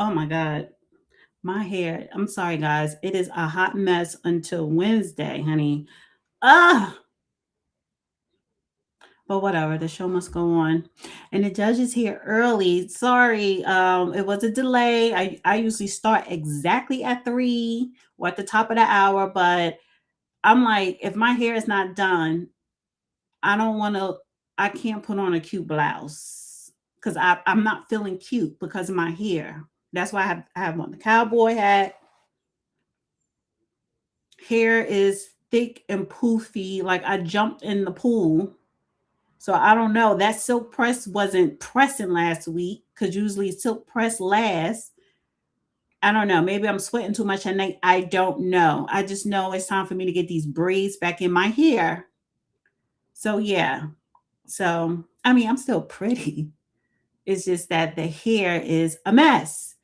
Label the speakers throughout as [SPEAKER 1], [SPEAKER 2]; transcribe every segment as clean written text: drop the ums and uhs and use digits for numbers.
[SPEAKER 1] Oh my God. My hair. I'm sorry, guys. It is a hot mess until Wednesday, honey. Ah, but whatever. The show must go on. And the judge is here early. Sorry. It was a delay. I usually start exactly at 3 or at the top of the hour, but I'm like, if my hair is not done, I don't want to. I can't put on a cute blouse because I'm not feeling cute because of my hair. That's why I have on the cowboy hat. Hair is thick and poofy, like I jumped in the pool. So I don't know. That silk press wasn't pressing last week because usually silk press lasts. I don't know. Maybe I'm sweating too much at night. I don't know. I just know it's time for me to get these braids back in my hair. So yeah. So I mean, I'm still pretty. It's just that the hair is a mess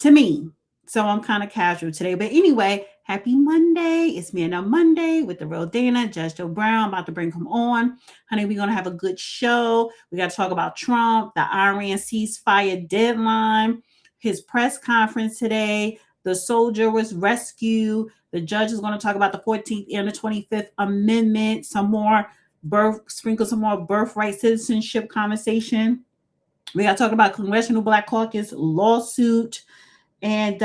[SPEAKER 1] to me. So I'm kind of casual today. But anyway, happy Monday. It's me and a Monday with the real Dana, Judge Joe Brown, about to bring him on. Honey, we're going to have a good show. We got to talk about Trump, the Iran ceasefire deadline, his press conference today. The soldier was rescued. The judge is going to talk about the 14th and the 25th Amendment, some more sprinkle some more birthright citizenship conversation. We got to talk about Congressional Black Caucus lawsuit and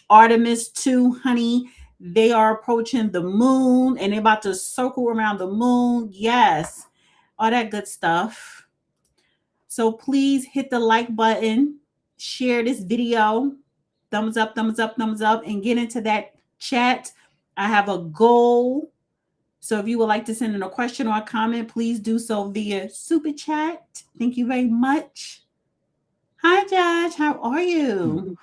[SPEAKER 1] Artemis 2, honey. They are approaching the moon and they're about to circle around the moon. Yes, all that good stuff. So please hit the like button, share this video, thumbs up, thumbs up, thumbs up, and get into that chat. I have a goal. So if you would like to send in a question or a comment, please do so via super chat. Thank you very much. Hi, Judge. How are you?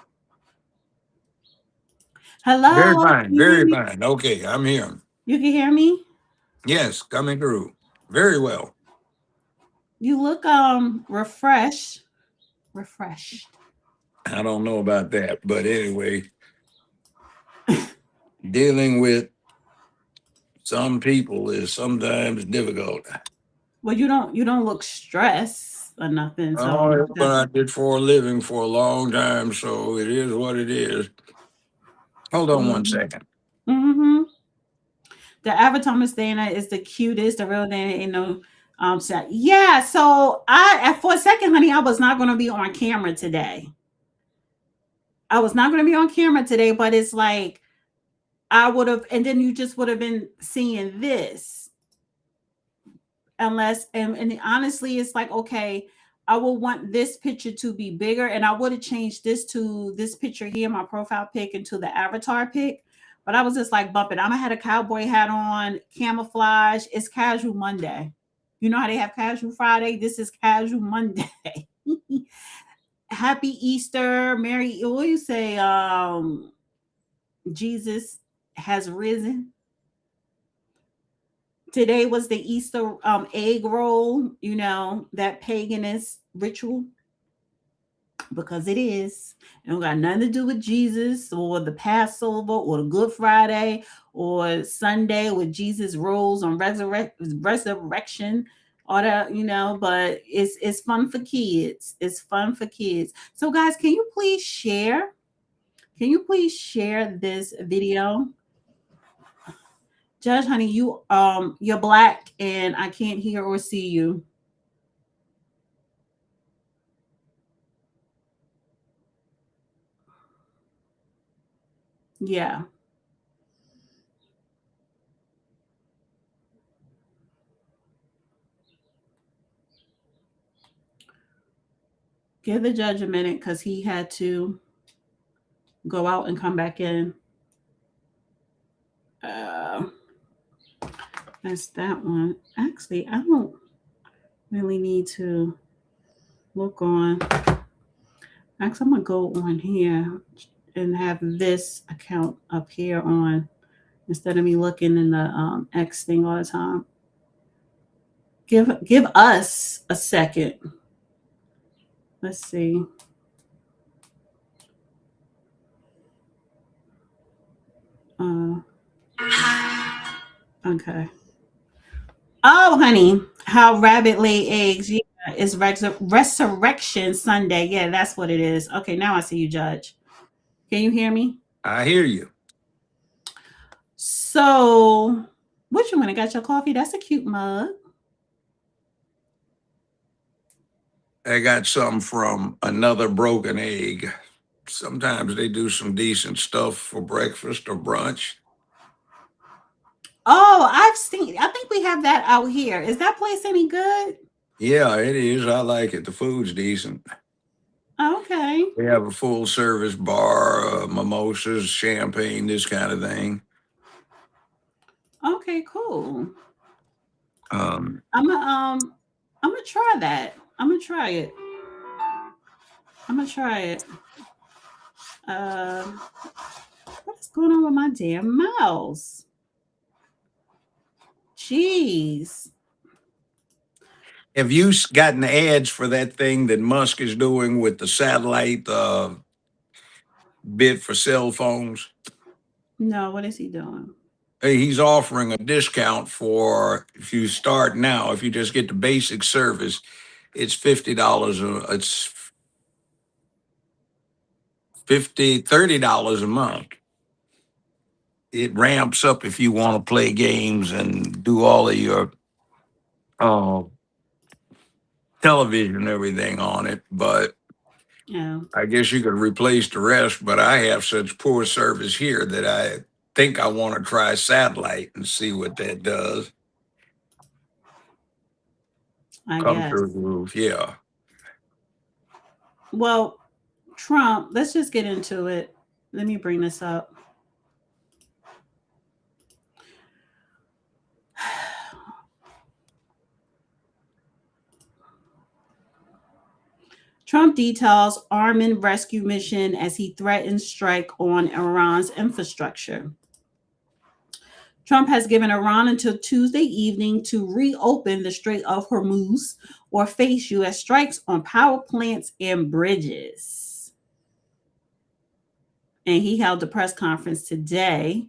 [SPEAKER 2] Very
[SPEAKER 1] Hello.
[SPEAKER 2] fine,
[SPEAKER 1] Can you hear
[SPEAKER 2] very
[SPEAKER 1] me?
[SPEAKER 2] fine. Okay, I'm here.
[SPEAKER 1] You can hear me?
[SPEAKER 2] Yes, coming through. Very well.
[SPEAKER 1] You look refreshed. Refreshed.
[SPEAKER 2] I don't know about that, but anyway, dealing with some people is sometimes difficult.
[SPEAKER 1] Well, you don't look stressed or nothing.
[SPEAKER 2] Oh,
[SPEAKER 1] So
[SPEAKER 2] that's what I did for a living for a long time, so it is what it is. Hold on one
[SPEAKER 1] mm-hmm.
[SPEAKER 2] second.
[SPEAKER 1] Mm-hmm. The avatar Miss Dana is the cutest. The real Dana ain't no set. Yeah. So for a second, honey, I was not gonna be on camera today. I was not gonna be on camera today, but it's like I would have, and then you just would have been seeing this. Unless, and honestly, it's like, okay, I will want this picture to be bigger, and I would have changed this to this picture here, my profile pic, into the avatar pic. But I was just like bumping. I'm gonna have a cowboy hat on, camouflage. It's casual Monday. You know how they have casual Friday? This is casual Monday. Happy Easter, Merry. What do you say? Jesus has risen. Today was the Easter egg roll, that paganist ritual, because it is. It don't got nothing to do with Jesus or the Passover or the Good Friday or Sunday with Jesus rose on resurrection. All that, but it's fun for kids. It's fun for kids. So guys, can you please share? Can you please share this video? Judge, honey, you're black and I can't hear or see you. Yeah. Give the judge a minute because he had to go out and come back in. Uh, that's that one. Actually, I don't really need to look on. Actually, I'm gonna go on here and have this account up here on instead of me looking in the X thing all the time. Give us a second. Let's see. Uh, okay. Oh, honey, how rabbit lay eggs. Yeah. It's Resurrection Sunday. Yeah, that's what it is. Okay, now I see you, Judge. Can you hear me?
[SPEAKER 2] I hear you.
[SPEAKER 1] So, what you want? I got your coffee. That's a cute mug.
[SPEAKER 2] I got some from Another Broken Egg. Sometimes they do some decent stuff for breakfast or brunch.
[SPEAKER 1] Oh, I've seen. I think we have that out here. Is that place any good?
[SPEAKER 2] Yeah, it is. I like it. The food's decent.
[SPEAKER 1] Okay.
[SPEAKER 2] They have a full service bar, mimosas, champagne, this kind of thing.
[SPEAKER 1] Okay, cool.
[SPEAKER 2] Um,
[SPEAKER 1] I'm gonna I'm gonna try that. I'm gonna try it. I'm gonna try it. Uh, what is going on with my damn mouse? Jeez.
[SPEAKER 2] have you gotten ads for that thing that Musk is doing with the satellite bid for cell phones?
[SPEAKER 1] No, what is he doing?
[SPEAKER 2] Hey, he's offering a discount for if you start now, if you just get the basic service, it's $50. It's 50 $30 a month. It ramps up if you want to play games and do all of your uh, television and everything on it. But
[SPEAKER 1] Yeah,
[SPEAKER 2] I guess you could replace the rest. But I have such poor service here that I think I want to try satellite and see what that does.
[SPEAKER 1] I
[SPEAKER 2] Come
[SPEAKER 1] guess.
[SPEAKER 2] through the roof. Yeah.
[SPEAKER 1] Well, Trump, let's just get into it. Let me bring this up. Trump details armed rescue mission as he threatens strike on Iran's infrastructure. Trump has given Iran until Tuesday evening to reopen the Strait of Hormuz or face U.S. strikes on power plants and bridges. And he held a press conference today.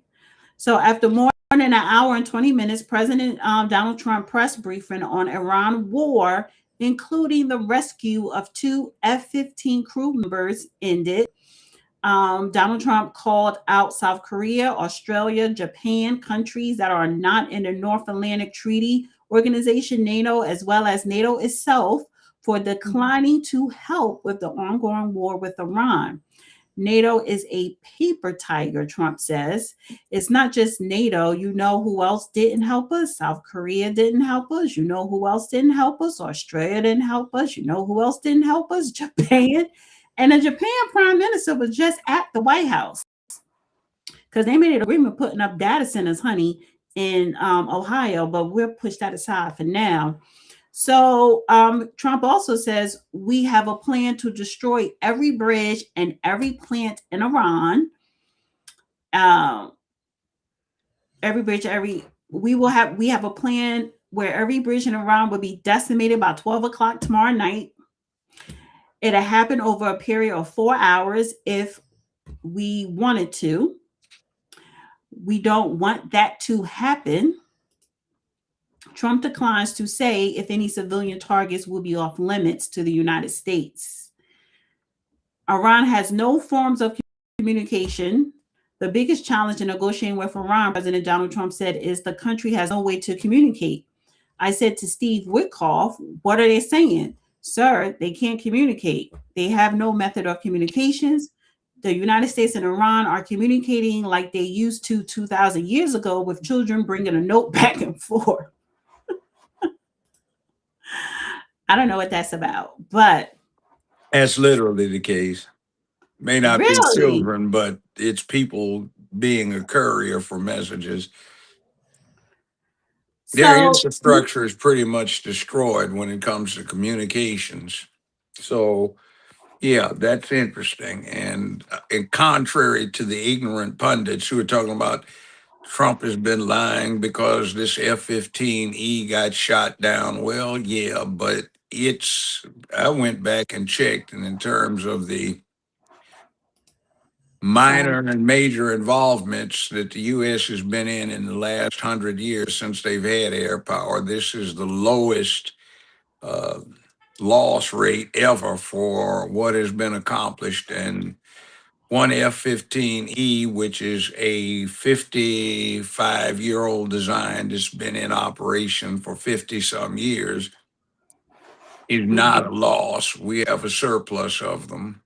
[SPEAKER 1] So after more than an hour and 20 minutes, President Donald Trump press briefing on Iran war, including the rescue of two F-15 crew members, ended. Donald Trump called out South Korea, Australia, Japan, countries that are not in the North Atlantic Treaty Organization, NATO, as well as NATO itself, for declining to help with the ongoing war with Iran. NATO is a paper tiger, Trump says. It's not just NATO. You know who else didn't help us? South Korea didn't help us. You know who else didn't help us? Australia didn't help us. You know who else didn't help us? Japan. And the Japan prime minister was just at the White House because they made an agreement putting up data centers, honey, in Ohio, but we'll push that aside for now. So Trump also says we have a plan to destroy every bridge and every plant in Iran. Every bridge, we have a plan where every bridge in Iran will be decimated by 12 o'clock tomorrow night. It'll happen over a period of 4 hours if we wanted to. We don't want that to happen. Trump declines to say if any civilian targets will be off limits to the United States. Iran has no forms of communication. The biggest challenge in negotiating with Iran, President Donald Trump said, is the country has no way to communicate. I said to Steve Witkoff, what are they saying? Sir, they can't communicate. They have no method of communications. The United States and Iran are communicating like they used to 2,000 years ago with children bringing a note back and forth. I don't know what that's about, but
[SPEAKER 2] That's literally the case. May not be
[SPEAKER 1] really?
[SPEAKER 2] children, but it's people being a courier for messages. Their
[SPEAKER 1] So,
[SPEAKER 2] infrastructure is pretty much destroyed when it comes to communications. So, yeah, that's interesting. And contrary to the ignorant pundits who are talking about Trump has been lying because this F-15E got shot down. Well, yeah, but I went back and checked, and in terms of the
[SPEAKER 1] sorry.
[SPEAKER 2] minor and major involvements that the U.S. has been in the last 100 years since they've had air power, this is the lowest uh, loss rate ever for what has been accomplished. And one F-15E, which is a 55-year-old design that's been in operation for 50 some years, is not a loss. We have a surplus of them.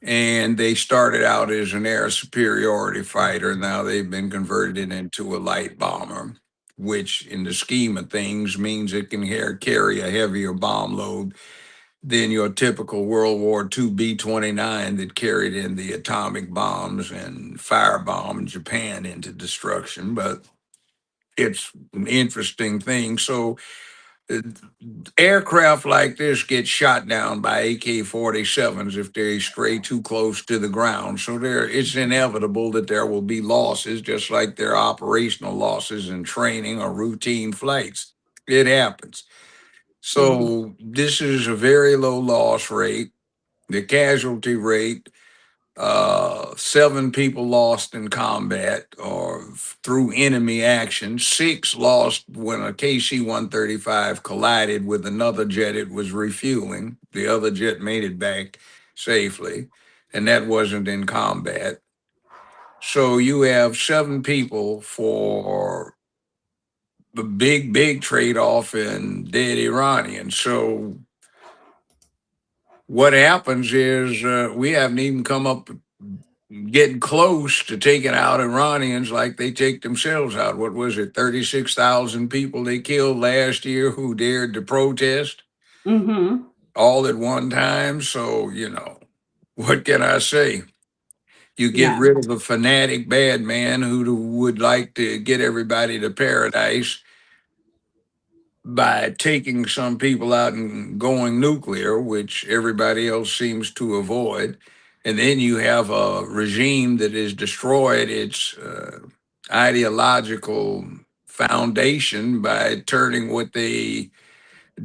[SPEAKER 2] And they started out as an air superiority fighter. Now they've been converted into a light bomber, which in the scheme of things means it can carry a heavier bomb load than your typical World War II B-29 that carried in the atomic bombs and firebombed Japan into destruction. But it's an interesting thing. So uh, aircraft like this get shot down by AK-47s if they stray too close to the ground. So it's inevitable that there will be losses, just like there are operational losses in training or routine flights. It happens. So this is a very low loss rate. The casualty rate, 7 people lost in combat or through enemy action. 6 lost when a KC-135 collided with another jet it was refueling. The other jet made it back safely, and that wasn't in combat. So you have 7 people for the big trade-off in dead Iranians. So what happens is we haven't even come up getting close to taking out Iranians like they take themselves out. What was it, 36,000 people they killed last year who dared to protest all at one time? So, what can I say? You get
[SPEAKER 1] Yeah.
[SPEAKER 2] rid of a fanatic bad man who would like to get everybody to paradise by taking some people out and going nuclear, which everybody else seems to avoid. And then you have a regime that has destroyed its ideological foundation by turning what they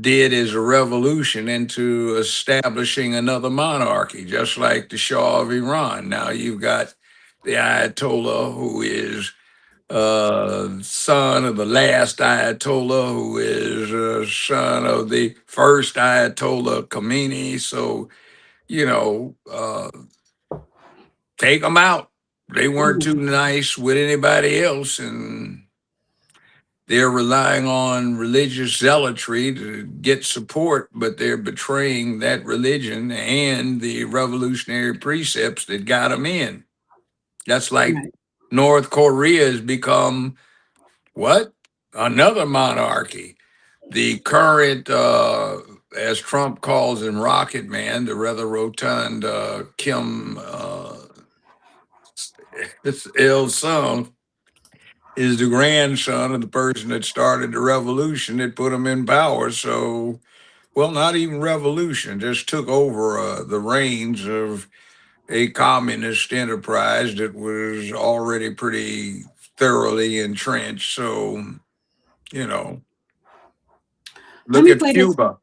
[SPEAKER 2] did as a revolution into establishing another monarchy, just like the Shah of Iran. Now you've got the Ayatollah, who is son of the last Ayatollah, who is son of the first Ayatollah Khomeini. So, take them out. They weren't too nice with anybody else, and they're relying on religious zealotry to get support, but they're betraying that religion and the revolutionary precepts that got them in. That's like
[SPEAKER 1] Right.
[SPEAKER 2] North Korea has become what? Another monarchy. The current, as Trump calls him, Rocket Man, the rather rotund Kim Il Sung, is the grandson of the person that started the revolution that put him in power. So, well, not even revolution, just took over the reins of a communist enterprise that was already pretty thoroughly entrenched. So, you know,
[SPEAKER 1] Let
[SPEAKER 2] look
[SPEAKER 1] me
[SPEAKER 2] at
[SPEAKER 1] play this.
[SPEAKER 2] Cuba.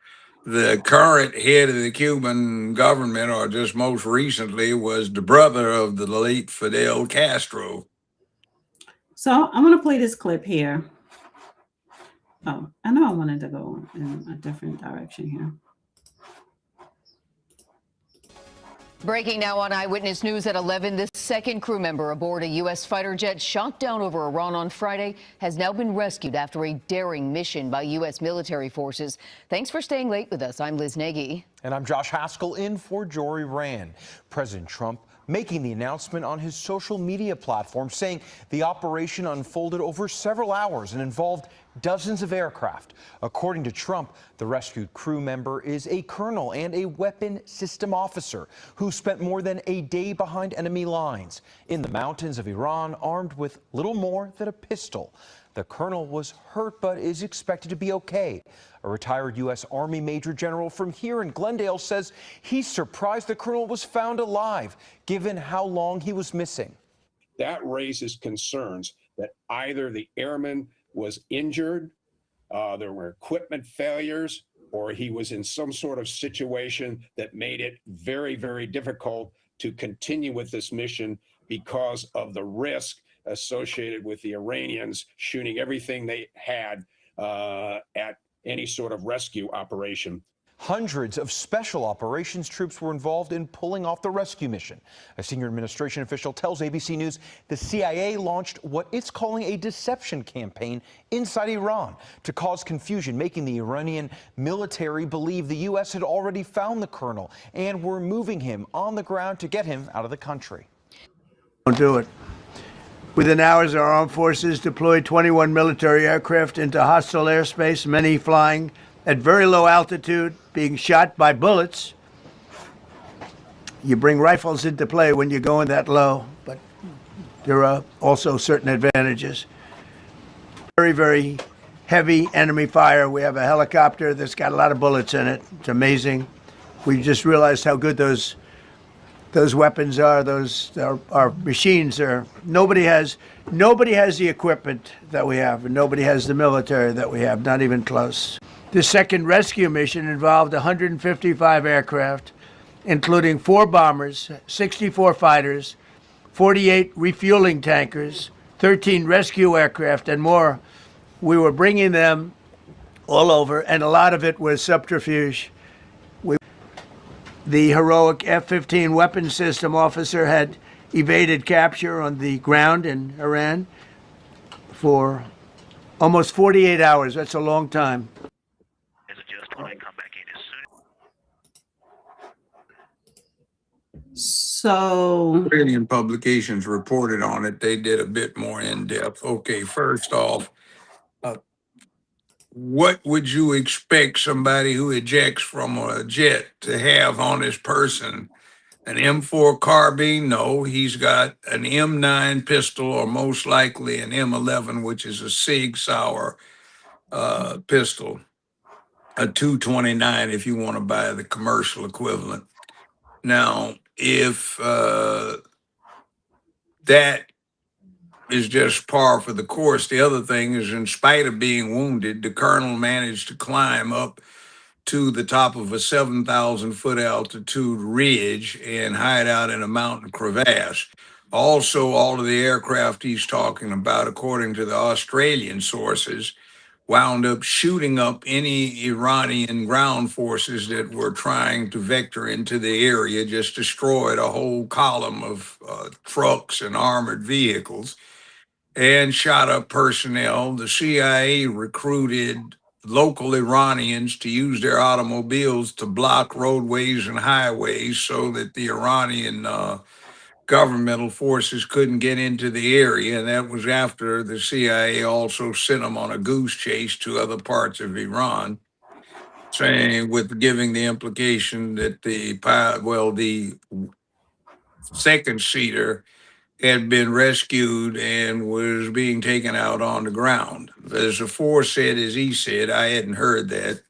[SPEAKER 2] The current head of the Cuban government, or just most recently, was the brother of the late Fidel Castro.
[SPEAKER 1] So I'm going to play this clip here. Oh, I know I wanted to go in a different direction here.
[SPEAKER 3] Breaking now on Eyewitness News at 11. This second crew member aboard a U.S. fighter jet shot down over Iran on Friday has now been rescued after a daring mission by U.S. military forces. Thanks for staying late with us. I'm Liz Nagy.
[SPEAKER 4] And I'm Josh Haskell in for Jory Rand. President Trump making the announcement on his social media platform, saying the operation unfolded over several hours and involved dozens of aircraft. According to Trump, the rescued crew member is a colonel and a weapon system officer who spent more than a day behind enemy lines in the mountains of Iran, armed with little more than a pistol. The colonel was hurt but is expected to be okay. A retired U.S. Army Major General from here in Glendale says he's surprised the colonel was found alive, given how long he was missing.
[SPEAKER 5] That raises concerns that either the airman was injured, there were equipment failures, or he was in some sort of situation that made it very, very difficult to continue with this mission because of the risk associated with the Iranians shooting everything they had at any sort of rescue operation.
[SPEAKER 4] Hundreds of special operations troops were involved in pulling off the rescue mission. A senior administration official tells ABC News the CIA launched what it's calling a deception campaign inside Iran to cause confusion, making the Iranian military believe the U.S. had already found the colonel and were moving him on the ground to get him out of the country.
[SPEAKER 6] Don't do it. Within hours, our armed forces deployed 21 military aircraft into hostile airspace, many flying at very low altitude, being shot by bullets. You bring rifles into play when you're going that low, but there are also certain advantages. Very, very heavy enemy fire. We have a helicopter that's got a lot of bullets in it. It's amazing. We just realized how good those weapons are. Those our machines are. Nobody has the equipment that we have, and nobody has the military that we have. Not even close. The second rescue mission involved 155 aircraft, including 4 bombers, 64 fighters, 48 refueling tankers, 13 rescue aircraft, and more. We were bringing them all over, and a lot of it was subterfuge. The heroic F-15 weapon system officer had evaded capture on the ground in Iran for almost 48 hours. That's a long time.
[SPEAKER 1] So,
[SPEAKER 2] Australian publications reported on it. They did a bit more in depth. Okay, first off, what would you expect somebody who ejects from a jet to have on his person? An M4 carbine? No, he's got an M9 pistol, or most likely an M11, which is a Sig Sauer pistol, a 229 if you want to buy the commercial equivalent. Now, if that is just par for the course, the other thing is, in spite of being wounded, the colonel managed to climb up to the top of a 7,000 foot altitude ridge and hide out in a mountain crevasse. Also, all of the aircraft he's talking about, according to the Australian sources, wound up shooting up any Iranian ground forces that were trying to vector into the area, just destroyed a whole column of trucks and armored vehicles, and shot up personnel. The CIA recruited local Iranians to use their automobiles to block roadways and highways so that the Iranian governmental forces couldn't get into the area. And that was after the CIA also sent them on a goose chase to other parts of Iran, saying, with giving the implication that the second seater had been rescued and was being taken out on the ground. As aforesaid, as he said, I hadn't heard that.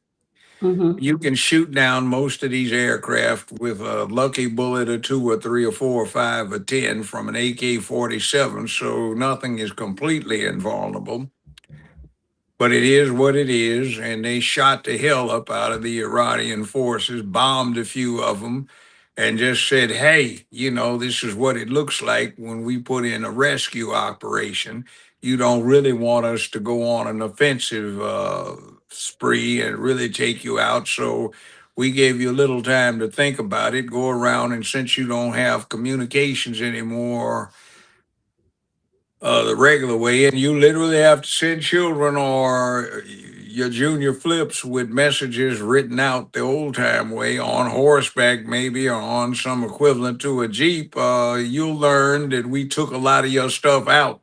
[SPEAKER 2] You can shoot down most of these aircraft with a lucky bullet, or 2 or 3 or 4 or 5 or 10 from an AK-47, so nothing is completely invulnerable. But it is what it is, and they shot the hell up out of the Iranian forces, bombed a few of them, and just said, hey, this is what it looks like when we put in a rescue operation. You don't really want us to go on an offensive spree and really take you out. So we gave you a little time to think about it, go around, and since you don't have communications anymore the regular way, and you literally have to send children or your junior flips with messages written out the old time way on horseback, maybe, or on some equivalent to a Jeep, you'll learn that we took a lot of your stuff out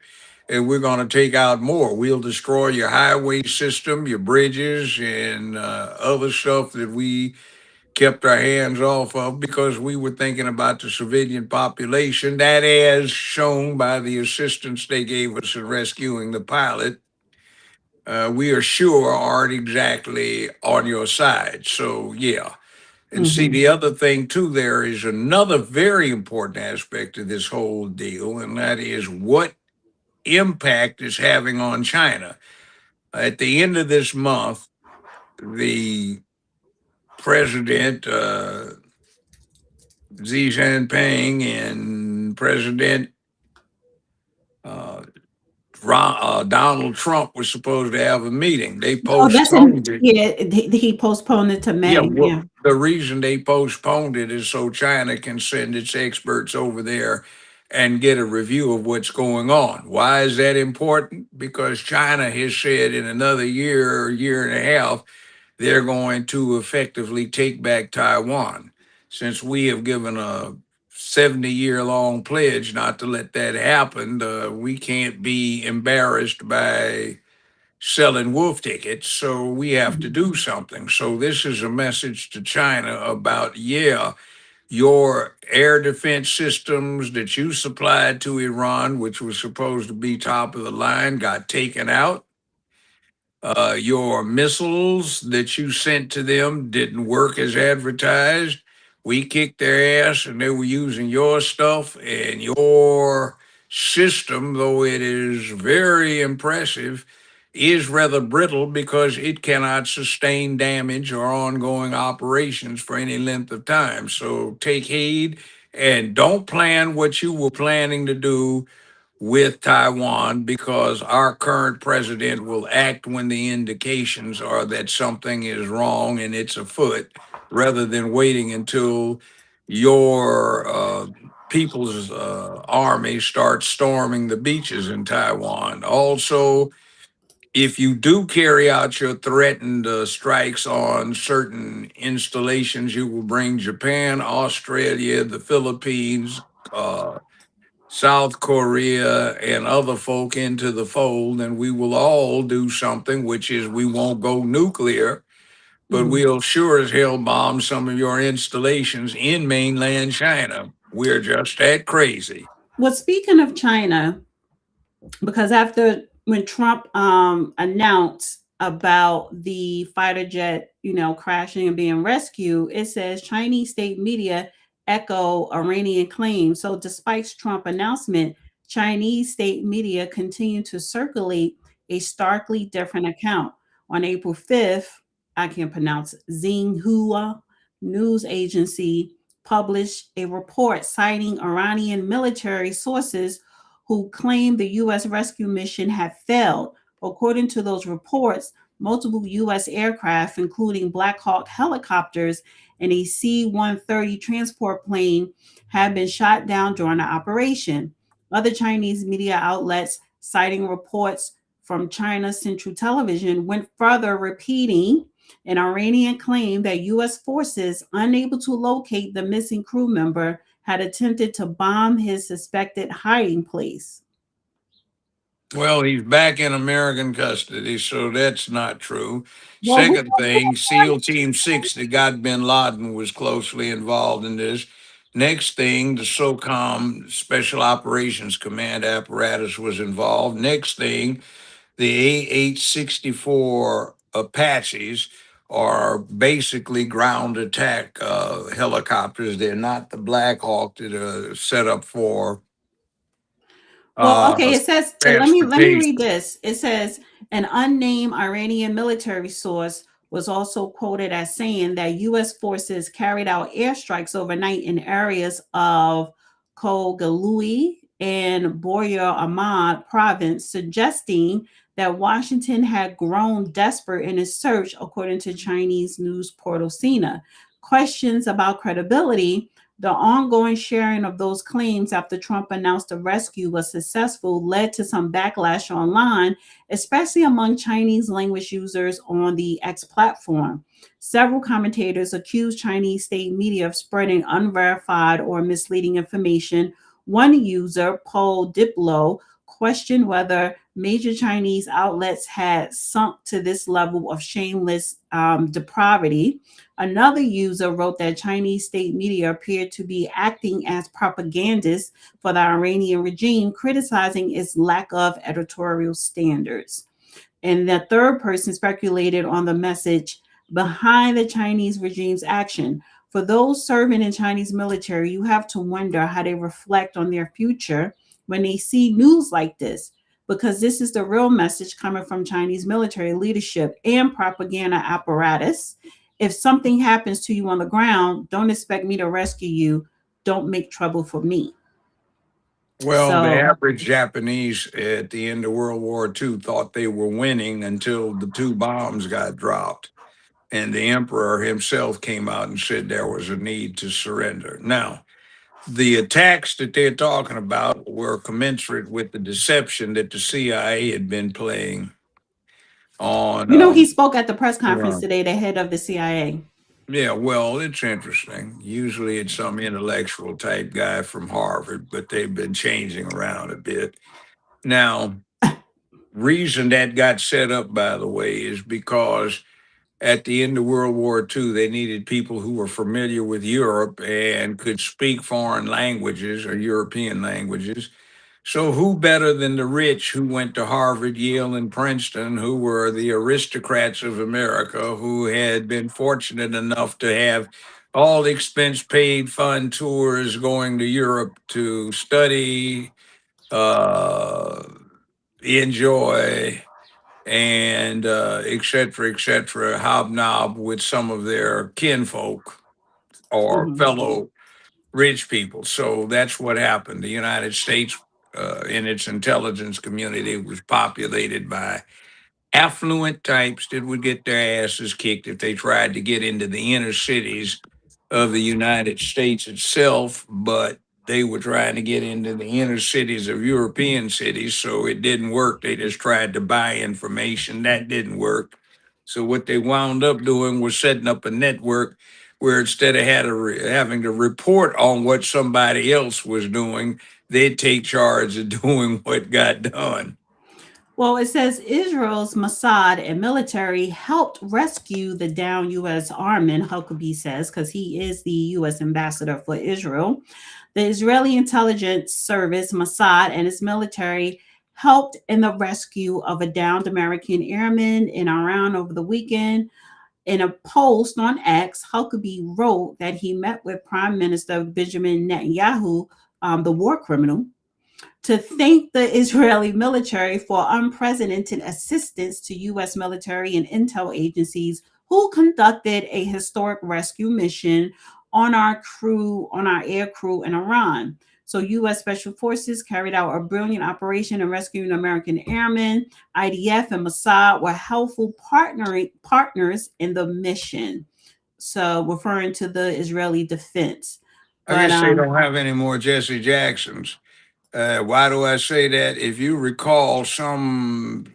[SPEAKER 2] and we're going to take out more. We'll destroy your highway system, your bridges, and other stuff that we kept our hands off of because we were thinking about the civilian population. That, as shown by the assistance they gave us in rescuing the pilot, we are sure aren't exactly on your side. So, yeah. And see, the other thing, too, there is another very important aspect of this whole deal, and that is what impact is having on China. At the end of this month, the president, Xi Jinping, and President Donald Trump was supposed to have a meeting. They
[SPEAKER 1] Oh, that's in,
[SPEAKER 2] postponed it.
[SPEAKER 1] yeah, he postponed it to
[SPEAKER 2] Yeah,
[SPEAKER 1] May.
[SPEAKER 2] well,
[SPEAKER 1] Yeah.
[SPEAKER 2] the reason they postponed it is so China can send its experts over there and get a review of what's going on. Why is that important? Because China has said in another year or year and a half, they're going to effectively take back Taiwan. Since we have given a 70-year-long pledge not to let that happen, we can't be embarrassed by selling wolf tickets, so we have to do something. So this is a message to China about, yeah, your air defense systems that you supplied to Iran, which was supposed to be top of the line, got taken out. Your missiles that you sent to them didn't work as advertised. We kicked their ass and they were using your stuff, and your system, though it is very impressive, is rather brittle because it cannot sustain damage or ongoing operations for any length of time. So take heed and don't plan what you were planning to do with Taiwan, because our current president will act when the indications are that something is wrong and it's afoot, rather than waiting until your people's army starts storming the beaches in Taiwan. Also, if you do carry out your threatened strikes on certain installations, you will bring Japan, Australia, the Philippines, South Korea, and other folk into the fold, and we will all do something, which is we won't go nuclear, but
[SPEAKER 1] Mhm.
[SPEAKER 2] we'll sure as hell bomb some of your installations in mainland China. We're just that crazy.
[SPEAKER 1] Well, speaking of China, because after when Trump announced about the fighter jet, crashing and being rescued, it says Chinese state media echo Iranian claims. So, despite Trump announcement, Chinese state media continue to circulate a starkly different account. On April 5th, I can't pronounce it, Xinhua news agency published a report citing Iranian military sources who claimed the U.S. rescue mission had failed. According to those reports, multiple U.S. aircraft, including Black Hawk helicopters and a C-130 transport plane, had been shot down during the operation. Other Chinese media outlets, citing reports from China's Central Television, went further, repeating an Iranian claim that U.S. forces, unable to locate the missing crew member, had attempted to bomb his suspected hiding place.
[SPEAKER 2] Well, he's back in American custody, so that's not true.
[SPEAKER 1] Well, who
[SPEAKER 2] Second thing, SEAL Team 6 that got bin Laden was closely involved in this. Next thing, the SOCOM Special Operations Command apparatus was involved. Next thing, the AH-64 Apaches are basically ground attack helicopters. They're not the Black Hawk that are set up for
[SPEAKER 1] Well,
[SPEAKER 2] uh,
[SPEAKER 1] okay, it says, let me read
[SPEAKER 2] transportation.
[SPEAKER 1] this. It says an unnamed Iranian military source was also quoted as saying that U.S. forces carried out airstrikes overnight in areas of Kogalui and Boyer Ahmad province, suggesting that Washington had grown desperate in its search, according to Chinese news portal Sina. Questions about credibility. The ongoing sharing of those claims after Trump announced the rescue was successful led to some backlash online, especially among Chinese language users on the X platform. Several commentators accused Chinese state media of spreading unverified or misleading information. One user, Paul Diplo, questioned whether major Chinese outlets had sunk to this level of shameless depravity. Another user wrote that Chinese state media appeared to be acting as propagandists for the Iranian regime, criticizing its lack of editorial standards. And the third person speculated on the message behind the Chinese regime's action. For those serving in Chinese military, you have to wonder how they reflect on their future when they see news like this, because this is the real message coming from Chinese military leadership and propaganda apparatus. If something happens to you on the ground, don't expect me to rescue you. Don't make trouble for me.
[SPEAKER 2] Well, the
[SPEAKER 1] So,
[SPEAKER 2] average Japanese at the end of World War II thought they were winning until the two bombs got dropped. And the emperor himself came out and said there was a need to surrender. Now, the attacks that they're talking about were commensurate with the deception that the CIA had been playing on.
[SPEAKER 1] he spoke at the press conference
[SPEAKER 2] Yeah.
[SPEAKER 1] today, the head of the CIA.
[SPEAKER 2] Yeah, well, it's interesting. Usually it's some intellectual type guy from Harvard, but they've been changing around a bit. Now, reason that got set up, by the way, is because at the end of World War II, they needed people who were familiar with Europe and could speak foreign languages or European languages. So, who better than the rich who went to Harvard, Yale, and Princeton, who were the aristocrats of America, who had been fortunate enough to have all expense paid fun tours going to Europe to study, uh, enjoy, and et cetera, hobnob with some of their kinfolk or
[SPEAKER 1] Mhm.
[SPEAKER 2] fellow rich people. So that's what happened. The United States, in its intelligence community, was populated by affluent types that would get their asses kicked if they tried to get into the inner cities of the United States itself, but they were trying to get into the inner cities of European cities, so it didn't work. They just tried to buy information. That didn't work. So what they wound up doing was setting up a network where instead of having to report on what somebody else was doing, they'd take charge of doing what got done.
[SPEAKER 1] Well, it says Israel's Mossad and military helped rescue the downed U.S. airman, Huckabee says, because he is the U.S. ambassador for Israel. The Israeli intelligence service, Mossad, and its military helped in the rescue of a downed American airman in Iran over the weekend. In a post on X, Huckabee wrote that he met with Prime Minister Benjamin Netanyahu, the war criminal, to thank the Israeli military for unprecedented assistance to U.S. military and intel agencies who conducted a historic rescue mission on our air crew in Iran. So, U.S. Special Forces carried out a brilliant operation in rescuing American airmen. IDF and Mossad were helpful partners in the mission. So, referring to the Israeli defense.
[SPEAKER 2] I
[SPEAKER 1] But
[SPEAKER 2] guess they don't have any more Jesse Jacksons. Why do I say that? If you recall, some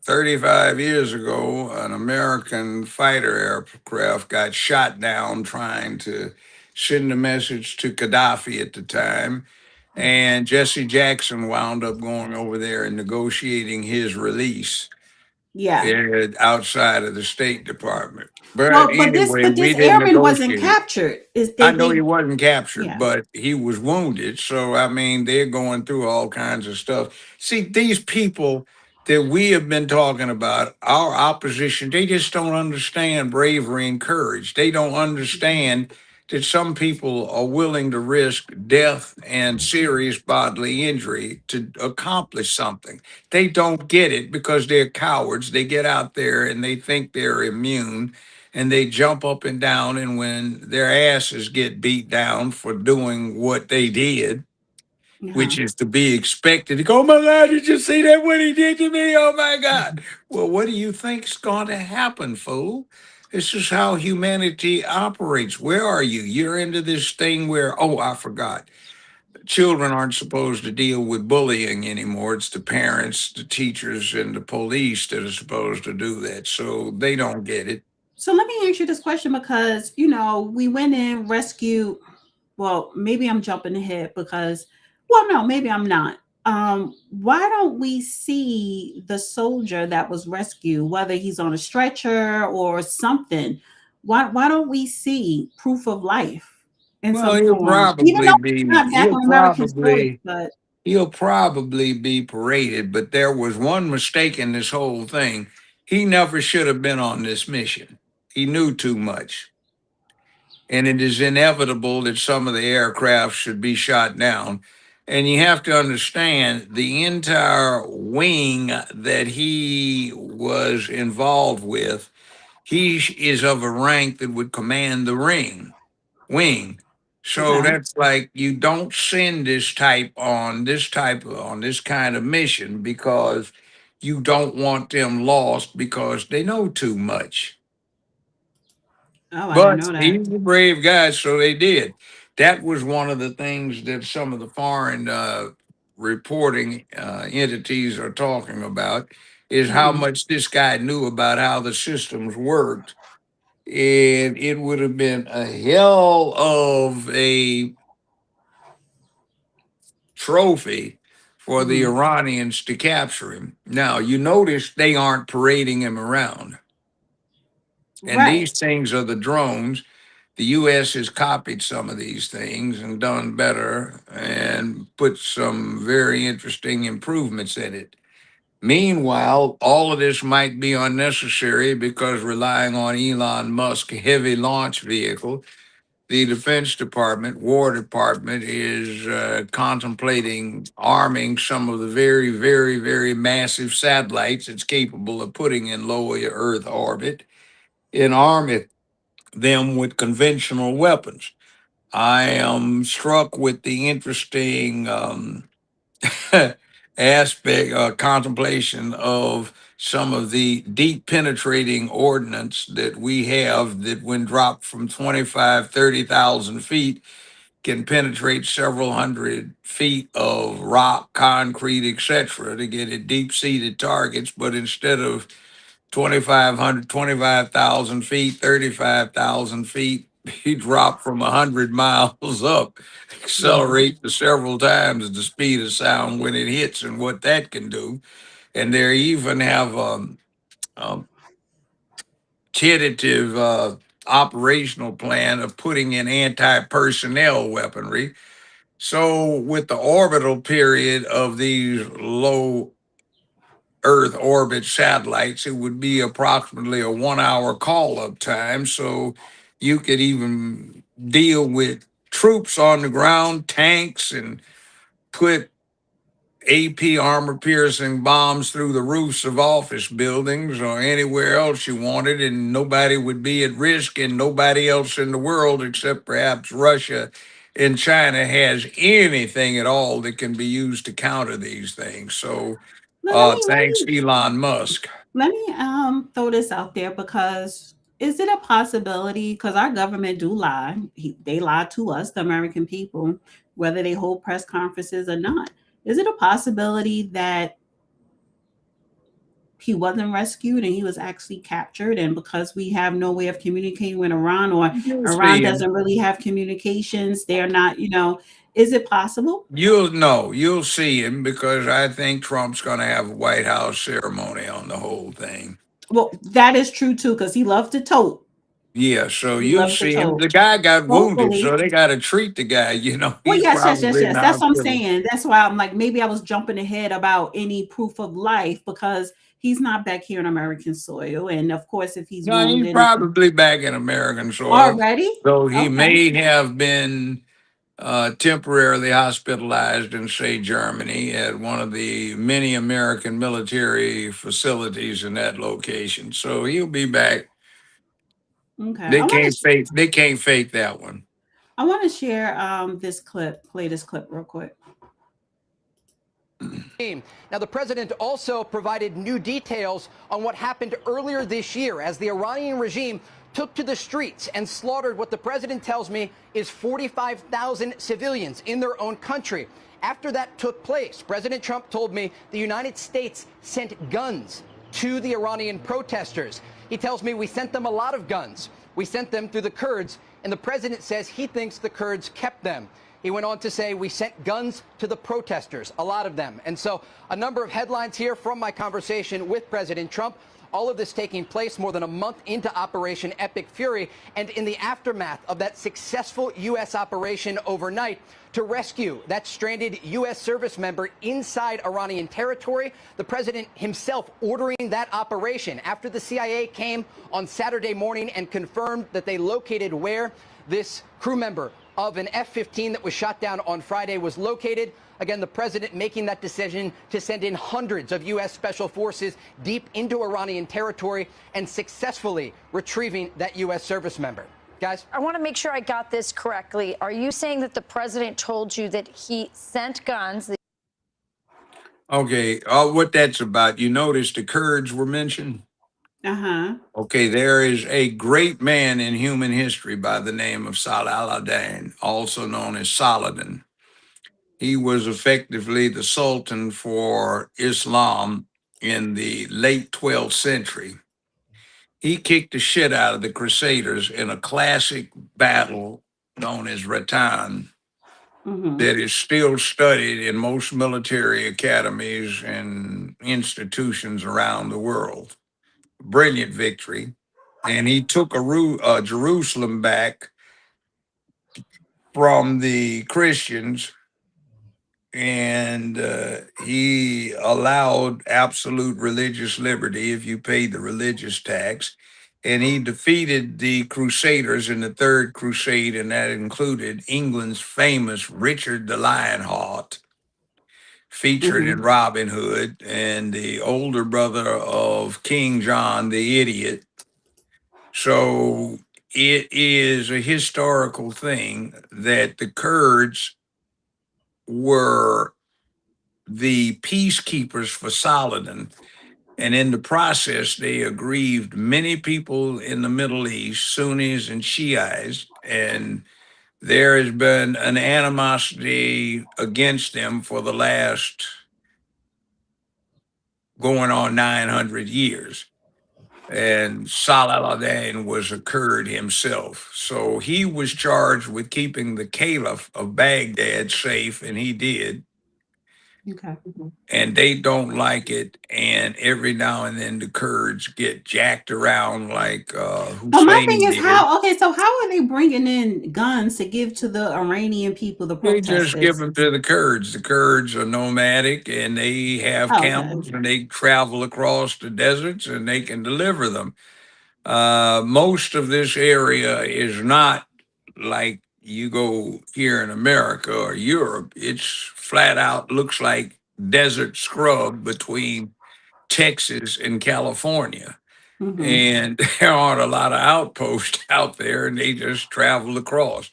[SPEAKER 2] 35 years ago, an American fighter aircraft got shot down trying to send a message to Gaddafi at the time. And Jesse Jackson wound up going over there and negotiating his release
[SPEAKER 1] yeah.
[SPEAKER 2] outside of the State Department. But
[SPEAKER 1] Well, but this
[SPEAKER 2] anyway,
[SPEAKER 1] but
[SPEAKER 2] we
[SPEAKER 1] this
[SPEAKER 2] didn't
[SPEAKER 1] airman wasn't
[SPEAKER 2] negotiate.
[SPEAKER 1] captured. Is
[SPEAKER 2] I
[SPEAKER 1] they
[SPEAKER 2] know he
[SPEAKER 1] they
[SPEAKER 2] wasn't captured,
[SPEAKER 1] yeah.
[SPEAKER 2] but he was wounded. So, I mean, they're going through all kinds of stuff. See, these people that we have been talking about, our opposition, they just don't understand bravery and courage. They don't understand that some people are willing to risk death and serious bodily injury to accomplish something. They don't get it because they're cowards. They get out there and they think they're immune and they jump up and down. And when their asses get beat down for doing what they did,
[SPEAKER 1] Uh-huh.
[SPEAKER 2] which is to be expected, to go, oh my God, did you see that what he did to me? Oh my God. Well, what do you think's going to happen, fool? This is how humanity operates. Where are you? You're into this thing where, oh, I forgot. Children aren't supposed to deal with bullying anymore. It's the parents, the teachers, and the police that are supposed to do that. So they don't get it.
[SPEAKER 1] So let me ask you this question because we went in rescue. Well, maybe I'm jumping ahead because no, maybe I'm not. Why don't we see the soldier that was rescued, whether he's on a stretcher or something? Why don't we see proof of life in
[SPEAKER 2] Well,
[SPEAKER 1] some form? Even though it's not back on American soil, but
[SPEAKER 2] he'll probably be paraded, but there was one mistake in this whole thing. He never should have been on this mission. He knew too much. And it is inevitable that some of the aircraft should be shot down. And you have to understand the entire wing that he was involved with, he is of a rank that would command the wing. So
[SPEAKER 1] Okay.
[SPEAKER 2] that's like you don't send this kind of mission because you don't want them lost because they know too much.
[SPEAKER 1] Oh, I didn't
[SPEAKER 2] But
[SPEAKER 1] know that.
[SPEAKER 2] he's a brave guy, so they did. That was one of the things that some of the foreign reporting entities are talking about is how
[SPEAKER 1] Hmm.
[SPEAKER 2] much this guy knew about how the systems worked. And it would have been a hell of a trophy for the
[SPEAKER 1] Hmm.
[SPEAKER 2] Iranians to capture him. Now, you notice they aren't parading him around. And
[SPEAKER 1] Right.
[SPEAKER 2] these things are the drones. The U.S. has copied some of these things and done better and put some very interesting improvements in it. Meanwhile, all of this might be unnecessary because relying on Elon Musk heavy launch vehicle, the Defense Department, War Department is contemplating arming some of the very, very, very massive satellites it's capable of putting in low Earth orbit and arming them with conventional weapons. I am struck with the interesting aspect, contemplation of some of the deep penetrating ordnance that we have that, when dropped from 25, 30,000 feet, can penetrate several hundred feet of rock, concrete, etc., to get at deep seated targets. But instead of 2,500, 25,000 feet, 35,000 feet, he dropped from 100 miles up,
[SPEAKER 1] Hmm.
[SPEAKER 2] accelerate to several times the speed of sound when it hits, and what that can do. And they even have a tentative operational plan of putting in anti personnel weaponry. So, with the orbital period of these low Earth orbit satellites, it would be approximately a 1 hour call up time. So you could even deal with troops on the ground, tanks, and put AP armor piercing bombs through the roofs of office buildings or anywhere else you wanted, and nobody would be at risk, and nobody else in the world except perhaps Russia and China has anything at all that can be used to counter these things. So
[SPEAKER 1] Now, let me let
[SPEAKER 2] thanks,
[SPEAKER 1] me
[SPEAKER 2] Elon Musk.
[SPEAKER 1] let me throw this out there, because is it a possibility? Because our government do lie. They lie to us, the American people, whether they hold press conferences or not. Is it a possibility that he wasn't rescued and he was actually captured, and because we have no way of communicating with Iran, or
[SPEAKER 2] You'll
[SPEAKER 1] Iran
[SPEAKER 2] see him.
[SPEAKER 1] doesn't really have communications, they're not, is it possible?
[SPEAKER 2] You'll know. You'll see him because I think Trump's going to have a White House ceremony on the whole thing.
[SPEAKER 1] Well, that is true too, because he loves to tote.
[SPEAKER 2] Yeah, so
[SPEAKER 1] He
[SPEAKER 2] you'll
[SPEAKER 1] loves to
[SPEAKER 2] see him.
[SPEAKER 1] tote.
[SPEAKER 2] The guy got wounded, so
[SPEAKER 1] Hopefully.
[SPEAKER 2] they got to treat the guy.
[SPEAKER 1] Well,
[SPEAKER 2] He's
[SPEAKER 1] yes.
[SPEAKER 2] probably
[SPEAKER 1] Yes. That's
[SPEAKER 2] not
[SPEAKER 1] what I'm
[SPEAKER 2] feeling.
[SPEAKER 1] saying. That's why I'm like, maybe I was jumping ahead about any proof of life, because he's not back here on American soil. And of course, if he's
[SPEAKER 2] No, he's
[SPEAKER 1] wounded
[SPEAKER 2] probably back in American soil,
[SPEAKER 1] already,
[SPEAKER 2] though he
[SPEAKER 1] okay.
[SPEAKER 2] may have been temporarily hospitalized in, say, Germany at one of the many American military facilities in that location. So he'll be back.
[SPEAKER 1] Okay.
[SPEAKER 2] They can't fake. They can't fake that one.
[SPEAKER 1] I want to share this clip, play this clip real quick.
[SPEAKER 7] Now, the president also provided new details on what happened earlier this year as the Iranian regime took to the streets and slaughtered what the president tells me is 45,000 civilians in their own country. After that took place, President Trump told me the United States sent guns to the Iranian protesters. He tells me we sent them a lot of guns. We sent them through the Kurds, and the president says he thinks the Kurds kept them. He went on to say, we sent guns to the protesters, a lot of them. And so a number of headlines here from my conversation with President Trump. All of this taking place more than a month into Operation Epic Fury, and in the aftermath of that successful U.S. operation overnight to rescue that stranded U.S. service member inside Iranian territory. The president himself ordering that operation after the CIA came on Saturday morning and confirmed that they located where this crew member of an F-15 that was shot down on Friday was located. Again, the president making that decision to send in hundreds of U.S. special forces deep into Iranian territory and successfully retrieving that U.S. service member. Guys?
[SPEAKER 8] I want to make sure I got this correctly. Are you saying that the president told you that he sent guns?
[SPEAKER 2] Okay, what that's about, you notice the Kurds were mentioned?
[SPEAKER 1] Uh-huh.
[SPEAKER 2] Okay, there is a great man in human history by the name of Saladin, also known as Saladin. He was effectively the sultan for Islam in the late 12th century. He kicked the shit out of the Crusaders in a classic battle known as Rattan
[SPEAKER 1] Mm-hmm.
[SPEAKER 2] that is still studied in most military academies and institutions around the world. Brilliant victory. And he took Jerusalem back from the Christians, and he allowed absolute religious liberty if you paid the religious tax. And he defeated the Crusaders in the Third Crusade, and that included England's famous Richard the Lionheart, featured in
[SPEAKER 1] Mm-hmm.
[SPEAKER 2] Robin Hood, and the older brother of King John the Idiot. So it is a historical thing that the Kurds were the peacekeepers for Saladin. And in the process, they aggrieved many people in the Middle East, Sunnis and Shiites. And there has been an animosity against them for the last going on 900 years. And Saladin was a Kurd himself. So he was charged with keeping the Caliph of Baghdad safe, and he did.
[SPEAKER 1] Okay.
[SPEAKER 2] And they don't like it. And every now and then the Kurds get jacked around like
[SPEAKER 1] Well, my thing
[SPEAKER 2] Hussein
[SPEAKER 1] is
[SPEAKER 2] did.
[SPEAKER 1] so how are they bringing in guns to give to the Iranian people, the
[SPEAKER 2] They just give
[SPEAKER 1] protesters?
[SPEAKER 2] them to the Kurds. The Kurds are nomadic and they have
[SPEAKER 1] Oh, okay.
[SPEAKER 2] camels and they travel across the deserts and they can deliver them. Most of this area is not like you go here in America or Europe. It's flat out looks like desert scrub between Texas and California.
[SPEAKER 1] Mm-hmm.
[SPEAKER 2] And there aren't a lot of outposts out there, and they just travel across.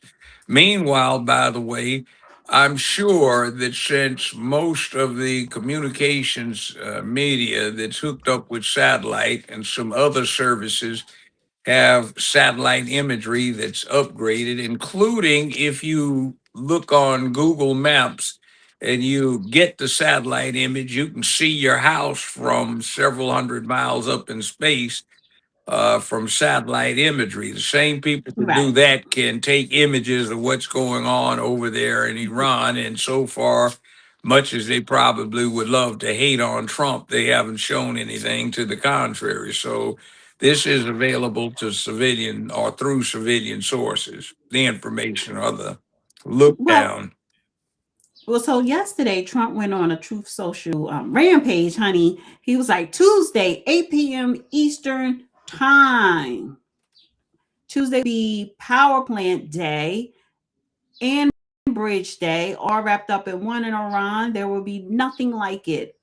[SPEAKER 2] Meanwhile, by the way, I'm sure that since most of the communications media that's hooked up with satellite and some other services have satellite imagery that's upgraded, including if you look on Google Maps and you get the satellite image, you can see your house from several hundred miles up in space from satellite imagery. The same people who do
[SPEAKER 1] Right.
[SPEAKER 2] that can take images of what's going on over there in Iran. And so far, much as they probably would love to hate on Trump, they haven't shown anything to the contrary. So this is available to civilian or through civilian sources, the information or the look
[SPEAKER 1] Well,
[SPEAKER 2] down.
[SPEAKER 1] so yesterday Trump went on a Truth Social rampage, honey. He was like, Tuesday, 8 p.m. Eastern time. Tuesday be Power Plant Day and Bridge Day, all wrapped up in one in Iran. There will be nothing like it.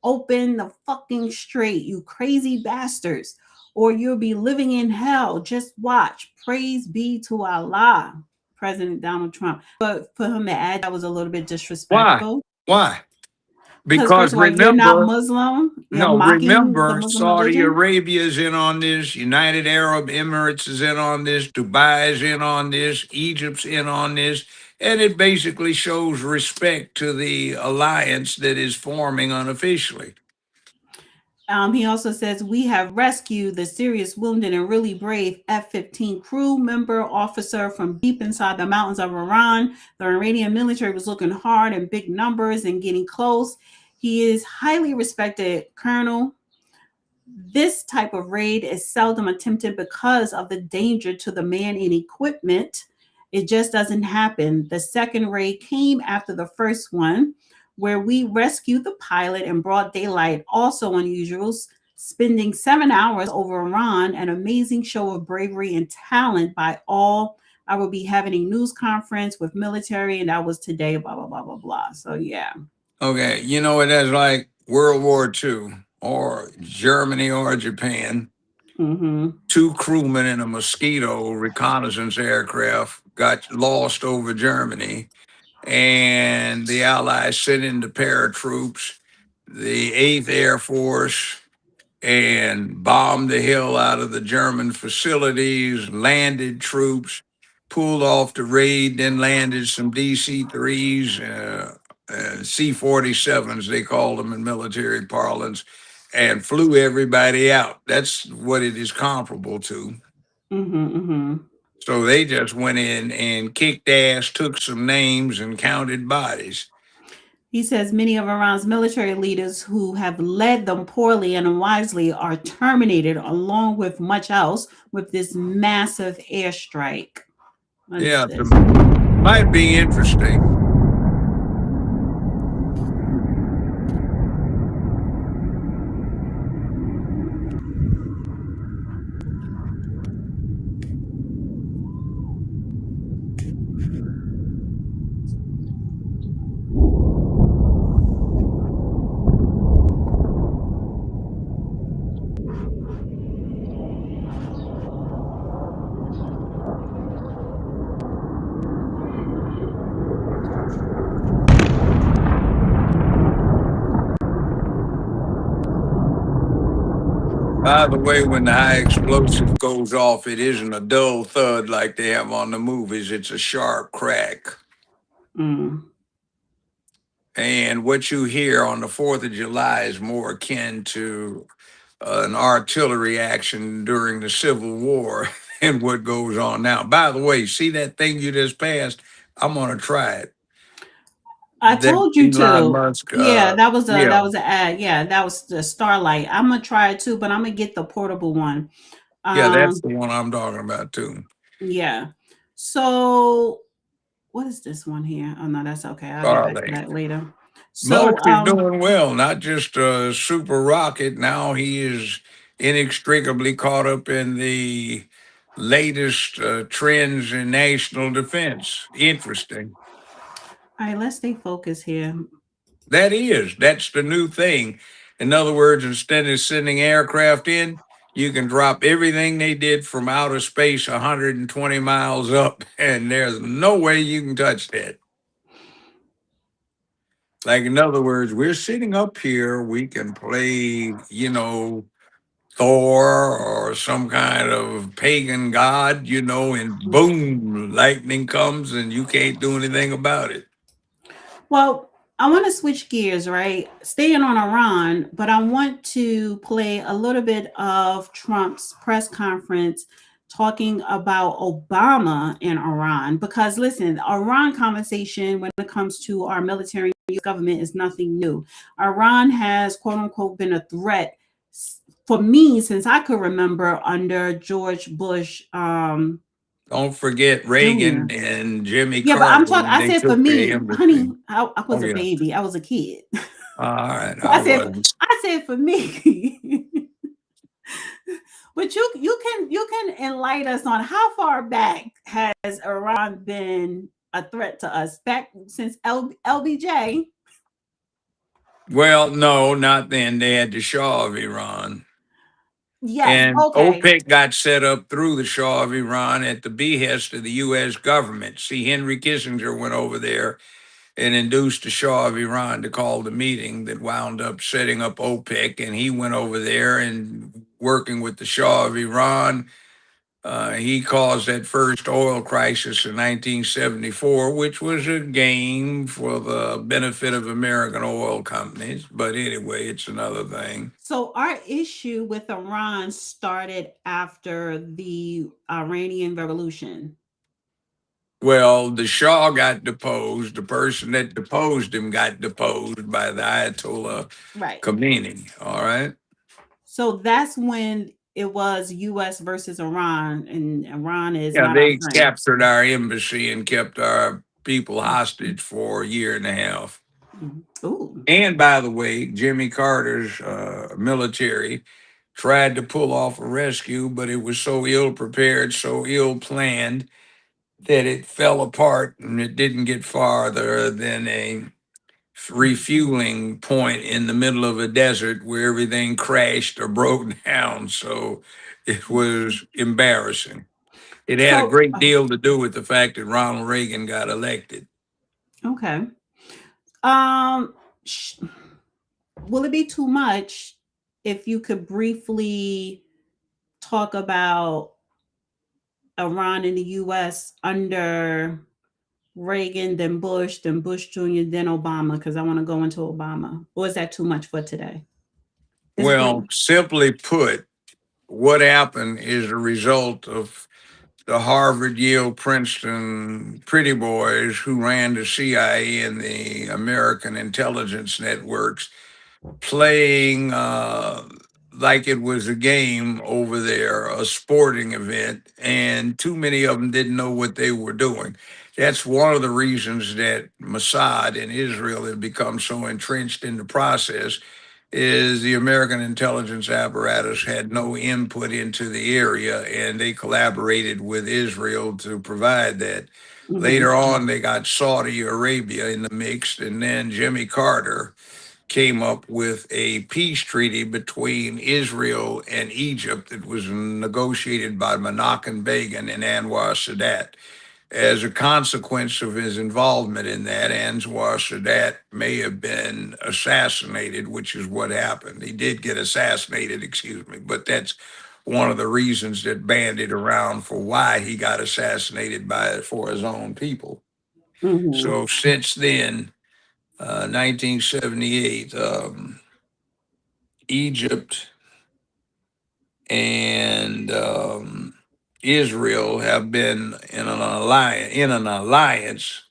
[SPEAKER 1] Open the fucking straight, you crazy bastards, or you'll be living in hell. Just watch. Praise be to Allah. President Donald Trump. But for him to add that was a little bit
[SPEAKER 2] Why?
[SPEAKER 1] disrespectful.
[SPEAKER 2] Why?
[SPEAKER 1] Because first
[SPEAKER 2] Because
[SPEAKER 1] of all, you're not
[SPEAKER 2] remember,
[SPEAKER 1] Muslim. You're
[SPEAKER 2] no,
[SPEAKER 1] mocking the
[SPEAKER 2] remember,
[SPEAKER 1] Muslim
[SPEAKER 2] Saudi
[SPEAKER 1] religion.
[SPEAKER 2] Arabia is in on this, United Arab Emirates is in on this, Dubai is in on this, Egypt's in on this, and it basically shows respect to the alliance that is forming unofficially.
[SPEAKER 1] He also says, we have rescued the serious wounded and really brave F-15 crew member officer from deep inside the mountains of Iran. The Iranian military was looking hard in big numbers and getting close. He is highly respected colonel. This type of raid is seldom attempted because of the danger to the man and equipment. It just doesn't happen. The second raid came after the first one, where we rescued the pilot in broad daylight, also unusual, spending 7 hours over Iran, an amazing show of bravery and talent by all. I will be having a news conference with military, and that was today, blah, blah, blah, blah, blah. So, yeah.
[SPEAKER 2] Okay, you know, it is like World War II or Germany or Japan.
[SPEAKER 1] Mm-hmm.
[SPEAKER 2] 2 crewmen in a Mosquito reconnaissance aircraft got lost over Germany, and the Allies sent in the paratroops, the 8th Air Force, and bombed the hell out of the German facilities, landed troops, pulled off the raid, then landed some DC 3s, C-47s, they called them in military parlance, and flew everybody out. That's what it is comparable to.
[SPEAKER 1] Mm-hmm. Mm-hmm.
[SPEAKER 2] So they just went in and kicked ass, took some names, and counted bodies.
[SPEAKER 1] He says many of Iran's military leaders who have led them poorly and unwisely are terminated, along with much else, with this massive airstrike. What is
[SPEAKER 2] Yeah,
[SPEAKER 1] this?
[SPEAKER 2] might be interesting. By the way, when the high explosive goes off, it isn't a dull thud like they have on the movies. It's a sharp crack.
[SPEAKER 1] Mm.
[SPEAKER 2] And what you hear on the 4th of July is more akin to an artillery action during the Civil War than what goes on now. By the way, see that thing you just passed? I'm going to try it.
[SPEAKER 1] I
[SPEAKER 2] That
[SPEAKER 1] told you
[SPEAKER 2] Elon
[SPEAKER 1] to.
[SPEAKER 2] Musk,
[SPEAKER 1] Yeah,
[SPEAKER 2] yeah,
[SPEAKER 1] that was an ad. Yeah, that was the Starlight. I'm gonna try it too, but I'm gonna get the portable one.
[SPEAKER 2] yeah, that's
[SPEAKER 1] Um,
[SPEAKER 2] the one I'm talking about too.
[SPEAKER 1] yeah. So what is this one here? Oh no, that's okay. I'll get back to
[SPEAKER 2] Starlink.
[SPEAKER 1] that later. So
[SPEAKER 2] Musk is doing well, not just a super rocket. Now he is inextricably caught up in the latest trends in national defense. Interesting.
[SPEAKER 1] all right, let's stay focused here.
[SPEAKER 2] That's the new thing. In other words, instead of sending aircraft in, you can drop everything they did from outer space 120 miles up, and there's no way you can touch that. Like, in other words, we're sitting up here, we can play, Thor or some kind of pagan god, and boom, lightning comes and you can't do anything about it.
[SPEAKER 1] Well, I want to switch gears, right? Staying on Iran, but I want to play a little bit of Trump's press conference talking about Obama and Iran. Because listen, Iran conversation when it comes to our military government is nothing new. Iran has, quote unquote, been a threat for me since I could remember under George Bush
[SPEAKER 2] Don't forget
[SPEAKER 1] Jr.
[SPEAKER 2] Reagan and Jimmy
[SPEAKER 1] Yeah, but I'm
[SPEAKER 2] Carter
[SPEAKER 1] talking.
[SPEAKER 2] when
[SPEAKER 1] I
[SPEAKER 2] they
[SPEAKER 1] said for
[SPEAKER 2] took the
[SPEAKER 1] me, honey.
[SPEAKER 2] embassy.
[SPEAKER 1] I was
[SPEAKER 2] Oh,
[SPEAKER 1] a
[SPEAKER 2] yeah.
[SPEAKER 1] baby. I was a kid.
[SPEAKER 2] All right.
[SPEAKER 1] I said. I said for me. But you can enlighten us on how far back has Iran been a threat to us? Back since LBJ.
[SPEAKER 2] Well, no, not then. They had the Shah of Iran.
[SPEAKER 1] Yes.
[SPEAKER 2] And
[SPEAKER 1] Okay.
[SPEAKER 2] OPEC got set up through the Shah of Iran at the behest of the U.S. government. See, Henry Kissinger went over there and induced the Shah of Iran to call the meeting that wound up setting up OPEC. And he went over there and working with the Shah of Iran. He caused that first oil crisis in 1974, which was a game for the benefit of American oil companies. But anyway, it's another thing.
[SPEAKER 1] So our issue with Iran started after the Iranian Revolution.
[SPEAKER 2] Well, the Shah got deposed. The person that deposed him got deposed by the Ayatollah
[SPEAKER 1] Right.
[SPEAKER 2] Khomeini. All right.
[SPEAKER 1] So that's when it was U.S. versus Iran, and Iran is
[SPEAKER 2] Yeah,
[SPEAKER 1] not our
[SPEAKER 2] they
[SPEAKER 1] friend.
[SPEAKER 2] captured our embassy and kept our people hostage for a year and a half.
[SPEAKER 1] Ooh.
[SPEAKER 2] And by the way, Jimmy Carter's military tried to pull off a rescue, but it was so ill prepared, so ill planned that it fell apart and it didn't get farther than a refueling point in the middle of a desert where everything crashed or broke down. So it was embarrassing. It had a
[SPEAKER 1] So,
[SPEAKER 2] great deal to do with the fact that Ronald Reagan got elected.
[SPEAKER 1] okay. Um, sh- will it be too much if you could briefly talk about Iran in the U.S. under Reagan, then Bush Jr., then Obama? Because I want to go into Obama. Or is that too much for today? It's
[SPEAKER 2] Well, simply put, what happened is a result of the Harvard, Yale, Princeton pretty boys who ran the CIA and the American intelligence networks playing like it was a game over there, a sporting event, and too many of them didn't know what they were doing. That's one of the reasons that Mossad in Israel had become so entrenched in the process, is the American intelligence apparatus had no input into the area, and they collaborated with Israel to provide that.
[SPEAKER 1] Mhm.
[SPEAKER 2] Later on, they got Saudi Arabia in the mix, and then Jimmy Carter came up with a peace treaty between Israel and Egypt that was negotiated by Menachem Begin and Anwar Sadat. As a consequence of his involvement in that, Anwar Sadat may have been assassinated, which is what happened. He did get assassinated, excuse me, but that's one of the reasons that bandied around for why he got assassinated for his own people.
[SPEAKER 1] Mhm.
[SPEAKER 2] So since then, 1978, Egypt and Israel have been in an alliance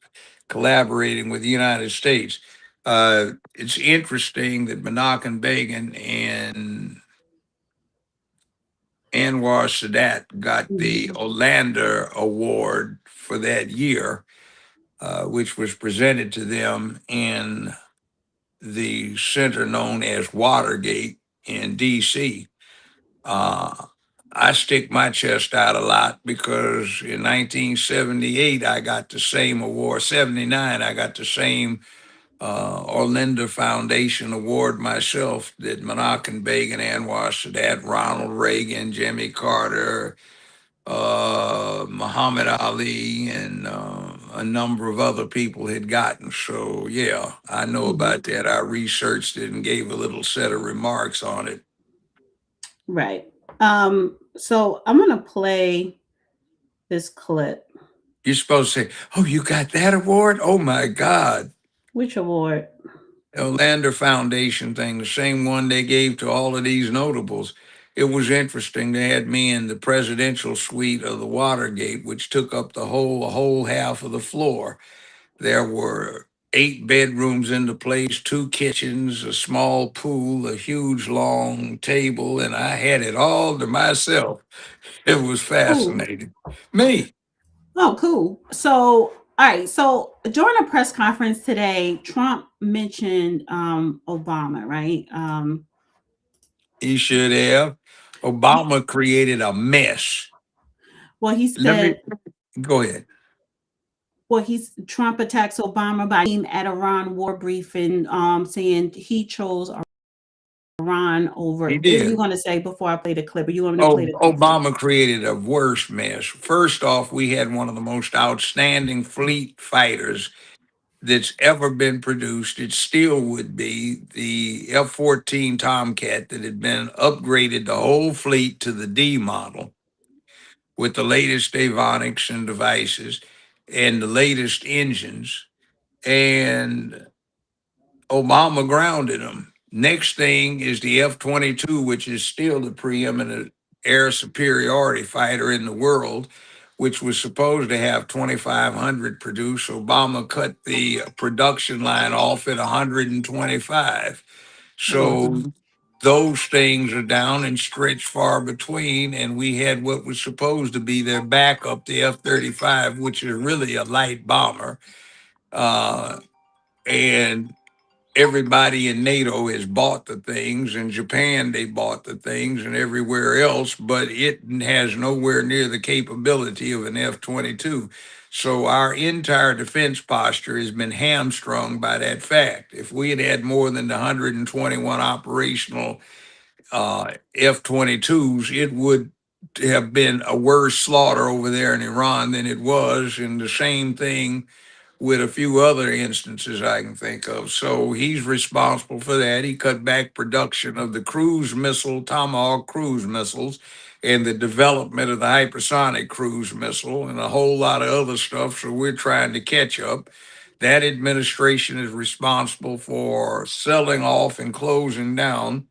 [SPEAKER 2] collaborating with the United States. It's interesting that Menachem Begin and Anwar Sadat got the
[SPEAKER 1] Mhm.
[SPEAKER 2] Olander Award for that year, which was presented to them in the center known as Watergate in D.C. Uh, I stick my chest out a lot because in 1978, I got the same award. 79, I got the same Orlinda Foundation Award myself that Menachem Begin, Anwar Sadat, Ronald Reagan, Jimmy Carter, Muhammad Ali, and a number of other people had gotten. So, yeah, I know
[SPEAKER 1] Mhm.
[SPEAKER 2] about that. I researched it and gave a little set of remarks on it.
[SPEAKER 1] Right. So I'm gonna play this clip.
[SPEAKER 2] You're supposed to say, "Oh, you got that award? Oh my God."
[SPEAKER 1] Which award?
[SPEAKER 2] The Lander Foundation thing, the same one they gave to all of these notables. It was interesting. They had me in the presidential suite of the Watergate, which took up the whole half of the floor. There were 8 bedrooms in the place, 2 kitchens, a small pool, a huge long table, and I had it all to myself. It was
[SPEAKER 1] Cool.
[SPEAKER 2] fascinating. Me,
[SPEAKER 1] Oh, cool. So, all right. So during a press conference today, Trump mentioned Obama, right?
[SPEAKER 2] he should have.
[SPEAKER 1] He,
[SPEAKER 2] Obama created a mess.
[SPEAKER 1] well, he
[SPEAKER 2] Let me
[SPEAKER 1] said,
[SPEAKER 2] go ahead.
[SPEAKER 1] Trump attacks Obama by being at Iran war briefing, saying he chose Iran over.
[SPEAKER 2] He
[SPEAKER 1] What are you
[SPEAKER 2] did.
[SPEAKER 1] going to say before I play the clip? Or you want me to
[SPEAKER 2] Oh,
[SPEAKER 1] play the clip first?
[SPEAKER 2] Obama created a worse mess. First off, we had one of the most outstanding fleet fighters that's ever been produced. It still would be the F-14 Tomcat that had been upgraded the whole fleet to the D model with the latest avionics and devices and the latest engines. And Obama grounded them. Next thing is the F-22, which is still the preeminent air superiority fighter in the world, which was supposed to have 2,500 produced. Obama cut the production line off at 125.
[SPEAKER 1] Wow.
[SPEAKER 2] So those things are down and stretched far between. And we had what was supposed to be their backup, the F-35, which is really a light bomber. And everybody in NATO has bought the things. In Japan, they bought the things, and everywhere else, but it has nowhere near the capability of an F-22. So our entire defense posture has been hamstrung by that fact. If we had had more than the 121 operational F-22s, it would have been a worse slaughter over there in Iran than it was, and the same thing with a few other instances I can think of. So he's responsible for that. He cut back production of the cruise missile, Tomahawk cruise missiles, and the development of the hypersonic cruise missile and a whole lot of other stuff. So we're trying to catch up. That administration is responsible for selling off and closing down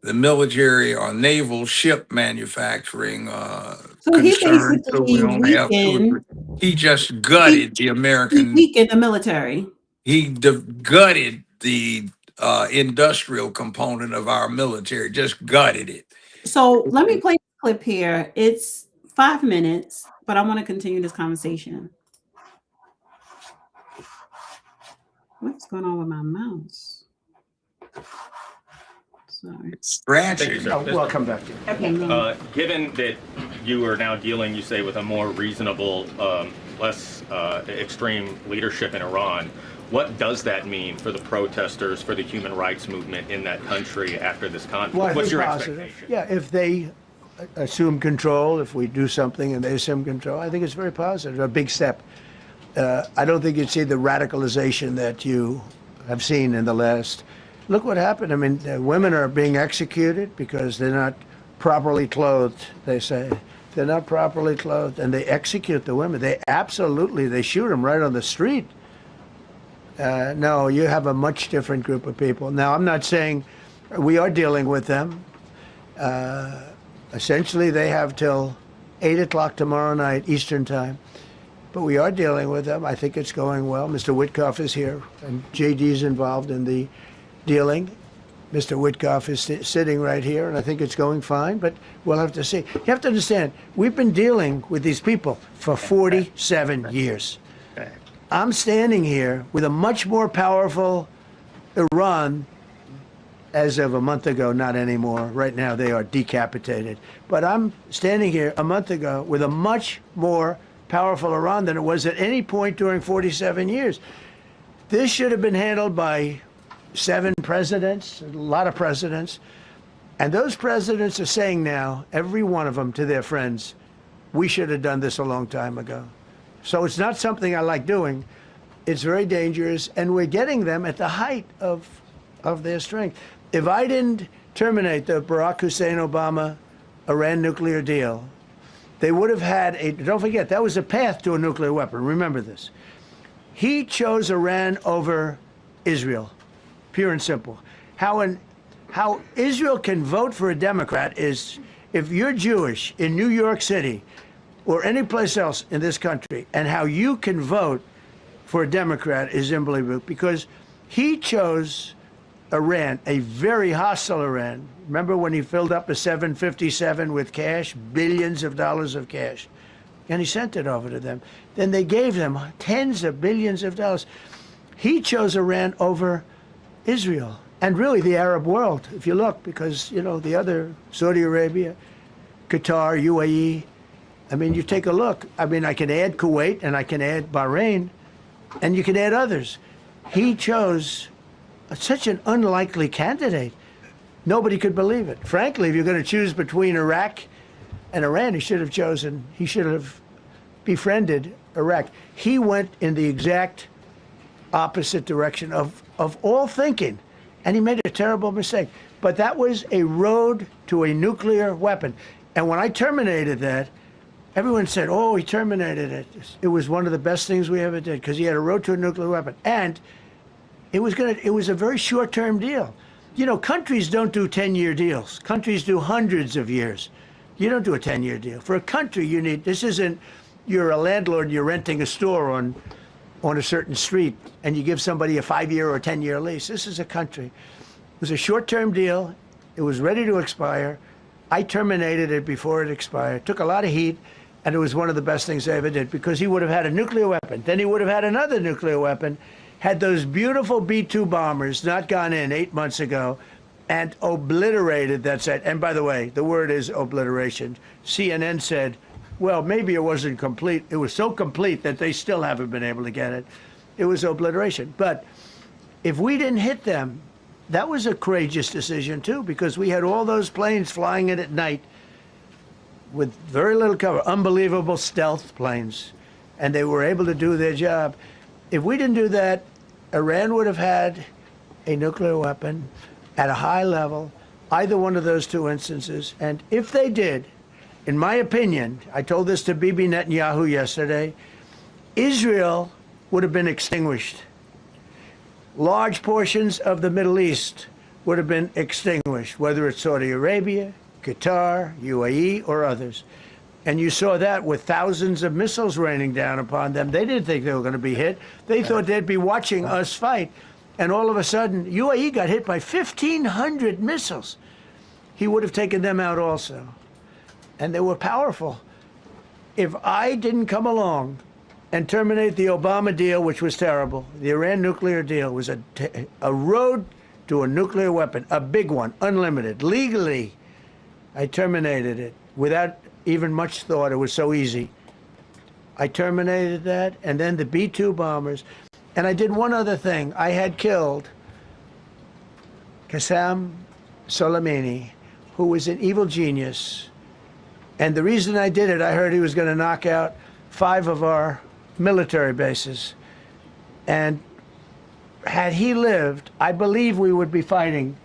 [SPEAKER 2] the military or naval ship manufacturing
[SPEAKER 1] So he
[SPEAKER 2] concern. So we
[SPEAKER 1] basically
[SPEAKER 2] only have two or three.
[SPEAKER 1] weakened.
[SPEAKER 2] He just gutted the
[SPEAKER 1] He
[SPEAKER 2] American.
[SPEAKER 1] weakened the military.
[SPEAKER 2] He gutted the industrial component of our military. Just gutted it.
[SPEAKER 1] So let me play a clip here. It's 5 minutes, but I want to continue this conversation. What's going on with my mouse? Sorry.
[SPEAKER 2] Scratching.
[SPEAKER 9] We'll come back to you.
[SPEAKER 1] Okay.
[SPEAKER 10] Given that you are now dealing, you say, with a more reasonable, less extreme leadership in Iran, what does that mean for the protesters, for the human rights movement in that country after this conflict?
[SPEAKER 6] Well, I
[SPEAKER 10] What's
[SPEAKER 6] think
[SPEAKER 10] your
[SPEAKER 6] positive.
[SPEAKER 10] expectation?
[SPEAKER 6] Yeah, if they assume control, if we do something and they assume control, I think it's very positive, a big step. I don't think you'd see the radicalization that you have seen in the last. Look what happened. I mean, women are being executed because they're not properly clothed, they say. They're not properly clothed, and they execute the women. They shoot them right on the street. No, you have a much different group of people. Now, I'm not saying we are dealing with them. Essentially, they have till 8 o'clock tomorrow night, Eastern time. But we are dealing with them. I think it's going well. Mr. Witkoff is here, and JD's involved in the dealing. Mr. Witkoff is sitting right here, and I think it's going fine, but we'll have to see. You have to understand, we've been dealing with these people for 47 years. I'm standing here with a much more powerful Iran as of a month ago, not anymore. Right now, they are decapitated. But I'm standing here a month ago with a much more powerful Iran than it was at any point during 47 years. This should have been handled by 7 presidents, a lot of presidents. And those presidents are saying now, every one of them to their friends, we should have done this a long time ago. So it's not something I like doing. It's very dangerous, and we're getting them at the height of their strength. If I didn't terminate the Barack Hussein Obama Iran nuclear deal, they would have had don't forget, that was a path to a nuclear weapon. Remember this. He chose Iran over Israel, pure and simple. How Israel can vote for a Democrat is if you're Jewish in New York City or any place else in this country, and how you can vote for a Democrat is unbelievable, because he chose Iran, a very hostile Iran. Remember when he filled up a 757 with cash, billions of dollars of cash, and he sent it over to them. Then they gave them tens of billions of dollars. He chose Iran over Israel, and really the Arab world, if you look, because, you know, the other, Saudi Arabia, Qatar, UAE, I mean, you take a look. I mean, I can add Kuwait and I can add Bahrain, and you can add others. He chose such an unlikely candidate. Nobody could believe it. Frankly, if you're going to choose between Iraq and Iran, he should have befriended Iraq. He went in the exact opposite direction of all thinking, and he made a terrible mistake. But that was a road to a nuclear weapon. And when I terminated that, everyone said, oh, he terminated it. It was one of the best things we ever did, because he had a road to a nuclear weapon. And it was a very short-term deal. You know, countries don't do 10-year deals. Countries do hundreds of years. You don't do a 10-year deal. For a country, this isn't, you're a landlord and you're renting a store on a certain street, and you give somebody a 5-year or a 10-year lease. This is a country. It was a short-term deal. It was ready to expire. I terminated it before it expired. Took a lot of heat, and it was one of the best things I ever did, because he would have had a nuclear weapon. Then he would have had another nuclear weapon, had those beautiful B-2 bombers not gone in 8 months ago, and obliterated that site. And by the way, the word is obliteration. CNN said well, maybe it wasn't complete. It was so complete that they still haven't been able to get it. It was obliteration. But if we didn't hit them, that was a courageous decision too, because we had all those planes flying in at night with very little cover, unbelievable stealth planes, and they were able to do their job. If we didn't do that, Iran would have had a nuclear weapon at a high level, either one of those two instances. And if they did, in my opinion, I told this to Bibi Netanyahu yesterday, Israel would have been extinguished. Large portions of the Middle East would have been extinguished, whether it's Saudi Arabia, Qatar, UAE, or others. And you saw that with thousands of missiles raining down upon them. They didn't think they were going to be hit. They thought they'd be watching us fight. And all of a sudden, UAE got hit by 1,500 missiles. He would have taken them out also. And they were powerful. If I didn't come along and terminate the Obama deal, which was terrible, the Iran nuclear deal was a road to a nuclear weapon, a big one, unlimited, legally. I terminated it without even much thought. It was so easy. I terminated that, and then the B-2 bombers. And I did one other thing. I had killed Qasem Soleimani, who was an evil genius. And the reason I did it, I heard he was going to knock out 5 of our military bases. And had he lived, I believe we would be fighting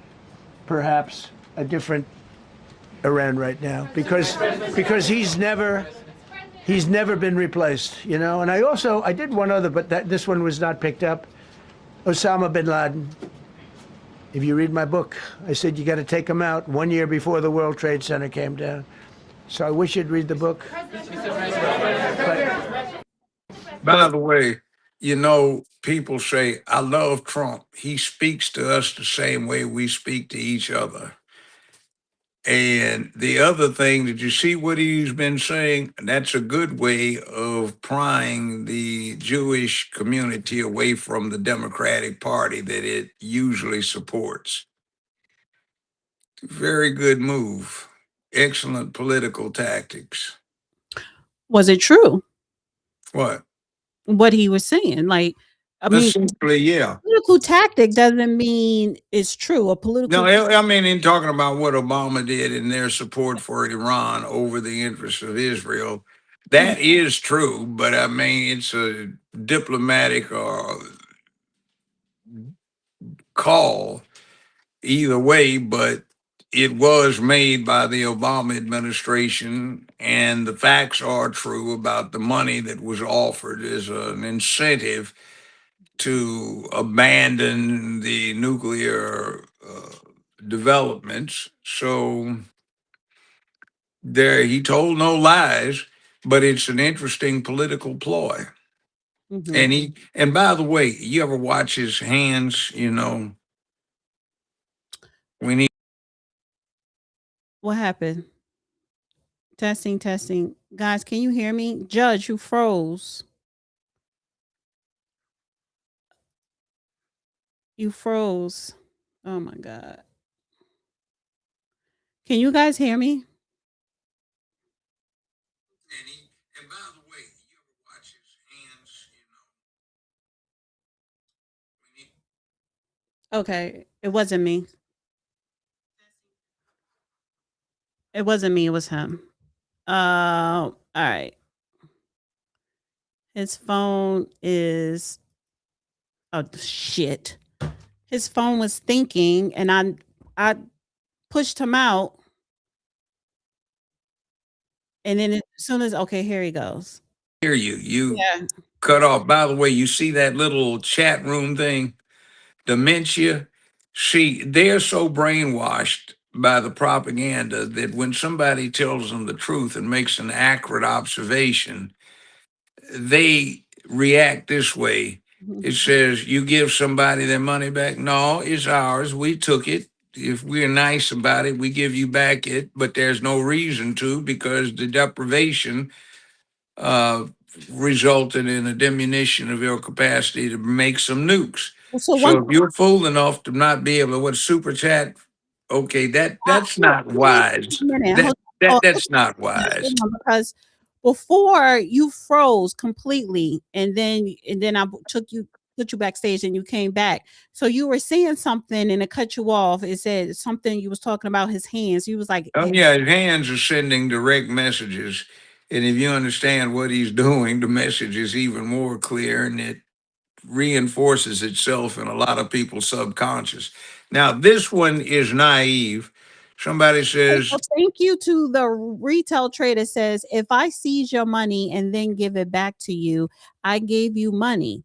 [SPEAKER 6] perhaps a different Iran right now, because he's never been replaced, you know. And I did one other, but this one was not picked up. Osama bin Laden. If you read my book, I said you got to take him out 1 year before the World Trade Center came down. So I wish you'd read the book.
[SPEAKER 2] By the way, you know, people say, I love Trump. He speaks to us the same way we speak to each other. And the other thing, did you see what he's been saying? That's a good way of prying the Jewish community away from the Democratic Party that it usually supports. Very good move. Excellent political tactics.
[SPEAKER 1] Was it true
[SPEAKER 2] What
[SPEAKER 1] he was saying? Like, I mean,
[SPEAKER 2] essentially, yeah.
[SPEAKER 1] political tactic doesn't mean it's true. A political.
[SPEAKER 2] No, I mean, in talking about what Obama did in their support for Iran over the interests of Israel, that is true. But I mean, it's a diplomatic call either way. But it was made by the Obama administration, and the facts are true about the money that was offered as an incentive to abandon the nuclear developments. So there, he told no lies, but it's an interesting political ploy.
[SPEAKER 1] Mhm.
[SPEAKER 2] And by the way, you ever watch his hands? You know, when he
[SPEAKER 1] What happened? Testing, testing. Guys, can you hear me? Judge, you froze. You froze. Oh my God. Can you guys hear me?
[SPEAKER 2] and by the way, you ever watch his hands? You know,
[SPEAKER 1] Okay. It wasn't me. It wasn't me. It was him. All right. His phone is. Oh shit. His phone was thinking, and I pushed him out, and then as soon as okay, here he goes.
[SPEAKER 2] hear you. You
[SPEAKER 1] Yeah.
[SPEAKER 2] cut off. By the way, you see that little chat room thing? Dementia. See, they're so brainwashed by the propaganda that when somebody tells them the truth and makes an accurate observation, they react this way. It says, you give somebody their money back. No, it's ours. We took it. If we're nice about it, we give you back it, but there's no reason to, because the deprivation resulted in a diminution of your capacity to make some nukes.
[SPEAKER 1] So
[SPEAKER 2] So if you're fool enough to not be able to what super chat, okay, that's not wise.
[SPEAKER 1] minute.
[SPEAKER 2] That's not wise.
[SPEAKER 1] Because before you froze completely, and then I put you backstage, and you came back. So you were saying something, and it cut you off. It said something, you was talking about his hands. You was like,
[SPEAKER 2] Oh, yeah, his hands are sending direct messages. And if you understand what he's doing, the message is even more clear and it reinforces itself in a lot of people's subconscious. Now, this one is naive. Somebody says,
[SPEAKER 1] well, thank you to the retail trader says, if I seize your money and then give it back to you, I gave you money.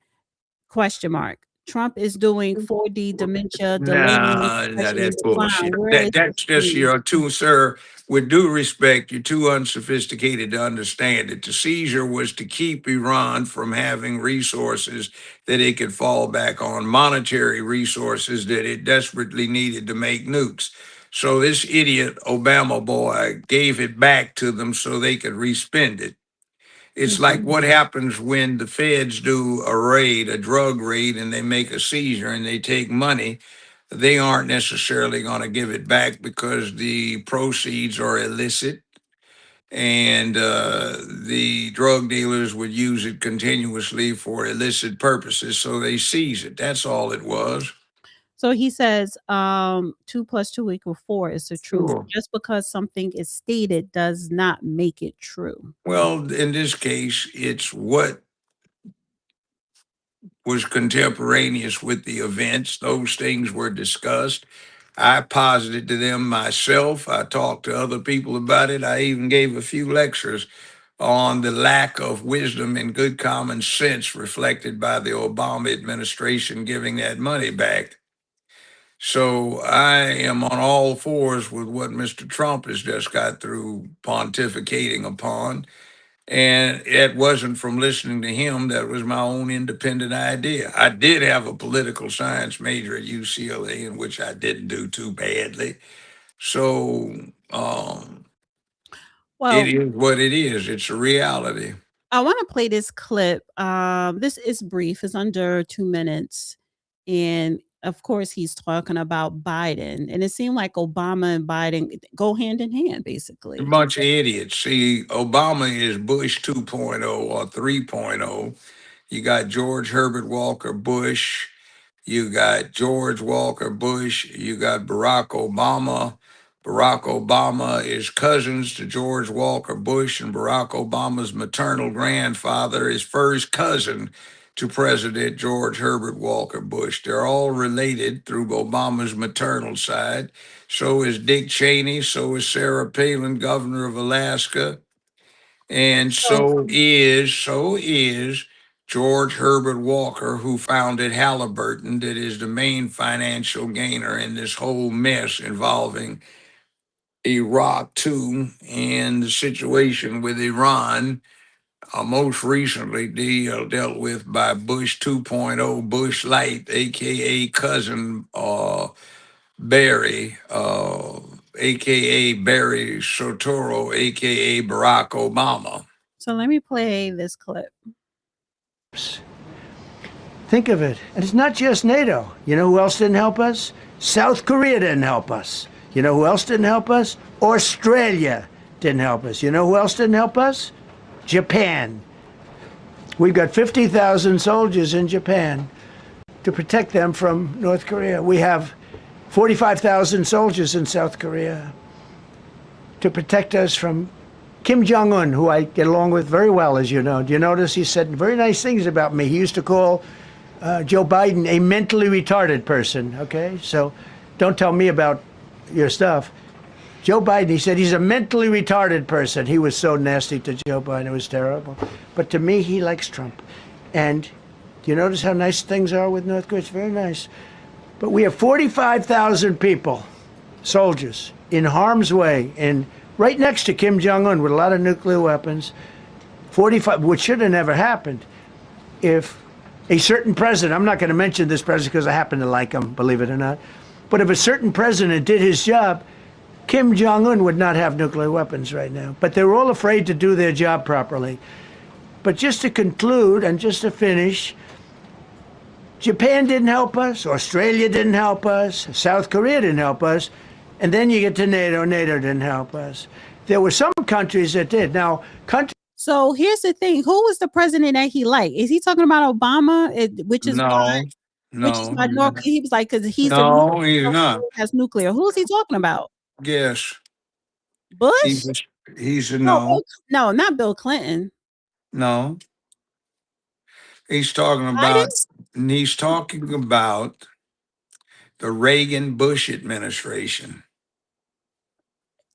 [SPEAKER 1] Question mark. Trump is doing 4D dementia, delaying
[SPEAKER 2] nah, nah,
[SPEAKER 1] expression and
[SPEAKER 2] that's bullshit.
[SPEAKER 1] decline. Where is
[SPEAKER 2] That's
[SPEAKER 1] the
[SPEAKER 2] just,
[SPEAKER 1] screen?
[SPEAKER 2] you're too, sir, with due respect, you're too unsophisticated to understand it. The seizure was to keep Iran from having resources that it could fall back on, monetary resources that it desperately needed to make nukes. So this idiot Obama boy gave it back to them so they could respend it. It's like what happens when the feds do a raid, a drug raid, and they make a seizure and they take money. They aren't necessarily going to give it back because the proceeds are illicit and the drug dealers would use it continuously for illicit purposes. So they seize it. That's all it was.
[SPEAKER 1] So he says 2 + 2 = 4 is the truth.
[SPEAKER 2] Sure.
[SPEAKER 1] Just because something is stated does not make it true.
[SPEAKER 2] Well, in this case, it's what was contemporaneous with the events. Those things were discussed. I posited to them myself. I talked to other people about it. I even gave a few lectures on the lack of wisdom and good common sense reflected by the Obama administration giving that money back. So I am on all fours with what Mr. Trump has just got through pontificating upon. And it wasn't from listening to him. That was my own independent idea. I did have a political science major at UCLA, in which I didn't do too badly. So
[SPEAKER 1] Well,
[SPEAKER 2] it is what it is. It's a reality.
[SPEAKER 1] I want to play this clip. This is brief, it's under 2 minutes. And of course, he's talking about Biden. And it seemed like Obama and Biden go hand in hand,
[SPEAKER 2] A
[SPEAKER 1] basically.
[SPEAKER 2] bunch of idiots. See, Obama is Bush 2.0 or 3.0. You got George Herbert Walker Bush. You got George Walker Bush. You got Barack Obama. Barack Obama is cousins to George Walker Bush, and Barack Obama's maternal grandfather is first cousin to President George Herbert Walker Bush. They're all related through Obama's maternal side. So is Dick Cheney. So is Sarah Palin, governor of Alaska. And
[SPEAKER 1] So
[SPEAKER 2] so is George Herbert Walker, who founded Halliburton, that is the main financial gainer in this whole mess involving Iraq too, and the situation with Iran, most recently dealt with by Bush 2.0, Bush Light, aka cousin Barry, aka Barry Soetoro, aka Barack Obama.
[SPEAKER 1] so let me play this clip.
[SPEAKER 6] Think of it. And it's not just NATO. You know who else didn't help us? South Korea didn't help us. You know who else didn't help us? Australia didn't help us. You know who else didn't help us? Japan. We've got 50,000 soldiers in Japan to protect them from North Korea. We have 45,000 soldiers in South Korea to protect us from Kim Jong-un, who I get along with very well, as you know. Do you notice he said very nice things about me? He used to call Joe Biden a mentally retarded person, okay? So don't tell me about your stuff. Joe Biden, he said he's a mentally retarded person. He was so nasty to Joe Biden. It was terrible. But to me, he likes Trump. And do you notice how nice things are with North Korea? It's very nice. But we have 45,000 people, soldiers, in harm's way, and right next to Kim Jong-un with a lot of nuclear weapons. 45, which should have never happened if a certain president, I'm not going to mention this president because I happen to like him, believe it or not, but if a certain president did his job, Kim Jong-un would not have nuclear weapons right now. But they're all afraid to do their job properly. But just to conclude and just to finish, Japan didn't help us, Australia didn't help us, South Korea didn't help us, and then you get to NATO, NATO didn't help us. There were some countries that did. Now, countries
[SPEAKER 1] So here's the thing: who was the president that he liked? Is he talking about Obama? Which is why,
[SPEAKER 2] No,
[SPEAKER 1] He was like, because he's the reason
[SPEAKER 2] no, he's
[SPEAKER 1] North
[SPEAKER 2] not.
[SPEAKER 1] Korea has nuclear. Who's he talking about?
[SPEAKER 2] Guess
[SPEAKER 1] Bush?
[SPEAKER 2] he's a
[SPEAKER 1] No,
[SPEAKER 2] no,
[SPEAKER 1] no, not Bill Clinton.
[SPEAKER 2] no. He's talking
[SPEAKER 1] Biden?
[SPEAKER 2] about he's talking about the Reagan Bush administration.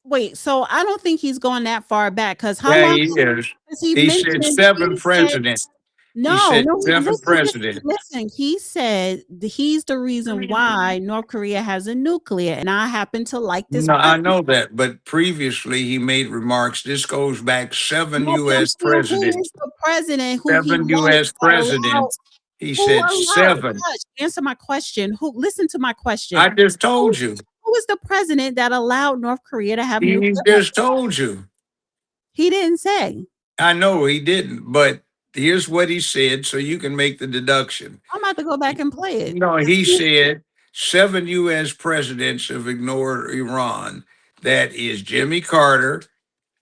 [SPEAKER 1] Wait, so I don't think he's going that far back because how
[SPEAKER 2] Yeah,
[SPEAKER 1] long
[SPEAKER 2] he is.
[SPEAKER 1] has he
[SPEAKER 2] He said
[SPEAKER 1] mentioned?
[SPEAKER 2] seven
[SPEAKER 1] He said,
[SPEAKER 2] presidents. He
[SPEAKER 1] no,
[SPEAKER 2] said
[SPEAKER 1] no,
[SPEAKER 2] seven
[SPEAKER 1] listen,
[SPEAKER 2] presidents.
[SPEAKER 1] listen. He said he's the reason why North Korea has a nuclear, and I happen to like this
[SPEAKER 2] No, I
[SPEAKER 1] president.
[SPEAKER 2] know that, but previously he made remarks. This goes back seven
[SPEAKER 1] No, but I'm
[SPEAKER 2] U.S.
[SPEAKER 1] saying who
[SPEAKER 2] presidents.
[SPEAKER 1] is the president who he
[SPEAKER 2] Seven
[SPEAKER 1] likes
[SPEAKER 2] U.S.
[SPEAKER 1] that allowed
[SPEAKER 2] presidents. He
[SPEAKER 1] who
[SPEAKER 2] said
[SPEAKER 1] allowed
[SPEAKER 2] seven.
[SPEAKER 1] Josh, answer my question. Who listen to my question.
[SPEAKER 2] I just
[SPEAKER 1] Who,
[SPEAKER 2] told you.
[SPEAKER 1] who is the president that allowed North Korea to have
[SPEAKER 2] He
[SPEAKER 1] nuclear
[SPEAKER 2] just
[SPEAKER 1] weapons?
[SPEAKER 2] told you.
[SPEAKER 1] He didn't say.
[SPEAKER 2] I know he didn't, but here's what he said so you can make the deduction.
[SPEAKER 1] I'm about to go back and play it.
[SPEAKER 2] No, he said seven U.S. presidents have ignored Iran. That is Jimmy Carter,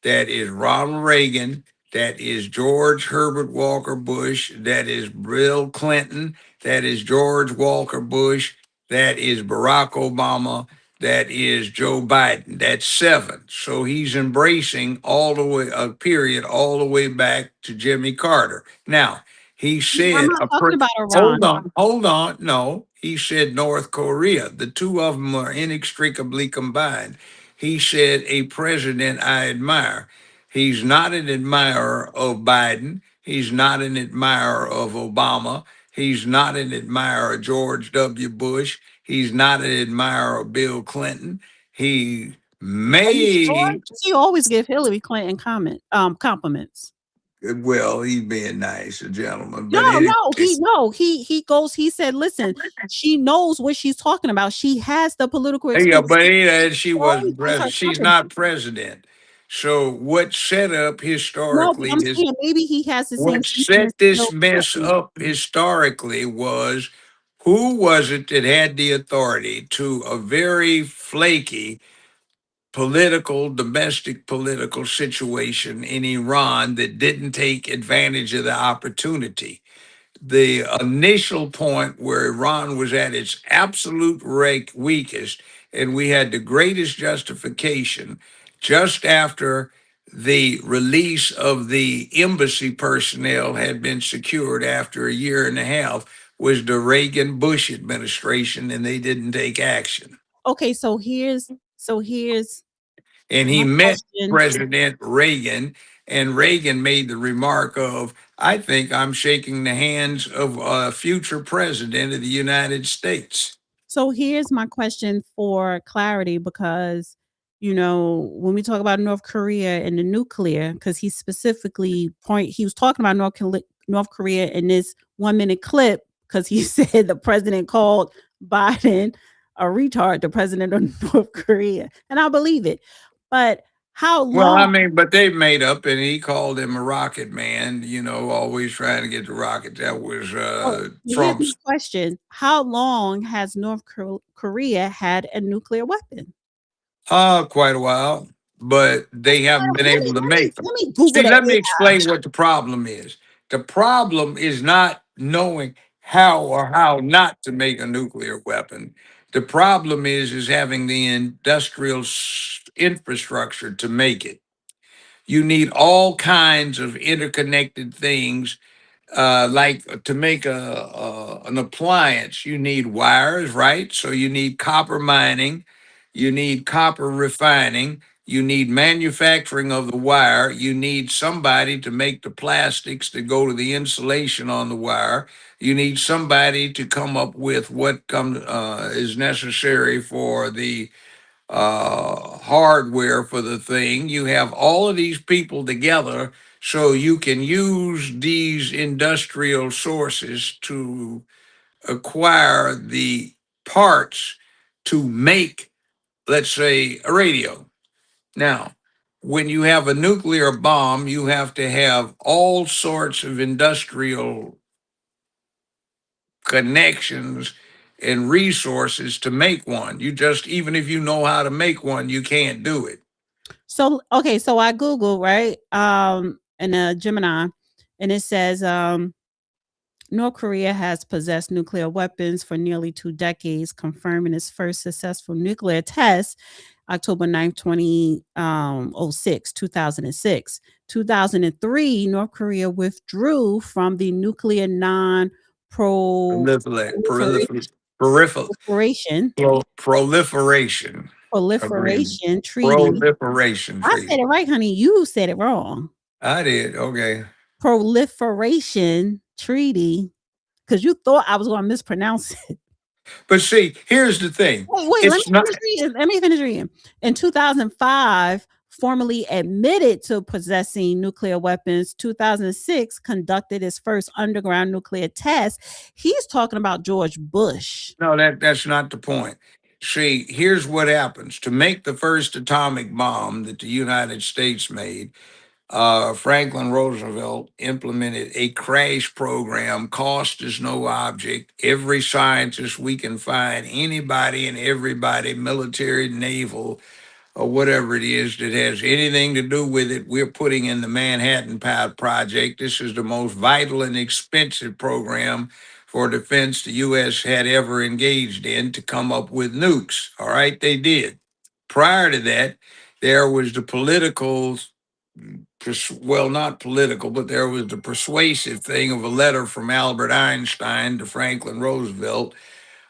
[SPEAKER 2] that is Ronald Reagan, that is George Herbert Walker Bush, that is Bill Clinton, that is George Walker Bush, that is Barack Obama, that is Joe Biden. That's seven. So he's embracing all the way a period all the way back to Jimmy Carter. Now, he
[SPEAKER 1] I'm
[SPEAKER 2] said
[SPEAKER 1] not talking about Iran.
[SPEAKER 2] hold on. No, he said North Korea. The two of them are inextricably combined. He said a president I admire. He's not an admirer of Biden. He's not an admirer of Obama. He's not an admirer of George W. Bush. He's not an admirer of Bill Clinton. He
[SPEAKER 1] Are you sure?
[SPEAKER 2] may,
[SPEAKER 1] 'Cause you always give Hillary Clinton compliments.
[SPEAKER 2] well, he's being nice, a gentleman, but
[SPEAKER 1] He goes, he said, listen, she knows what she's talking about. She has the political
[SPEAKER 2] yeah,
[SPEAKER 1] experience.
[SPEAKER 2] but she
[SPEAKER 1] Always
[SPEAKER 2] wasn't
[SPEAKER 1] gives her
[SPEAKER 2] president. She's
[SPEAKER 1] compliments.
[SPEAKER 2] not president. So what set up
[SPEAKER 1] No, but
[SPEAKER 2] historically
[SPEAKER 1] I'm
[SPEAKER 2] is
[SPEAKER 1] saying maybe he has the same
[SPEAKER 2] what
[SPEAKER 1] sentiments
[SPEAKER 2] set
[SPEAKER 1] as
[SPEAKER 2] this
[SPEAKER 1] Bill
[SPEAKER 2] mess
[SPEAKER 1] Clinton.
[SPEAKER 2] up historically was who was it that had the authority to a very flaky domestic political situation in Iran that didn't take advantage of the opportunity. The initial point where Iran was at its absolute weakest, and we had the greatest justification just after the release of the embassy personnel had been secured after a year and a half, was the Reagan Bush administration, and they didn't take action.
[SPEAKER 1] Okay, so here's
[SPEAKER 2] And he
[SPEAKER 1] my
[SPEAKER 2] met
[SPEAKER 1] question.
[SPEAKER 2] President Reagan, and Reagan made the remark of, I think I'm shaking the hands of a future president of the United States.
[SPEAKER 1] So here's my question for clarity because when we talk about North Korea and the nuclear, because he was talking about North Korea in this 1-minute clip because he said the president called Biden a retard, the president of North Korea, and I believe it. But how
[SPEAKER 2] Well, I
[SPEAKER 1] long?
[SPEAKER 2] mean, but they've made up, and he called him a rocket man, always trying to get the rocket. That was
[SPEAKER 1] Oh, here's my
[SPEAKER 2] Trump's.
[SPEAKER 1] question: how long has North Korea had a nuclear weapon?
[SPEAKER 2] Quite a while, but they haven't been
[SPEAKER 1] Let me,
[SPEAKER 2] able to
[SPEAKER 1] let me,
[SPEAKER 2] make them.
[SPEAKER 1] let me Google
[SPEAKER 2] See,
[SPEAKER 1] that.
[SPEAKER 2] let me explain what the problem is. The problem is not knowing how or how not to make a nuclear weapon. The problem is having the industrial infrastructure to make it. You need all kinds of interconnected things like to make an appliance, you need wires, right? So you need copper mining, you need copper refining, you need manufacturing of the wire, you need somebody to make the plastics to go to the insulation on the wire, you need somebody to come up with what is necessary for the hardware for the thing. You have all of these people together so you can use these industrial sources to acquire the parts to make, let's say, a radio. Now, when you have a nuclear bomb, you have to have all sorts of industrial connections and resources to make one. Even if you know how to make one, you can't do it.
[SPEAKER 1] So okay, so I Google, right? and a Gemini, and it says North Korea has possessed nuclear weapons for nearly 2 decades, confirming its first successful nuclear test October 9th, 2006. 2003, North Korea withdrew from the nuclear proliferation
[SPEAKER 2] Proliferation agreement.
[SPEAKER 1] treaty.
[SPEAKER 2] Proliferation
[SPEAKER 1] I
[SPEAKER 2] treaty.
[SPEAKER 1] said it right, honey. You said it wrong.
[SPEAKER 2] I did. Okay.
[SPEAKER 1] Proliferation treaty, because you thought I was going to mispronounce it.
[SPEAKER 2] But see, here's the thing.
[SPEAKER 1] Wait,
[SPEAKER 2] It's not.
[SPEAKER 1] let me finish reading. In 2005, formally admitted to possessing nuclear weapons. 2006, conducted its first underground nuclear test. He's talking about George Bush.
[SPEAKER 2] No, that's not the point. See, here's what happens. To make the first atomic bomb that the United States made, Franklin Roosevelt implemented a crash program, cost is no object. Every scientist we can find, anybody and everybody, military, naval, or whatever it is that has anything to do with it, we're putting in the Manhattan Project. This is the most vital and expensive program for defense the U.S. had ever engaged in to come up with nukes. All right, they did. Prior to that, there was the political, well, not political, but there was the persuasive thing of a letter from Albert Einstein to Franklin Roosevelt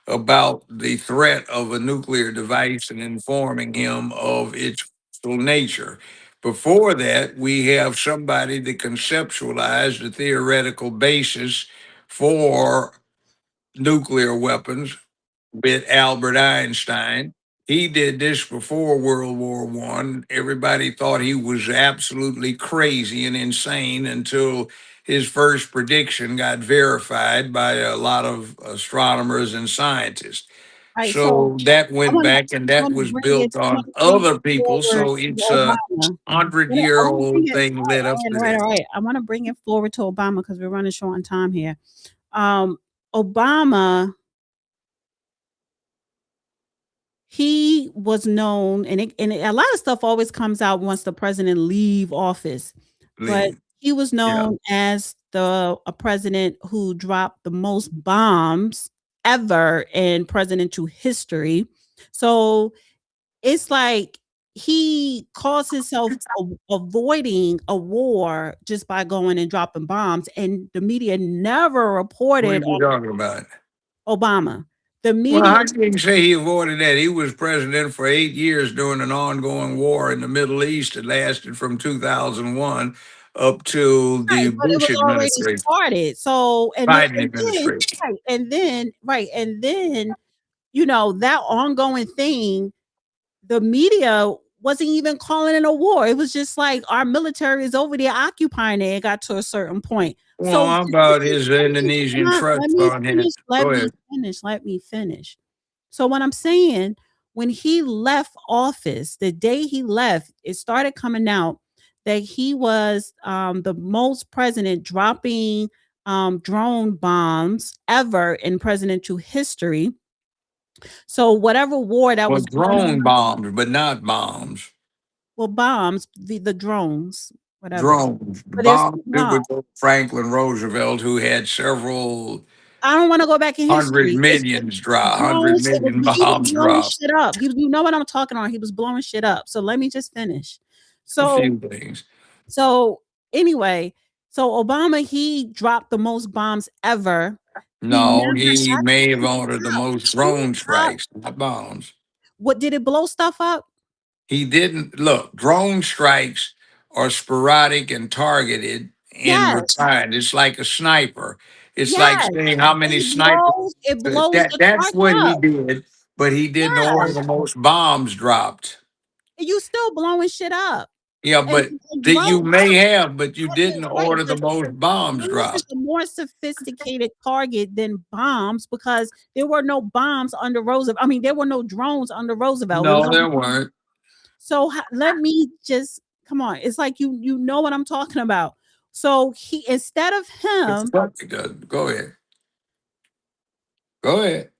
[SPEAKER 2] about the threat of a nuclear device and informing him of its full nature. Before that, we have somebody that conceptualized the theoretical basis for nuclear weapons with Albert Einstein. He did this before World War One. Everybody thought he was absolutely crazy and insane until his first prediction got verified by a lot of astronomers and scientists.
[SPEAKER 1] All right, so
[SPEAKER 2] So that
[SPEAKER 1] I
[SPEAKER 2] went
[SPEAKER 1] want
[SPEAKER 2] back, and that was built
[SPEAKER 1] I
[SPEAKER 2] on
[SPEAKER 1] want to bring
[SPEAKER 2] other
[SPEAKER 1] it
[SPEAKER 2] people.
[SPEAKER 1] forward
[SPEAKER 2] So
[SPEAKER 1] to
[SPEAKER 2] it's a
[SPEAKER 1] Obama. I
[SPEAKER 2] hundred-year
[SPEAKER 1] want to bring
[SPEAKER 2] old
[SPEAKER 1] it
[SPEAKER 2] thing led up to that.
[SPEAKER 1] all right. I want to bring it forward to Obama because we're running short on time here. Obama, he was known, and a lot of stuff always comes out once the president leave office. But
[SPEAKER 2] Lean.
[SPEAKER 1] he was known as a president who dropped the most bombs ever in presidential history. So it's like he calls himself avoiding a war just by going and dropping bombs, and the media never
[SPEAKER 2] What are
[SPEAKER 1] reported
[SPEAKER 2] you
[SPEAKER 1] on
[SPEAKER 2] talking about?
[SPEAKER 1] Obama. The
[SPEAKER 2] Well,
[SPEAKER 1] media,
[SPEAKER 2] how can you say he avoided that? He was president for 8 years during an ongoing war in the Middle East that lasted from 2001 up to the
[SPEAKER 1] right, but it
[SPEAKER 2] Bush
[SPEAKER 1] was already
[SPEAKER 2] administration,
[SPEAKER 1] started. So
[SPEAKER 2] Biden administration.
[SPEAKER 1] and then that ongoing thing, the media wasn't even calling it a war. It was just like our military is over there occupying it. It got to a certain point.
[SPEAKER 2] Well,
[SPEAKER 1] So
[SPEAKER 2] how about his Indonesian
[SPEAKER 1] let
[SPEAKER 2] trust
[SPEAKER 1] me
[SPEAKER 2] fund hit?
[SPEAKER 1] finish.
[SPEAKER 2] Go ahead.
[SPEAKER 1] Let me finish. So what I'm saying, when he left office, the day he left, it started coming out that he was the most president dropping drone bombs ever in presidential history. So whatever war that
[SPEAKER 2] Well,
[SPEAKER 1] was going on,
[SPEAKER 2] drone bombs, but not bombs.
[SPEAKER 1] well, bombs, the drones, whatever.
[SPEAKER 2] Drones. The
[SPEAKER 1] But there's
[SPEAKER 2] bombs that
[SPEAKER 1] bombs.
[SPEAKER 2] would go to Franklin Roosevelt, who had several
[SPEAKER 1] I don't want to go back in
[SPEAKER 2] hundred
[SPEAKER 1] history. It's
[SPEAKER 2] millions drop, hundred
[SPEAKER 1] drones.
[SPEAKER 2] million
[SPEAKER 1] He was
[SPEAKER 2] bombs
[SPEAKER 1] blowing
[SPEAKER 2] dropped.
[SPEAKER 1] shit up. You know what I'm talking about. He was blowing shit up. So let me just finish.
[SPEAKER 2] A
[SPEAKER 1] So
[SPEAKER 2] few things.
[SPEAKER 1] so anyway, so Obama, he dropped the most bombs ever. He
[SPEAKER 2] No,
[SPEAKER 1] never
[SPEAKER 2] he may have
[SPEAKER 1] actually
[SPEAKER 2] ordered the most
[SPEAKER 1] blew
[SPEAKER 2] drone
[SPEAKER 1] up.
[SPEAKER 2] strikes, not bombs.
[SPEAKER 1] What did it blow stuff up?
[SPEAKER 2] He didn't look. Drone strikes are sporadic and targeted and
[SPEAKER 1] Yes,
[SPEAKER 2] refined. It's like a sniper. It's like
[SPEAKER 1] yes.
[SPEAKER 2] saying how many snipers.
[SPEAKER 1] It blows the
[SPEAKER 2] That's
[SPEAKER 1] target
[SPEAKER 2] what he
[SPEAKER 1] up.
[SPEAKER 2] did, but he didn't order
[SPEAKER 1] Yes.
[SPEAKER 2] the most bombs dropped.
[SPEAKER 1] You still blowing shit up.
[SPEAKER 2] Yeah, but
[SPEAKER 1] And
[SPEAKER 2] that you
[SPEAKER 1] drones,
[SPEAKER 2] may have, but you
[SPEAKER 1] right,
[SPEAKER 2] didn't
[SPEAKER 1] right,
[SPEAKER 2] order the
[SPEAKER 1] but
[SPEAKER 2] most bombs
[SPEAKER 1] drones is
[SPEAKER 2] dropped.
[SPEAKER 1] a more sophisticated target than bombs because there were no bombs under Roosevelt. I mean, there were no drones under Roosevelt. It was
[SPEAKER 2] No, there weren't.
[SPEAKER 1] so let me just come on. It's like you know what I'm talking about. So he, instead of
[SPEAKER 2] It's
[SPEAKER 1] him,
[SPEAKER 2] probably good. Go ahead. Go ahead.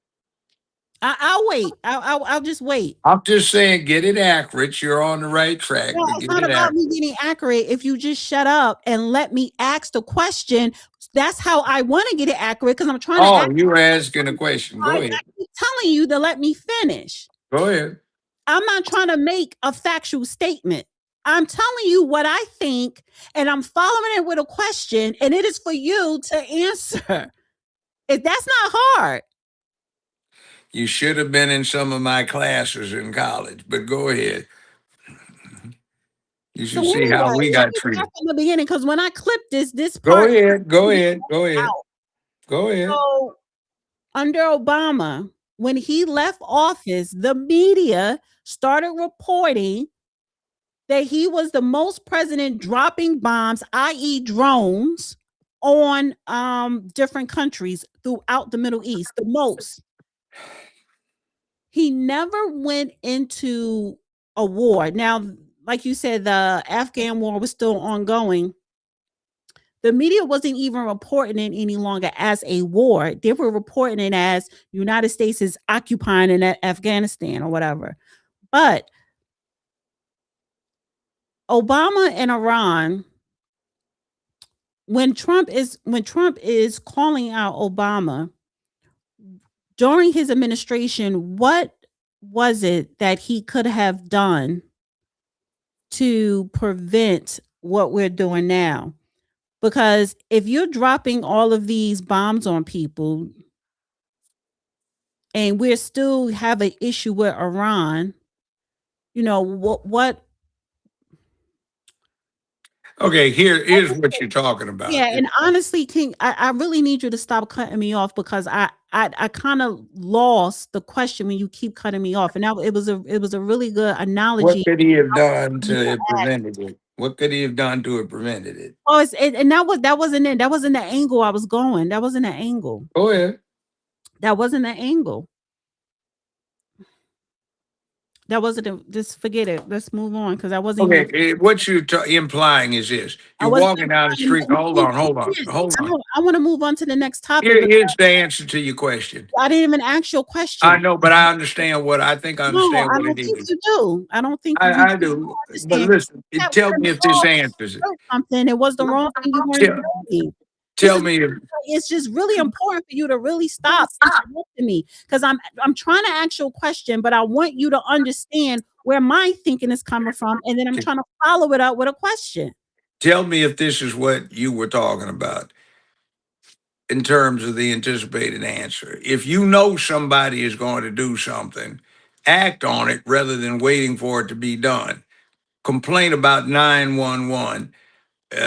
[SPEAKER 1] I'll wait. I'll just wait.
[SPEAKER 2] I'm just saying, get it accurate. You're on the right track,
[SPEAKER 1] No,
[SPEAKER 2] but
[SPEAKER 1] it's
[SPEAKER 2] get
[SPEAKER 1] not
[SPEAKER 2] it
[SPEAKER 1] about me
[SPEAKER 2] accurate.
[SPEAKER 1] getting accurate. If you just shut up and let me ask the question, that's how I want to get it accurate because I'm trying to
[SPEAKER 2] Oh,
[SPEAKER 1] ask.
[SPEAKER 2] you were asking a question. Go
[SPEAKER 1] I
[SPEAKER 2] ahead.
[SPEAKER 1] keep telling you to let me finish.
[SPEAKER 2] Go ahead.
[SPEAKER 1] I'm not trying to make a factual statement. I'm telling you what I think, and I'm following it with a question, and it is for you to answer. If that's not hard.
[SPEAKER 2] You should have been in some of my classes in college, but go ahead. You
[SPEAKER 1] So
[SPEAKER 2] should see how
[SPEAKER 1] anyway,
[SPEAKER 2] we
[SPEAKER 1] let
[SPEAKER 2] got
[SPEAKER 1] me start
[SPEAKER 2] treated.
[SPEAKER 1] from the beginning because when I clip this
[SPEAKER 2] Go
[SPEAKER 1] part
[SPEAKER 2] ahead. Go
[SPEAKER 1] is
[SPEAKER 2] ahead. Go ahead.
[SPEAKER 1] out.
[SPEAKER 2] Go ahead.
[SPEAKER 1] So under Obama, when he left office, the media started reporting that he was the most president dropping bombs, i.e., drones, on different countries throughout the Middle East, the most. He never went into a war. Now, like you said, the Afghan war was still ongoing. The media wasn't even reporting it any longer as a war. They were reporting it as United States is occupying in Afghanistan or whatever. But Obama and Iran, when Trump is calling out Obama during his administration, what was it that he could have done to prevent what we're doing now? Because if you're dropping all of these bombs on people and we're still have an issue with Iran, what
[SPEAKER 2] Okay, here's what you're talking about.
[SPEAKER 1] yeah, and honestly, King, I really need you to stop cutting me off because I kind of lost the question when you keep cutting me off. And now it was a really good
[SPEAKER 2] What
[SPEAKER 1] analogy.
[SPEAKER 2] could he have done to have prevented it? What could he have done to have prevented it?
[SPEAKER 1] Oh, and that wasn't it. That wasn't the angle I was going. That wasn't the angle.
[SPEAKER 2] Go ahead.
[SPEAKER 1] That wasn't the angle. That wasn't just forget it. Let's move on because I wasn't even.
[SPEAKER 2] Okay, what you're implying is this:
[SPEAKER 1] I
[SPEAKER 2] you're
[SPEAKER 1] wasn't
[SPEAKER 2] walking down the
[SPEAKER 1] implying
[SPEAKER 2] street. Hold on, hold on, hold on.
[SPEAKER 1] I want to move on to the next topic, but
[SPEAKER 2] Here's the answer to your question.
[SPEAKER 1] I didn't even ask your
[SPEAKER 2] I
[SPEAKER 1] question.
[SPEAKER 2] know, but I understand what I think. I
[SPEAKER 1] No,
[SPEAKER 2] understand
[SPEAKER 1] I
[SPEAKER 2] what
[SPEAKER 1] don't
[SPEAKER 2] it
[SPEAKER 1] think
[SPEAKER 2] is.
[SPEAKER 1] you do. I don't think you
[SPEAKER 2] I
[SPEAKER 1] do
[SPEAKER 2] do, but
[SPEAKER 1] understand.
[SPEAKER 2] listen.
[SPEAKER 1] That
[SPEAKER 2] Tell
[SPEAKER 1] we're
[SPEAKER 2] me if this
[SPEAKER 1] involved
[SPEAKER 2] answers it.
[SPEAKER 1] in something. It was the wrong thing you weren't
[SPEAKER 2] Tell,
[SPEAKER 1] doing. This
[SPEAKER 2] tell
[SPEAKER 1] is
[SPEAKER 2] me if.
[SPEAKER 1] it's just really important for you to really stop interrupting me because I'm trying to ask you a question, but I want you to understand where my thinking is coming from, and then I'm trying to follow it up with a question.
[SPEAKER 2] Tell me if this is what you were talking about in terms of the anticipated answer. If you know somebody is going to do something, act on it rather than waiting for it to be done. Complain about 911.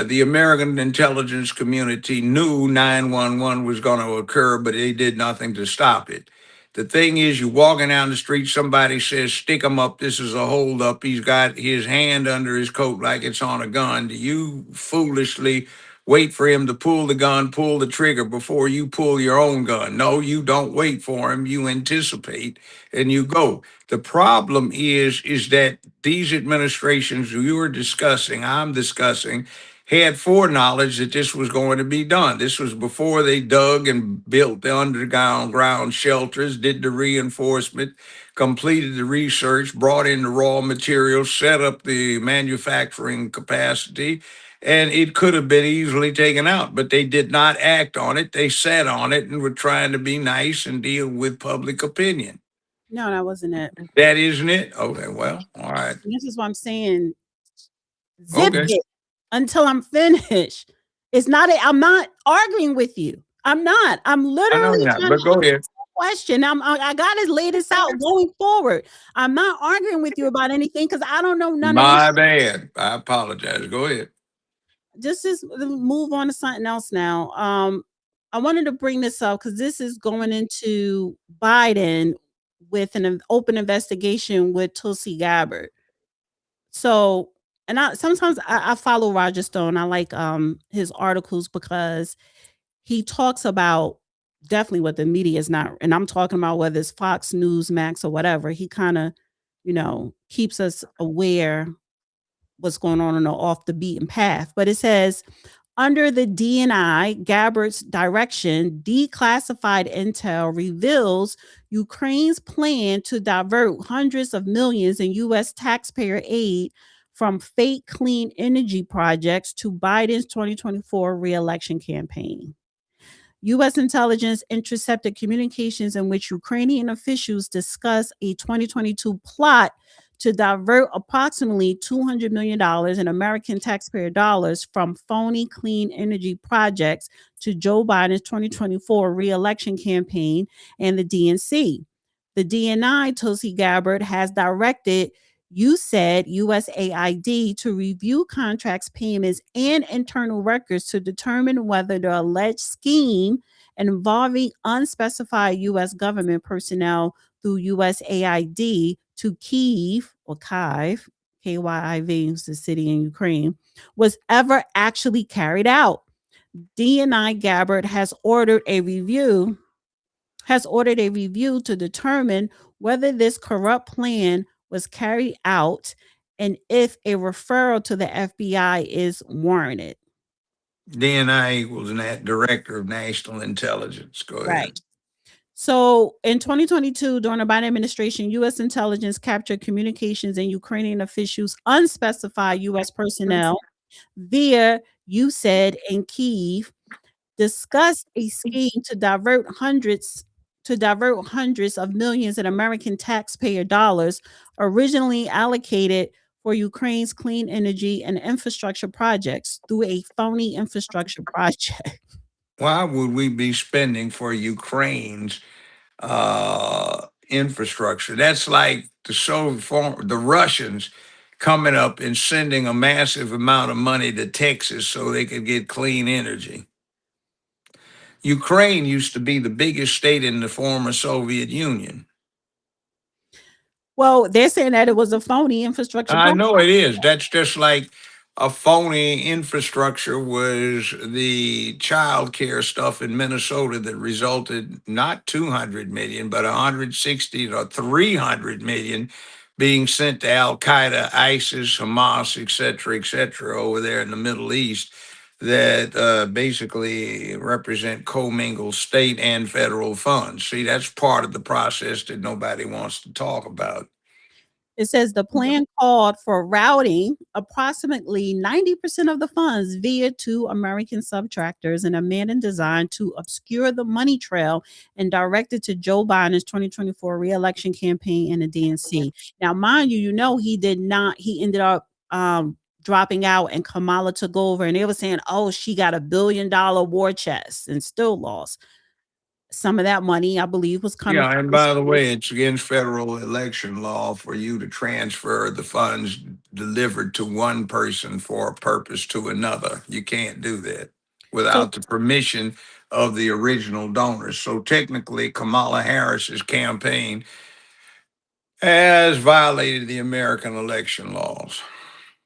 [SPEAKER 2] The American intelligence community knew 911 was going to occur, but they did nothing to stop it. The thing is, you're walking down the street, somebody says, stick him up, this is a holdup. He's got his hand under his coat like it's on a gun. Do you foolishly wait for him to pull the gun, pull the trigger before you pull your own gun? No, you don't wait for him. You anticipate and you go. The problem is that these administrations you were discussing, I'm discussing, had foreknowledge that this was going to be done. This was before they dug and built the underground shelters, did the reinforcement, completed the research, brought in the raw materials, set up the manufacturing capacity, and it could have been easily taken out, but they did not act on it. They sat on it and were trying to be nice and deal with public opinion.
[SPEAKER 1] No, that wasn't it.
[SPEAKER 2] That isn't it? Okay, well, all right.
[SPEAKER 1] This is what I'm saying. Zip
[SPEAKER 2] Okay.
[SPEAKER 1] it until I'm finished. It's not. I'm not arguing with you. I'm not. I'm
[SPEAKER 2] I know
[SPEAKER 1] literally
[SPEAKER 2] you're not,
[SPEAKER 1] trying
[SPEAKER 2] but
[SPEAKER 1] to
[SPEAKER 2] go
[SPEAKER 1] answer
[SPEAKER 2] ahead.
[SPEAKER 1] the question. I got to lay this out going forward. I'm not arguing with you about anything because I don't know none of this.
[SPEAKER 2] My bad. I apologize. Go ahead.
[SPEAKER 1] Just move on to something else now. I wanted to bring this up because this is going into Biden with an open investigation with Tulsi Gabbard. So, and I follow Roger Stone. I like his articles because he talks about definitely what the media is not, and I'm talking about whether it's Fox News, Max, or whatever. He kind of, keeps us aware what's going on the off the beaten path. But it says Under the DNI, Gabbard's direction, declassified intel reveals Ukraine's plan to divert hundreds of millions in U.S. taxpayer aid from fake clean energy projects to Biden's 2024 reelection campaign. U.S. intelligence intercepted communications in which Ukrainian officials discussed a 2022 plot to divert approximately $200 million in American taxpayer dollars from phony clean energy projects to Joe Biden's 2024 reelection campaign and the DNC. The DNI, Tulsi Gabbard, has directed USAID to review contracts, payments, and internal records to determine whether the alleged scheme involving unspecified U.S. government personnel through USAID to Kyiv or Kyiv, KYIV is the city in Ukraine, was ever actually carried out. DNI Gabbard has ordered a review to determine whether this corrupt plan was carried out and if a referral to the FBI is warranted.
[SPEAKER 2] DNI equals Director of National Intelligence. Go ahead.
[SPEAKER 1] Right. So in 2022, during the Biden administration, U.S. intelligence captured communications and Ukrainian officials, unspecified U.S. personnel via USAID in Kyiv, discussed a scheme to divert hundreds of millions in American taxpayer dollars originally allocated for Ukraine's clean energy and infrastructure projects through a phony infrastructure project.
[SPEAKER 2] Why would we be spending for Ukraine's infrastructure? That's like the Russians coming up and sending a massive amount of money to Texas so they could get clean energy. Ukraine used to be the biggest state in the former Soviet Union.
[SPEAKER 1] Well, they're saying that it was a phony infrastructure
[SPEAKER 2] I
[SPEAKER 1] project.
[SPEAKER 2] know it is. That's just like a phony infrastructure was the child care stuff in Minnesota that resulted not 200 million, but 160 or 300 million being sent to Al Qaeda, ISIS, Hamas, et cetera, over there in the Middle East that basically represent commingled state and federal funds. See, that's part of the process that nobody wants to talk about.
[SPEAKER 1] It says the plan called for routing approximately 90% of the funds via two American subtractors in a manner designed to obscure the money trail and direct it to Joe Biden's 2024 reelection campaign and the DNC. Now, mind you, he ended up dropping out and Kamala took over and they were saying, oh, she got $1 billion war chest and still lost. Some of that money, I believe, was coming.
[SPEAKER 2] Yeah, and by the way, it's against federal election law for you to transfer the funds delivered to one person for a purpose to another. You can't do that without the permission of the original donors. So technically, Kamala Harris's campaign has violated the American election laws.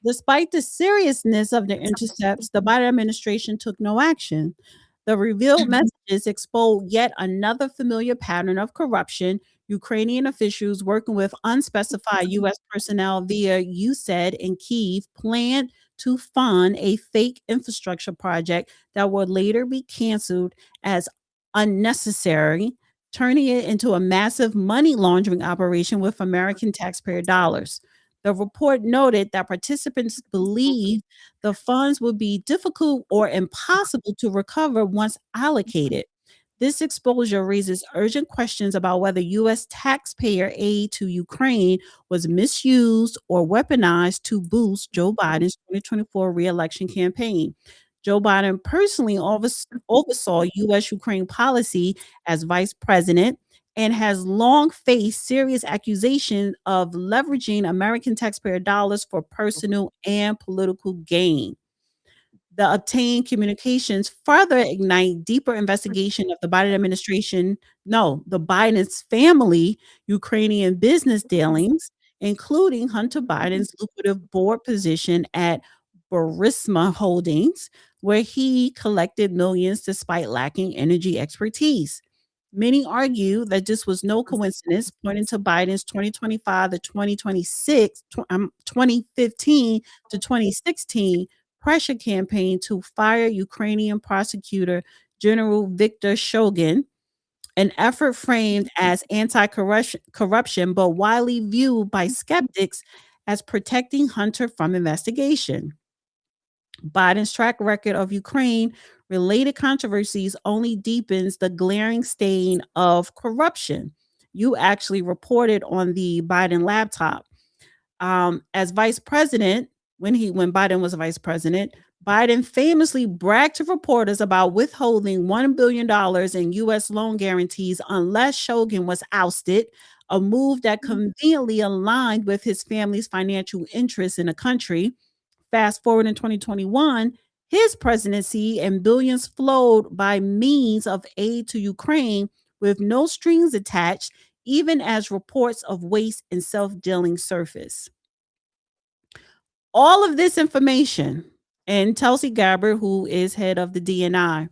[SPEAKER 1] Despite the seriousness of the intercepts, the Biden administration took no action. The revealed messages expose yet another familiar pattern of corruption. Ukrainian officials working with unspecified U.S. personnel via USAID in Kyiv planned to fund a fake infrastructure project that would later be canceled as unnecessary, turning it into a massive money laundering operation with American taxpayer dollars. The report noted that participants believed the funds would be difficult or impossible to recover once allocated. This exposure raises urgent questions about whether U.S. taxpayer aid to Ukraine was misused or weaponized to boost Joe Biden's 2024 reelection campaign. Joe Biden personally oversaw U.S.-Ukraine policy as vice president and has long faced serious accusations of leveraging American taxpayer dollars for personal and political gain. The obtained communications further ignite deeper investigation of the Biden's family Ukrainian business dealings, including Hunter Biden's lucrative board position at Burisma Holdings, where he collected millions despite lacking energy expertise. Many argue that this was no coincidence, pointing to Biden's 2015 to 2016 pressure campaign to fire Ukrainian prosecutor General Viktor Shogun, an effort framed as anti-corruption but widely viewed by skeptics as protecting Hunter from investigation. Biden's track record of Ukraine related controversies only deepens the glaring stain of corruption. You actually reported on the Biden laptop. As vice president, when Biden was vice president, Biden famously bragged to reporters about withholding $1 billion in U.S. loan guarantees unless Shogun was ousted, a move that conveniently aligned with his family's financial interests in the country. Fast forward in 2021, his presidency and billions flowed by means of aid to Ukraine with no strings attached, even as reports of waste and self-dealing surface. All of this information, and Tulsi Gabbard, who is head of the DNI,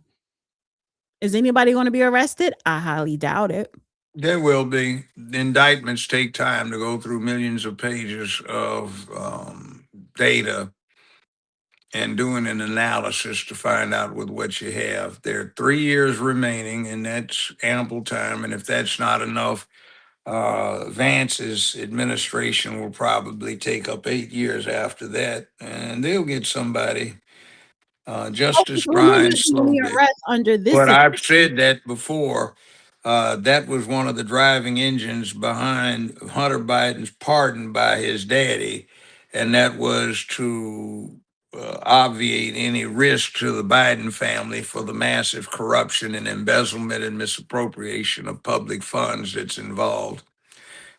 [SPEAKER 1] is anybody going to be arrested? I highly doubt it.
[SPEAKER 2] There will be. The indictments take time to go through millions of pages of data and doing an analysis to find out with what you have. There are 3 years remaining, and that's ample time. And if that's not enough, Vance's administration will probably take up 8 years after that, and they'll get somebody. Justice
[SPEAKER 1] We're not
[SPEAKER 2] Brian
[SPEAKER 1] making any
[SPEAKER 2] Slowby.
[SPEAKER 1] arrests under this
[SPEAKER 2] But I've
[SPEAKER 1] situation.
[SPEAKER 2] said that before. That was one of the driving engines behind Hunter Biden's pardon by his daddy, and that was to obviate any risk to the Biden family for the massive corruption and embezzlement and misappropriation of public funds that's involved.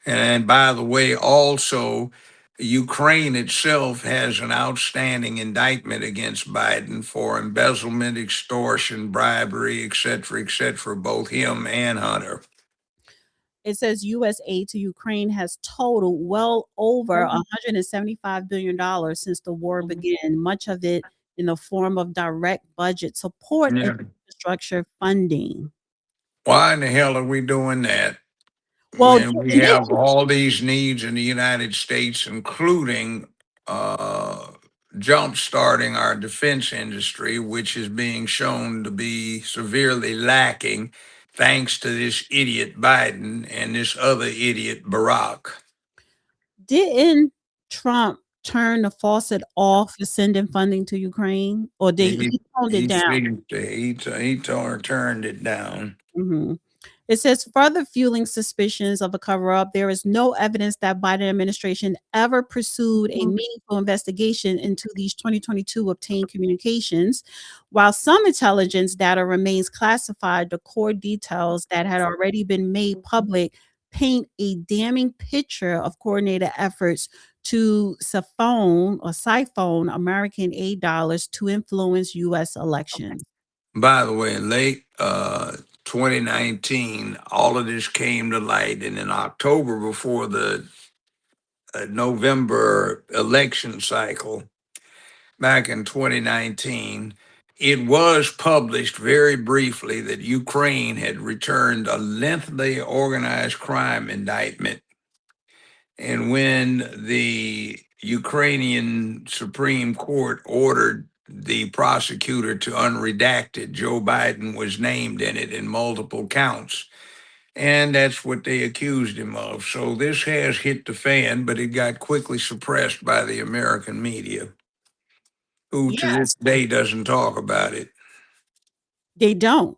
[SPEAKER 2] And by the way, also, Ukraine itself has an outstanding indictment against Biden for embezzlement, extortion, bribery, et cetera, both him and Hunter.
[SPEAKER 1] It says U.S. aid to Ukraine has totaled well over $175 billion since the war began, much of it in the form of direct budget support
[SPEAKER 2] Yeah.
[SPEAKER 1] and infrastructure funding.
[SPEAKER 2] Why in the hell are we doing that
[SPEAKER 1] Well,
[SPEAKER 2] when we have all these needs in the United States, including jump starting our defense industry, which is being shown to be severely lacking thanks to this idiot Biden and this other idiot Barack.
[SPEAKER 1] didn't Trump turn the faucet off for sending funding to Ukraine, or did he toned it down?
[SPEAKER 2] He turned it down.
[SPEAKER 1] Mhm. It says further fueling suspicions of a cover-up. There is no evidence that Biden administration ever pursued a meaningful investigation into these 2022 obtained communications. While some intelligence data remains classified, the core details that had already been made public paint a damning picture of coordinated efforts to siphon American aid dollars to influence U.S. elections.
[SPEAKER 2] By the way, in late 2019, all of this came to light, and in October, before the November election cycle, back in 2019, it was published very briefly that Ukraine had returned a lengthy organized crime indictment. And when the Ukrainian Supreme Court ordered the prosecutor to unredact it, Joe Biden was named in it in multiple counts. And that's what they accused him of. So this has hit the fan, but it got quickly suppressed by the American media, who to this day doesn't talk about it.
[SPEAKER 1] They don't.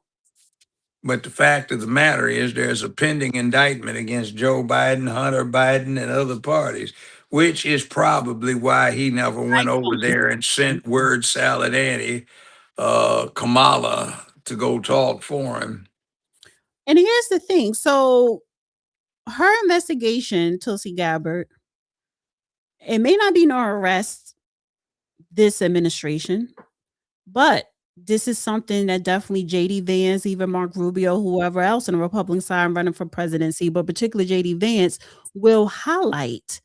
[SPEAKER 2] But the fact of the matter is, there's a pending indictment against Joe Biden, Hunter Biden, and other parties, which is probably why he never went over there and sent word salad Annie, Kamala, to go talk for him.
[SPEAKER 1] And here's the thing. So her investigation, Tulsi Gabbard, it may not be no arrest this administration, but this is something that definitely JD Vance, even Mark Rubio, whoever else on the Republican side running for presidency, but particularly JD Vance, will highlight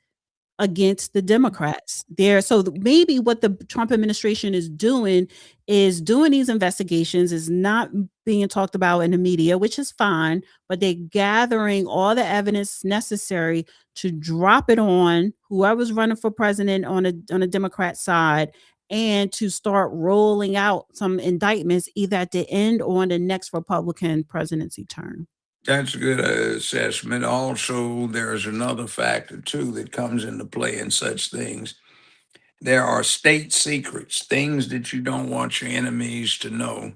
[SPEAKER 1] against the Democrats there. So maybe what the Trump administration is doing these investigations, is not being talked about in the media, which is fine, but they're gathering all the evidence necessary to drop it on whoever's running for president on a Democrat side and to start rolling out some indictments either at the end or in the next Republican presidency term.
[SPEAKER 2] That's a good assessment. Also, there's another factor too that comes into play in such things. There are state secrets, things that you don't want your enemies to know.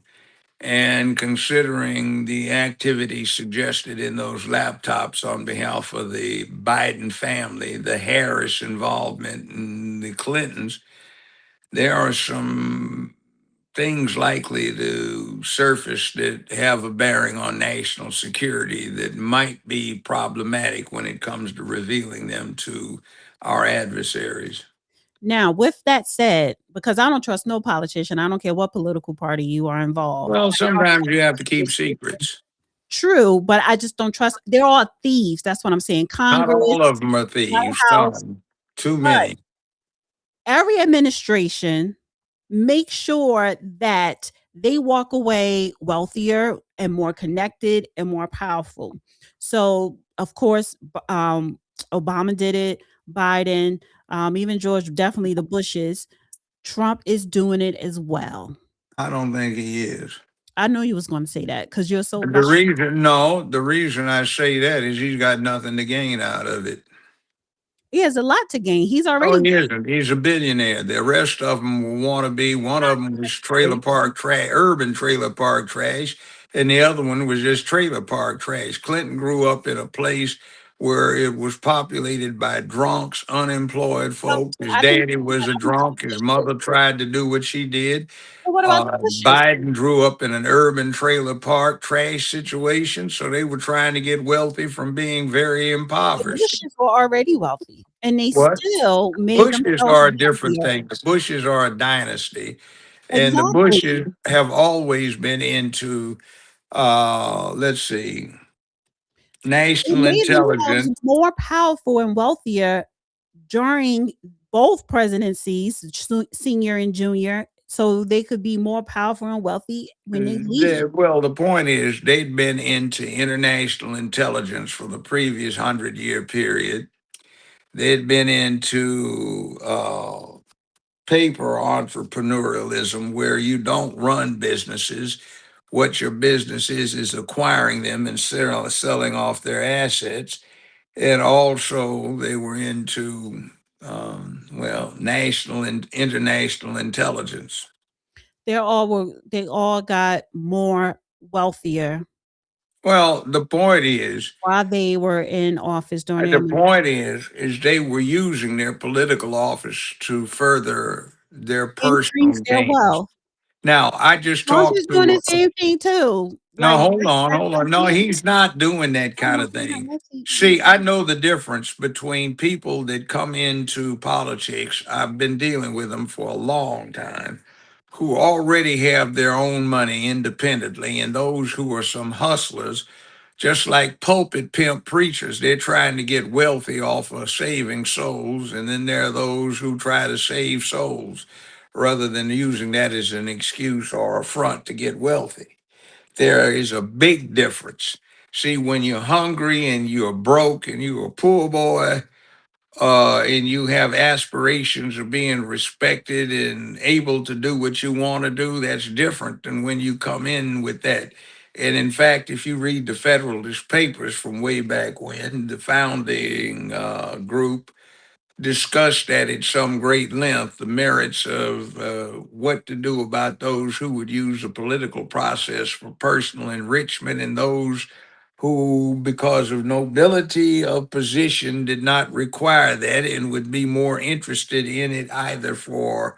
[SPEAKER 2] And considering the activity suggested in those laptops on behalf of the Biden family, the Harris involvement, and the Clintons, there are some things likely to surface that have a bearing on national security that might be problematic when it comes to revealing them to our adversaries.
[SPEAKER 1] Now, with that said, because I don't trust no politician, I don't care what political party you are involved.
[SPEAKER 2] Well, sometimes you have to keep secrets.
[SPEAKER 1] True, but I just don't trust. They're all thieves. That's what I'm saying.
[SPEAKER 2] Not
[SPEAKER 1] Congress,
[SPEAKER 2] all of them are
[SPEAKER 1] White
[SPEAKER 2] thieves,
[SPEAKER 1] House,
[SPEAKER 2] some, too
[SPEAKER 1] but
[SPEAKER 2] many.
[SPEAKER 1] every administration make sure that they walk away wealthier and more connected and more powerful. So, of course, Obama did it, Biden, even George, definitely the Bushes. Trump is doing it as well.
[SPEAKER 2] I don't think he is.
[SPEAKER 1] I know you was going to say that because you're so
[SPEAKER 2] The
[SPEAKER 1] biased.
[SPEAKER 2] reason I say that is he's got nothing to gain out of it.
[SPEAKER 1] He has a lot to gain. He's
[SPEAKER 2] Oh,
[SPEAKER 1] already
[SPEAKER 2] he isn't. He's a billionaire. The rest of them want to be. One of them was trailer park trash, urban trailer park trash, and the other one was just trailer park trash. Clinton grew up in a place where it was populated by drunks, unemployed folks. His
[SPEAKER 1] I think
[SPEAKER 2] daddy was a drunk. His mother tried to do what she did.
[SPEAKER 1] what about the Bushes?
[SPEAKER 2] Biden grew up in an urban trailer park trash situation, so they were trying to get wealthy from being very
[SPEAKER 1] The
[SPEAKER 2] impoverished.
[SPEAKER 1] Bushes were already wealthy, and they
[SPEAKER 2] What?
[SPEAKER 1] still made
[SPEAKER 2] Bushes
[SPEAKER 1] themselves
[SPEAKER 2] are a different
[SPEAKER 1] wealthier.
[SPEAKER 2] thing. The Bushes are a dynasty, and the
[SPEAKER 1] Exactly.
[SPEAKER 2] Bushes have always been into, let's see,
[SPEAKER 1] They
[SPEAKER 2] national
[SPEAKER 1] made themselves
[SPEAKER 2] intelligence.
[SPEAKER 1] more powerful and wealthier during both presidencies, senior and junior, so they could be more powerful and wealthy when they leave.
[SPEAKER 2] Well, the point is they'd been into international intelligence for the previous 100-year period. They'd been into paper entrepreneurialism, where you don't run businesses. What your business is acquiring them and selling off their assets. And also, they were into, national and international intelligence.
[SPEAKER 1] They all got more wealthier
[SPEAKER 2] Well, the point is,
[SPEAKER 1] while they were in office during their
[SPEAKER 2] the point is they were using their political office to further their
[SPEAKER 1] increase
[SPEAKER 2] personal
[SPEAKER 1] their
[SPEAKER 2] gain.
[SPEAKER 1] wealth.
[SPEAKER 2] Now, I just
[SPEAKER 1] Bush
[SPEAKER 2] talked
[SPEAKER 1] is doing the
[SPEAKER 2] to.
[SPEAKER 1] same thing too.
[SPEAKER 2] No,
[SPEAKER 1] Like
[SPEAKER 2] hold on. No, he's not doing that kind of thing. See, I know the difference between people that come into politics. I've been dealing with them for a long time, who already have their own money independently, and those who are some hustlers, just like pulpit pimp preachers. They're trying to get wealthy off of saving souls, and then there are those who try to save souls rather than using that as an excuse or a front to get wealthy. There is a big difference. See, when you're hungry and you're broke and you're a poor boy, and you have aspirations of being respected and able to do what you want to do, that's different than when you come in with that. And in fact, if you read the Federalist Papers from way back when, the founding group discussed that at some great length, the merits of what to do about those who would use the political process for personal enrichment, and those who, because of nobility of position, did not require that and would be more interested in it either for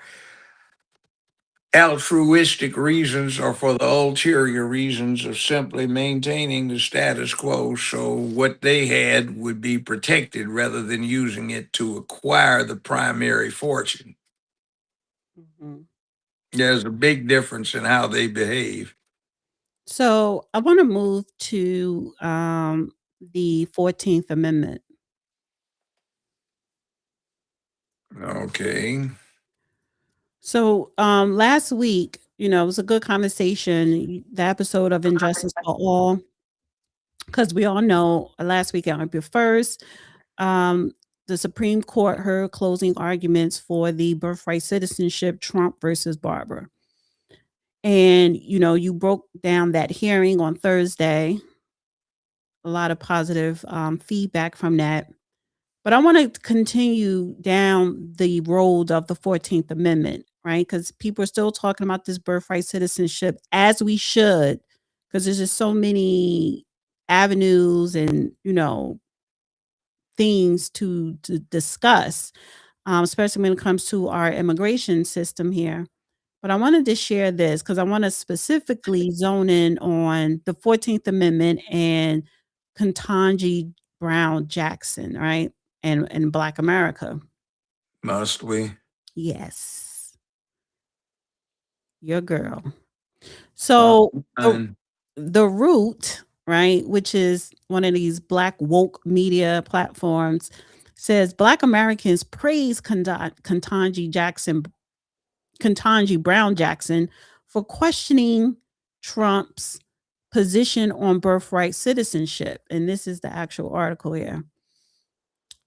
[SPEAKER 2] altruistic reasons or for the ulterior reasons of simply maintaining the status quo, so what they had would be protected rather than using it to acquire the primary fortune.
[SPEAKER 1] Mhm.
[SPEAKER 2] There's a big difference in how they behave.
[SPEAKER 1] So I want to move to the 14th Amendment.
[SPEAKER 2] Okay.
[SPEAKER 1] So last week, it was a good conversation. The episode of Injustice for All, because we all know last week on April 1st, the Supreme Court heard closing arguments for the birthright citizenship, Trump versus Barber. And, you broke down that hearing on Thursday. A lot of positive feedback from that. But I want to continue down the road of the 14th Amendment, right? Because people are still talking about this birthright citizenship, as we should, because there's just so many avenues and, things to discuss, especially when it comes to our immigration system here. But I wanted to share this because I want to specifically zone in on the 14th Amendment and Ketanji Brown Jackson, right? And Black America.
[SPEAKER 2] Must we?
[SPEAKER 1] Yes. Your girl. So the Root, right, which is one of these Black woke media platforms, says Black Americans praise Ketanji Brown Jackson for questioning Trump's position on birthright citizenship. And this is the actual article here.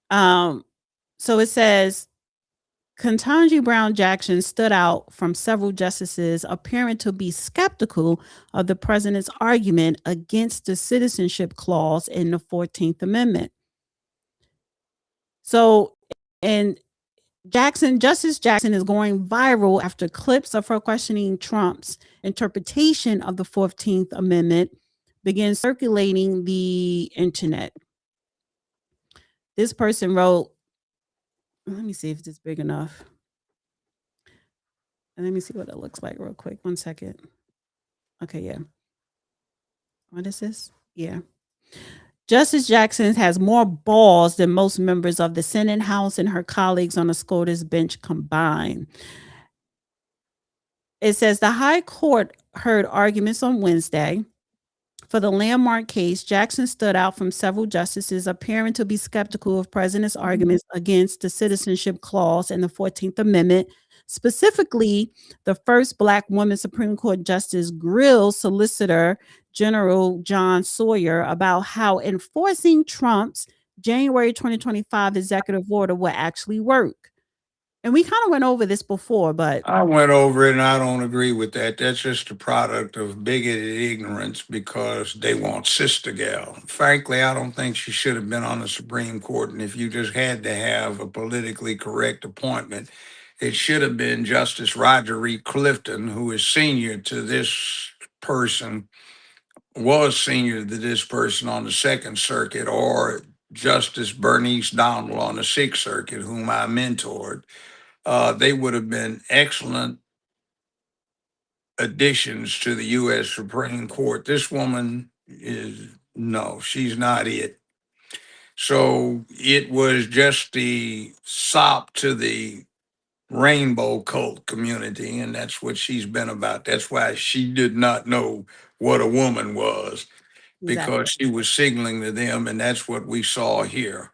[SPEAKER 1] So it says Ketanji Brown Jackson stood out from several justices appearing to be skeptical of the president's argument against the citizenship clause in the 14th Amendment. So, and Justice Jackson is going viral after clips of her questioning Trump's interpretation of the 14th Amendment began circulating the internet. This person wrote, let me see if this is big enough. And let me see what it looks like real quick. 1 second. Okay, yeah. What is this? Yeah. Justice Jackson has more balls than most members of the Senate, House, and her colleagues on the SCOTUS bench combined. It says the High Court heard arguments on Wednesday. For the landmark case, Jackson stood out from several justices appearing to be skeptical of President's arguments against the citizenship clause in the 14th Amendment. Specifically, the first Black woman Supreme Court Justice grilled Solicitor General John Sawyer about how enforcing Trump's January 2025 executive order would actually work. And we kind of went over this before, but
[SPEAKER 2] I went over it and I don't agree with that. That's just a product of bigoted ignorance because they want Sister Gal. Frankly, I don't think she should have been on the Supreme Court. And if you just had to have a politically correct appointment, it should have been Justice Roger E. Clifton, who is senior to this person, was senior to this person on the Second Circuit, or Justice Bernice Donald on the Sixth Circuit, whom I mentored. They would have been excellent additions to the U.S. Supreme Court. This woman she's not it. So it was just the sop to the rainbow cult community, and that's what she's been about. That's why she did not know what a woman was, because she was signaling to them, and that's what we saw here.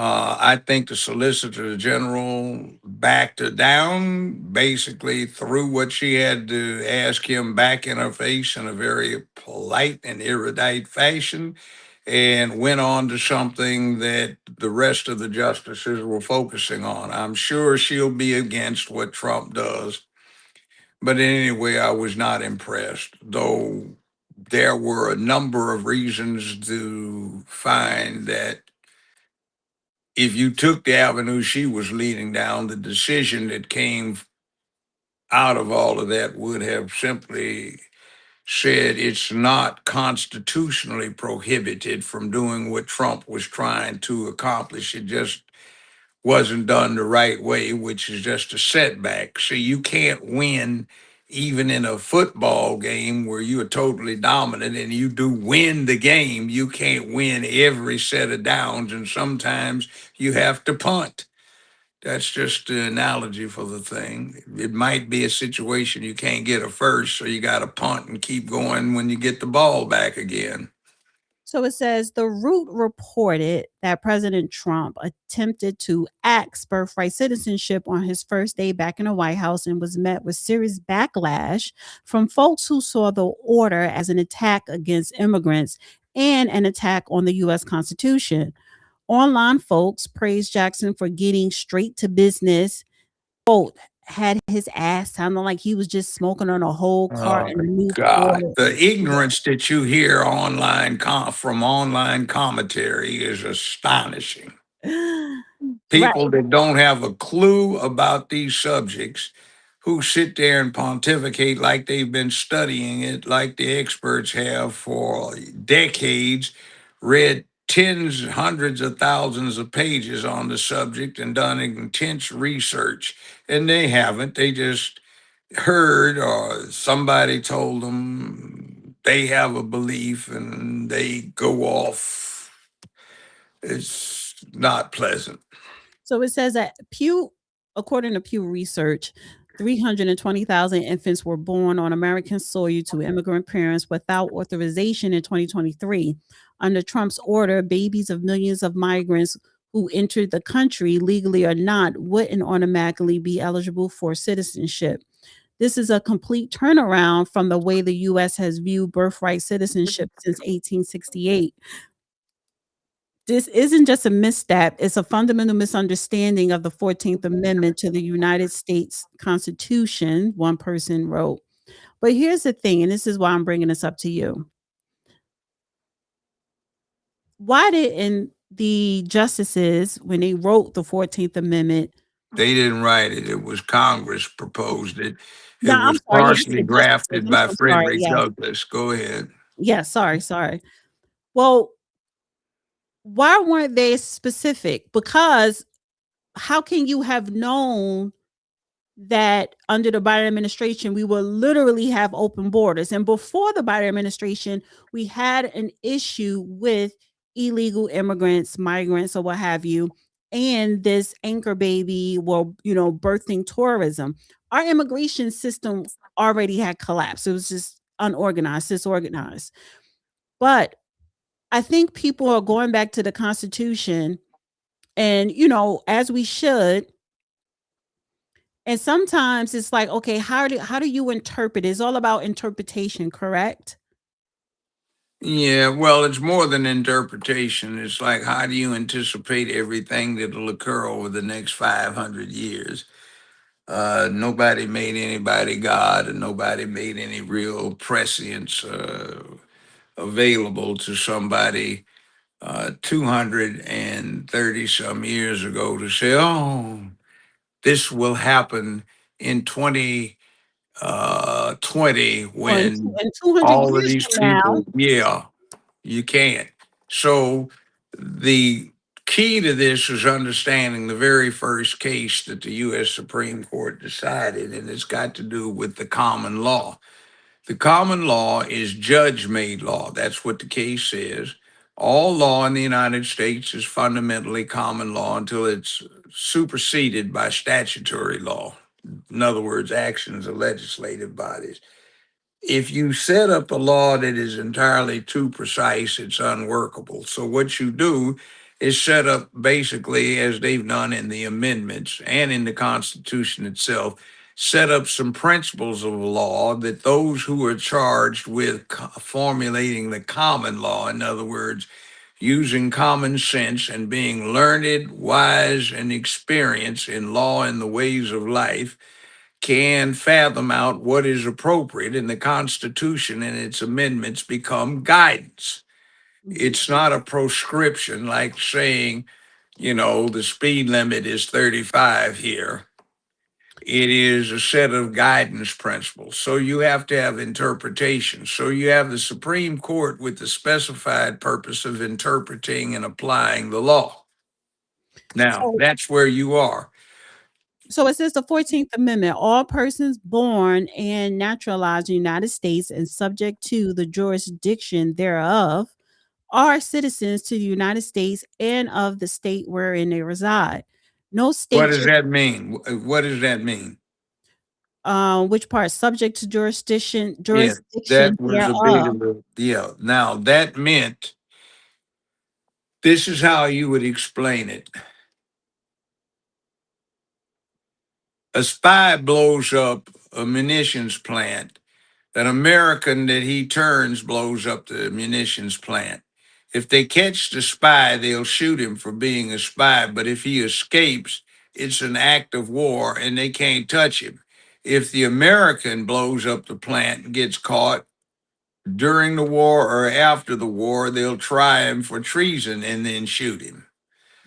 [SPEAKER 2] I think the Solicitor General backed her down, basically threw what she had to ask him back in her face in a very polite and erudite fashion, and went on to something that the rest of the justices were focusing on. I'm sure she'll be against what Trump does. But anyway, I was not impressed, though there were a number of reasons to find that if you took the avenue she was leading down, the decision that came out of all of that would have simply said it's not constitutionally prohibited from doing what Trump was trying to accomplish. It just wasn't done the right way, which is just a setback. So you can't win even in a football game where you are totally dominant and you do win the game. You can't win every set of downs, and sometimes you have to punt. That's just the analogy for the thing. It might be a situation you can't get a first, so you got to punt and keep going when you get the ball back again.
[SPEAKER 1] So it says the Root reported that President Trump attempted to axe birthright citizenship on his first day back in the White House and was met with serious backlash from folks who saw the order as an attack against immigrants and an attack on the U.S. Constitution. Online folks praised Jackson for getting straight to business. Quote, had his ass sounding like he was just smoking on a whole cart
[SPEAKER 2] Oh
[SPEAKER 1] in a Newport.
[SPEAKER 2] God, the ignorance that you hear from online commentary is astonishing.
[SPEAKER 1] Right.
[SPEAKER 2] People that don't have a clue about these subjects, who sit there and pontificate like they've been studying it, like the experts have for decades, read tens, hundreds of thousands of pages on the subject and done intense research. And they haven't. They just heard or somebody told them they have a belief and they go off. It's not pleasant.
[SPEAKER 1] So it says that according to Pew Research, 320,000 infants were born on American soil to immigrant parents without authorization in 2023. Under Trump's order, babies of millions of migrants who entered the country, legally or not, wouldn't automatically be eligible for citizenship. This is a complete turnaround from the way the U.S. has viewed birthright citizenship since 1868. This isn't just a misstep, it's a fundamental misunderstanding of the 14th Amendment to the United States Constitution, one person wrote. But here's the thing, and this is why I'm bringing this up to you. Why didn't the justices, when they wrote the 14th Amendment,
[SPEAKER 2] They didn't write it. It was Congress proposed it.
[SPEAKER 1] no,
[SPEAKER 2] It
[SPEAKER 1] I'm
[SPEAKER 2] was
[SPEAKER 1] sorry, yeah, you
[SPEAKER 2] partially
[SPEAKER 1] said justices.
[SPEAKER 2] drafted
[SPEAKER 1] I'm
[SPEAKER 2] by
[SPEAKER 1] so sorry.
[SPEAKER 2] Frederick
[SPEAKER 1] Yeah,
[SPEAKER 2] Douglass. Go ahead.
[SPEAKER 1] yeah, sorry. Well, why weren't they specific? Because how can you have known that under the Biden administration, we will literally have open borders? And before the Biden administration, we had an issue with illegal immigrants, migrants, or what have you, and this anchor baby, well, birthing tourism. Our immigration system already had collapsed. It was just unorganized, disorganized. But I think people are going back to the Constitution, and as we should. And sometimes it's like, okay, how do you interpret it? It's all about interpretation, correct?
[SPEAKER 2] Yeah, well, it's more than interpretation. It's like, how do you anticipate everything that'll occur over the next 500 years? Nobody made anybody God, and nobody made any real prescience available to somebody 230 some years ago to say, oh, this will happen in 2020
[SPEAKER 1] Or
[SPEAKER 2] when
[SPEAKER 1] in 200
[SPEAKER 2] all of
[SPEAKER 1] years
[SPEAKER 2] these
[SPEAKER 1] from now.
[SPEAKER 2] people, yeah, you can't. So the key to this is understanding the very first case that the U.S. Supreme Court decided, and it's got to do with the common law. The common law is judge-made law. That's what the case says. All law in the United States is fundamentally common law until it's superseded by statutory law. In other words, actions of legislative bodies. If you set up a law that is entirely too precise, it's unworkable. So what you do is set up basically, as they've done in the amendments and in the Constitution itself, set up some principles of law that those who are charged with formulating the common law, in other words, using common sense and being learned, wise, and experienced in law and the ways of life, can fathom out what is appropriate, and the Constitution and its amendments become guidance. It's not a proscription like saying, the speed limit is 35 here. It is a set of guidance principles. So you have to have interpretation. So you have the Supreme Court with the specified purpose of interpreting and applying the law. Now,
[SPEAKER 1] So,
[SPEAKER 2] that's where you are.
[SPEAKER 1] so it says the 14th Amendment, all persons born and naturalized in the United States and subject to the jurisdiction thereof are citizens to the United States and of the state wherein they reside. No
[SPEAKER 2] What
[SPEAKER 1] state
[SPEAKER 2] does that mean? What does that mean?
[SPEAKER 1] which part subject to jurisdiction
[SPEAKER 2] Yeah,
[SPEAKER 1] jurisdiction
[SPEAKER 2] that was a big
[SPEAKER 1] thereof.
[SPEAKER 2] of a deal. Now, that meant this is how you would explain it. A spy blows up a munitions plant. An American that he turns blows up the munitions plant. If they catch the spy, they'll shoot him for being a spy. But if he escapes, it's an act of war and they can't touch him. If the American blows up the plant and gets caught during the war or after the war, they'll try him for treason and then shoot him.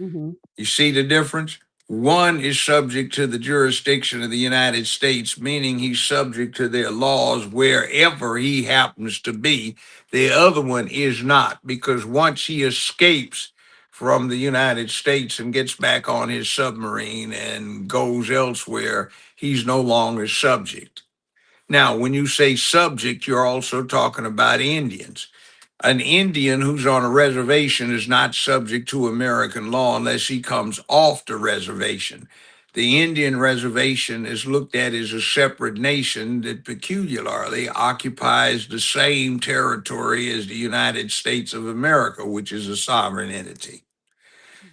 [SPEAKER 1] Mm-hmm.
[SPEAKER 2] You see the difference? One is subject to the jurisdiction of the United States, meaning he's subject to their laws wherever he happens to be. The other one is not, because once he escapes from the United States and gets back on his submarine and goes elsewhere, he's no longer subject. Now, when you say subject, you're also talking about Indians. An Indian who's on a reservation is not subject to American law unless he comes off the reservation. The Indian reservation is looked at as a separate nation that peculiarly occupies the same territory as the United States of America, which is a sovereign entity.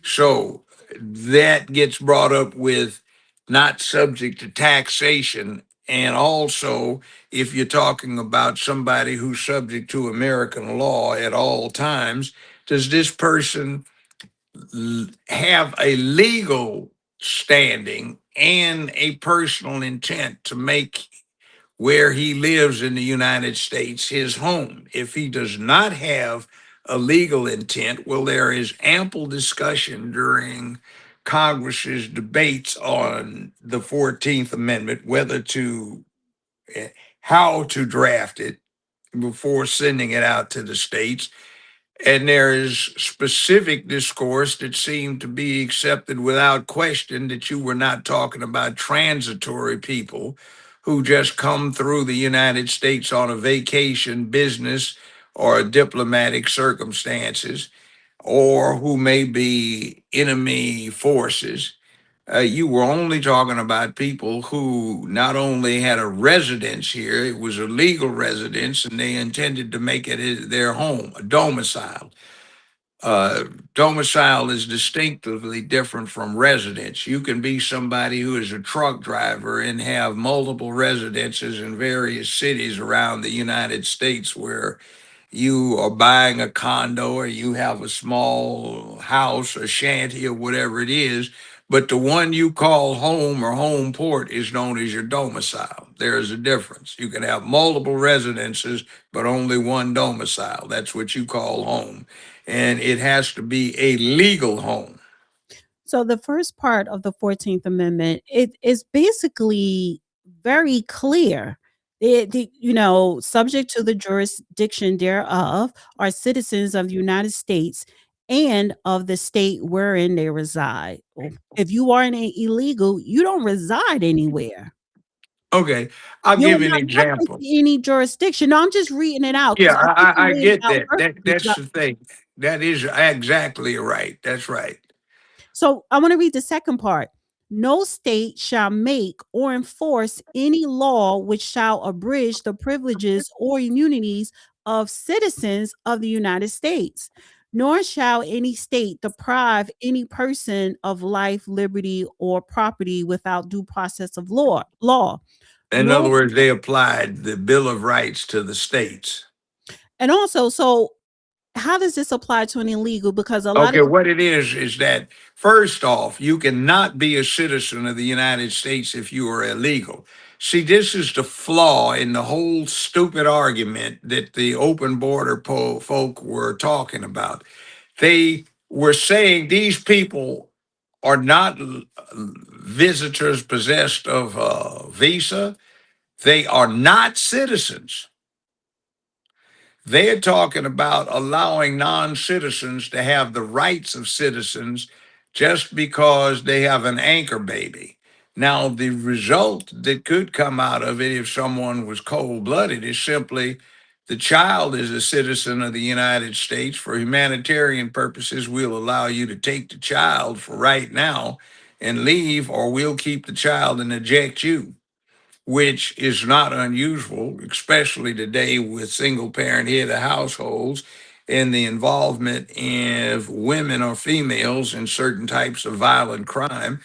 [SPEAKER 2] So that gets brought up with not subject to taxation. And also, if you're talking about somebody who's subject to American law at all times, does this person have a legal standing and a personal intent to make where he lives in the United States his home? If he does not have a legal intent, well, there is ample discussion during Congress's debates on the 14th Amendment, whether to, how to draft it before sending it out to the states. And there is specific discourse that seemed to be accepted without question that you were not talking about transitory people who just come through the United States on a vacation, business, or diplomatic circumstances, or who may be enemy forces. You were only talking about people who not only had a residence here, it was a legal residence, and they intended to make it their home, a domicile. Uh, Domicile is distinctively different from residence. You can be somebody who is a truck driver and have multiple residences in various cities around the United States where you are buying a condo or you have a small house or shanty or whatever it is, but the one you call home or home port is known as your domicile. There is a difference. You can have multiple residences, but only one domicile. That's what you call home. And it has to be a legal home.
[SPEAKER 1] So the first part of the 14th Amendment, it is basically very clear. Subject to the jurisdiction thereof are citizens of the United States and of the state wherein they reside. If you are an illegal, you don't reside anywhere.
[SPEAKER 2] Okay, I'll
[SPEAKER 1] You're
[SPEAKER 2] give you an
[SPEAKER 1] not subject
[SPEAKER 2] example.
[SPEAKER 1] to any jurisdiction. No, I'm just reading it out
[SPEAKER 2] Yeah,
[SPEAKER 1] because
[SPEAKER 2] I
[SPEAKER 1] articulated
[SPEAKER 2] get
[SPEAKER 1] out
[SPEAKER 2] that.
[SPEAKER 1] perfectly.
[SPEAKER 2] That's the thing. That is exactly right. That's right.
[SPEAKER 1] So I want to read the second part. No state shall make or enforce any law which shall abridge the privileges or immunities of citizens of the United States, nor shall any state deprive any person of life, liberty, or property without due process of law.
[SPEAKER 2] In
[SPEAKER 1] Nor
[SPEAKER 2] other words, they applied the Bill of Rights to the states.
[SPEAKER 1] and also, so how does this apply to an illegal? Because a lot
[SPEAKER 2] Okay,
[SPEAKER 1] of
[SPEAKER 2] what it is that first off, you cannot be a citizen of the United States if you are illegal. See, this is the flaw in the whole stupid argument that the open border folk were talking about. They were saying these people are not visitors possessed of a visa. They are not citizens. They're talking about allowing non citizens to have the rights of citizens just because they have an anchor baby. Now, the result that could come out of it if someone was cold blooded is simply the child is a citizen of the United States. For humanitarian purposes, we'll allow you to take the child for right now and leave, or we'll keep the child and eject you, which is not unusual, especially today with single parent head of households and the involvement of women or females in certain types of violent crime.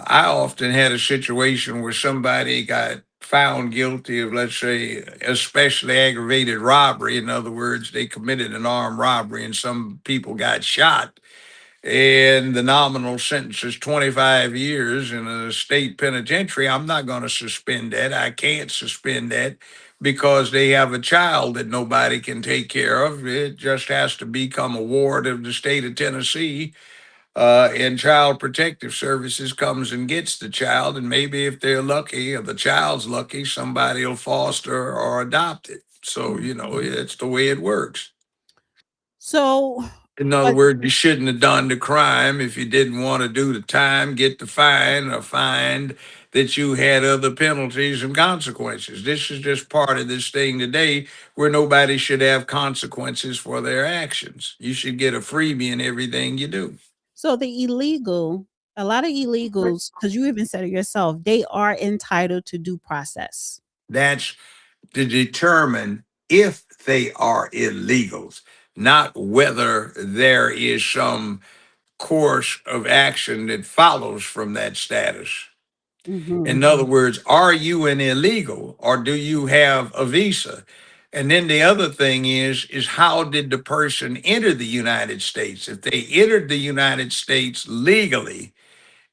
[SPEAKER 2] I often had a situation where somebody got found guilty of, let's say, especially aggravated robbery. In other words, they committed an armed robbery and some people got shot, and the nominal sentence is 25 years in a state penitentiary, I'm not going to suspend that. I can't suspend that because they have a child that nobody can take care of. It just has to become a ward of the state of Tennessee. And Child Protective Services comes and gets the child, and maybe if they're lucky, or the child's lucky, somebody will foster or adopt it. So, it's the way it works.
[SPEAKER 1] So,
[SPEAKER 2] In other
[SPEAKER 1] but
[SPEAKER 2] words, you shouldn't have done the crime if you didn't want to do the time, get the fine, or find that you had other penalties and consequences. This is just part of this thing today where nobody should have consequences for their actions. You should get a freebie in everything you do.
[SPEAKER 1] so a lot of illegals, because you even said it yourself, they are entitled to due process.
[SPEAKER 2] That's to determine if they are illegals, not whether there is some course of action that follows from that status.
[SPEAKER 1] Mhm.
[SPEAKER 2] In other words, are you an illegal or do you have a visa? And then the other thing is how did the person enter the United States? If they entered the United States legally,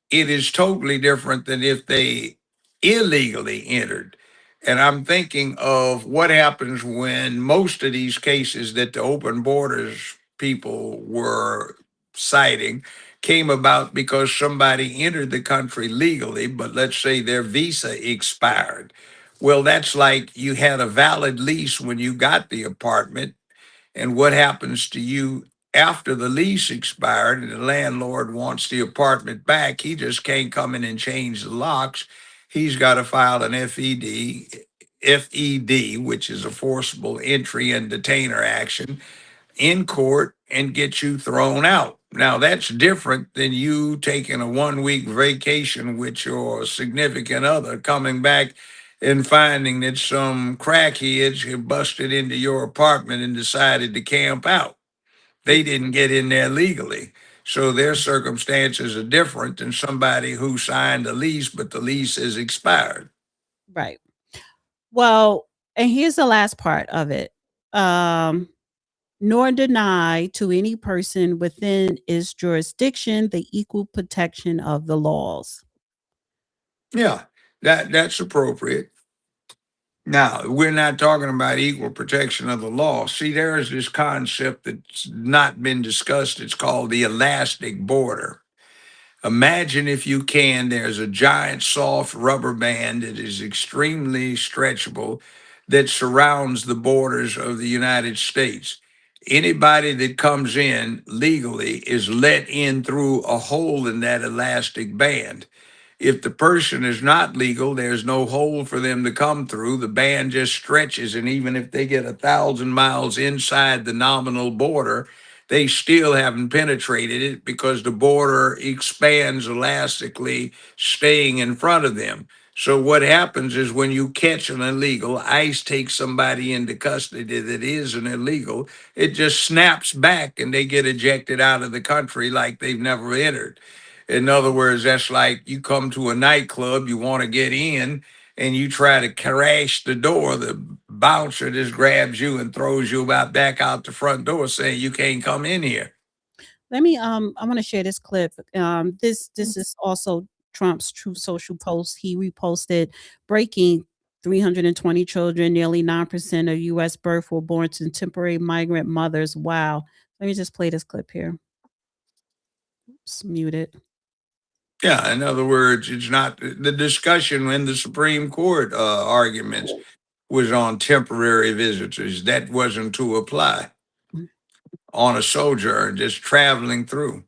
[SPEAKER 2] it is totally different than if they illegally entered. And I'm thinking of what happens when most of these cases that the open borders people were citing came about because somebody entered the country legally, but let's say their visa expired. Well, that's like you had a valid lease when you got the apartment, and what happens to you after the lease expired and the landlord wants the apartment back? He just can't come in and change the locks. He's got to file an FED, which is a forcible entry and detainer action, in court and get you thrown out. Now, that's different than you taking a 1 week vacation with your significant other, coming back and finding that some crackheads have busted into your apartment and decided to camp out. They didn't get in there legally. So their circumstances are different than somebody who signed a lease, but the lease is expired.
[SPEAKER 1] Right. Well, and here's the last part of it. Nor deny to any person within its jurisdiction the equal protection of the laws.
[SPEAKER 2] Yeah, that's appropriate. Now, we're not talking about equal protection of the law. See, there is this concept that's not been discussed. It's called the elastic border. Imagine, if you can, there's a giant soft rubber band that is extremely stretchable that surrounds the borders of the United States. Anybody that comes in legally is let in through a hole in that elastic band. If the person is not legal, there's no hole for them to come through. The band just stretches, and even if they get 1,000 miles inside the nominal border, they still haven't penetrated it because the border expands elastically, staying in front of them. So what happens is when you catch an illegal, ICE takes somebody into custody that is an illegal, it just snaps back and they get ejected out of the country like they've never entered. In other words, that's like you come to a nightclub, you want to get in, and you try to crash the door. The bouncer just grabs you and throws you about back out the front door, saying you can't come in here.
[SPEAKER 1] Let me I want to share this clip. This is also Trump's Truth Social post. He reposted breaking 320 children, nearly 9% of US births were born to temporary migrant mothers. Wow. Let me just play this clip here. Oops, mute it.
[SPEAKER 2] Yeah, in other words, it's not the discussion in the Supreme Court arguments was on temporary visitors. That wasn't to apply on a sojourn, just traveling through.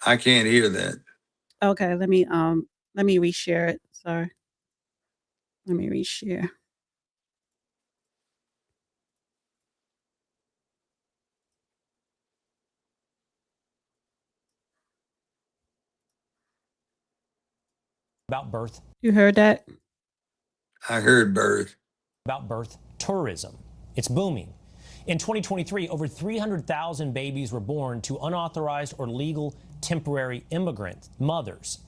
[SPEAKER 2] I can't hear that.
[SPEAKER 1] Okay, let me reshare it. Sorry. Let me reshare.
[SPEAKER 9] About birth.
[SPEAKER 1] You heard that?
[SPEAKER 2] I heard birth.
[SPEAKER 9] About birth tourism. It's booming. In 2023, over 300,000 babies were born to unauthorized or legal temporary immigrant mothers.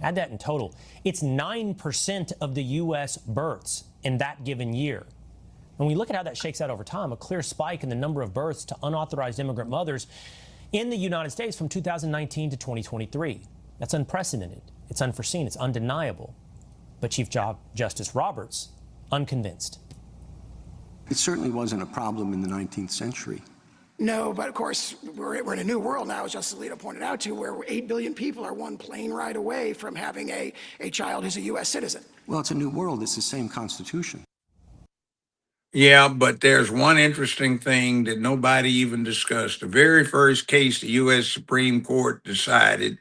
[SPEAKER 9] Add that in total. It's 9% of the U.S. births in that given year. When we look at how that shakes out over time, a clear spike in the number of births to unauthorized immigrant mothers in the United States from 2019 to 2023. That's unprecedented. It's unforeseen. It's undeniable. But Chief Justice Roberts, unconvinced.
[SPEAKER 11] It certainly wasn't a problem in the 19th century.
[SPEAKER 12] No, but of course, we're in a new world now, as Justice Alito pointed out, to where 8 billion people are one plane ride away from having a child who's a U.S. citizen.
[SPEAKER 11] Well, it's a new world. It's the same Constitution.
[SPEAKER 2] Yeah, but there's one interesting thing that nobody even discussed. The very first case the U.S. Supreme Court decided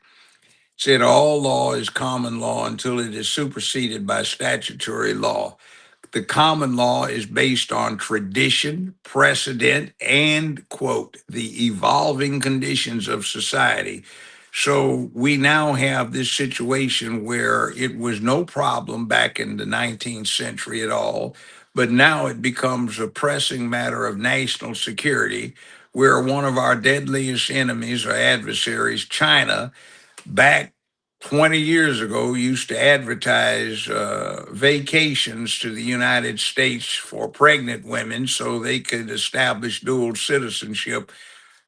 [SPEAKER 2] said all law is common law until it is superseded by statutory law. The common law is based on tradition, precedent, and, quote, the evolving conditions of society. So we now have this situation where it was no problem back in the 19th century at all, but now it becomes a pressing matter of national security, where one of our deadliest enemies or adversaries, China, back 20 years ago used to advertise vacations to the United States for pregnant women so they could establish dual citizenship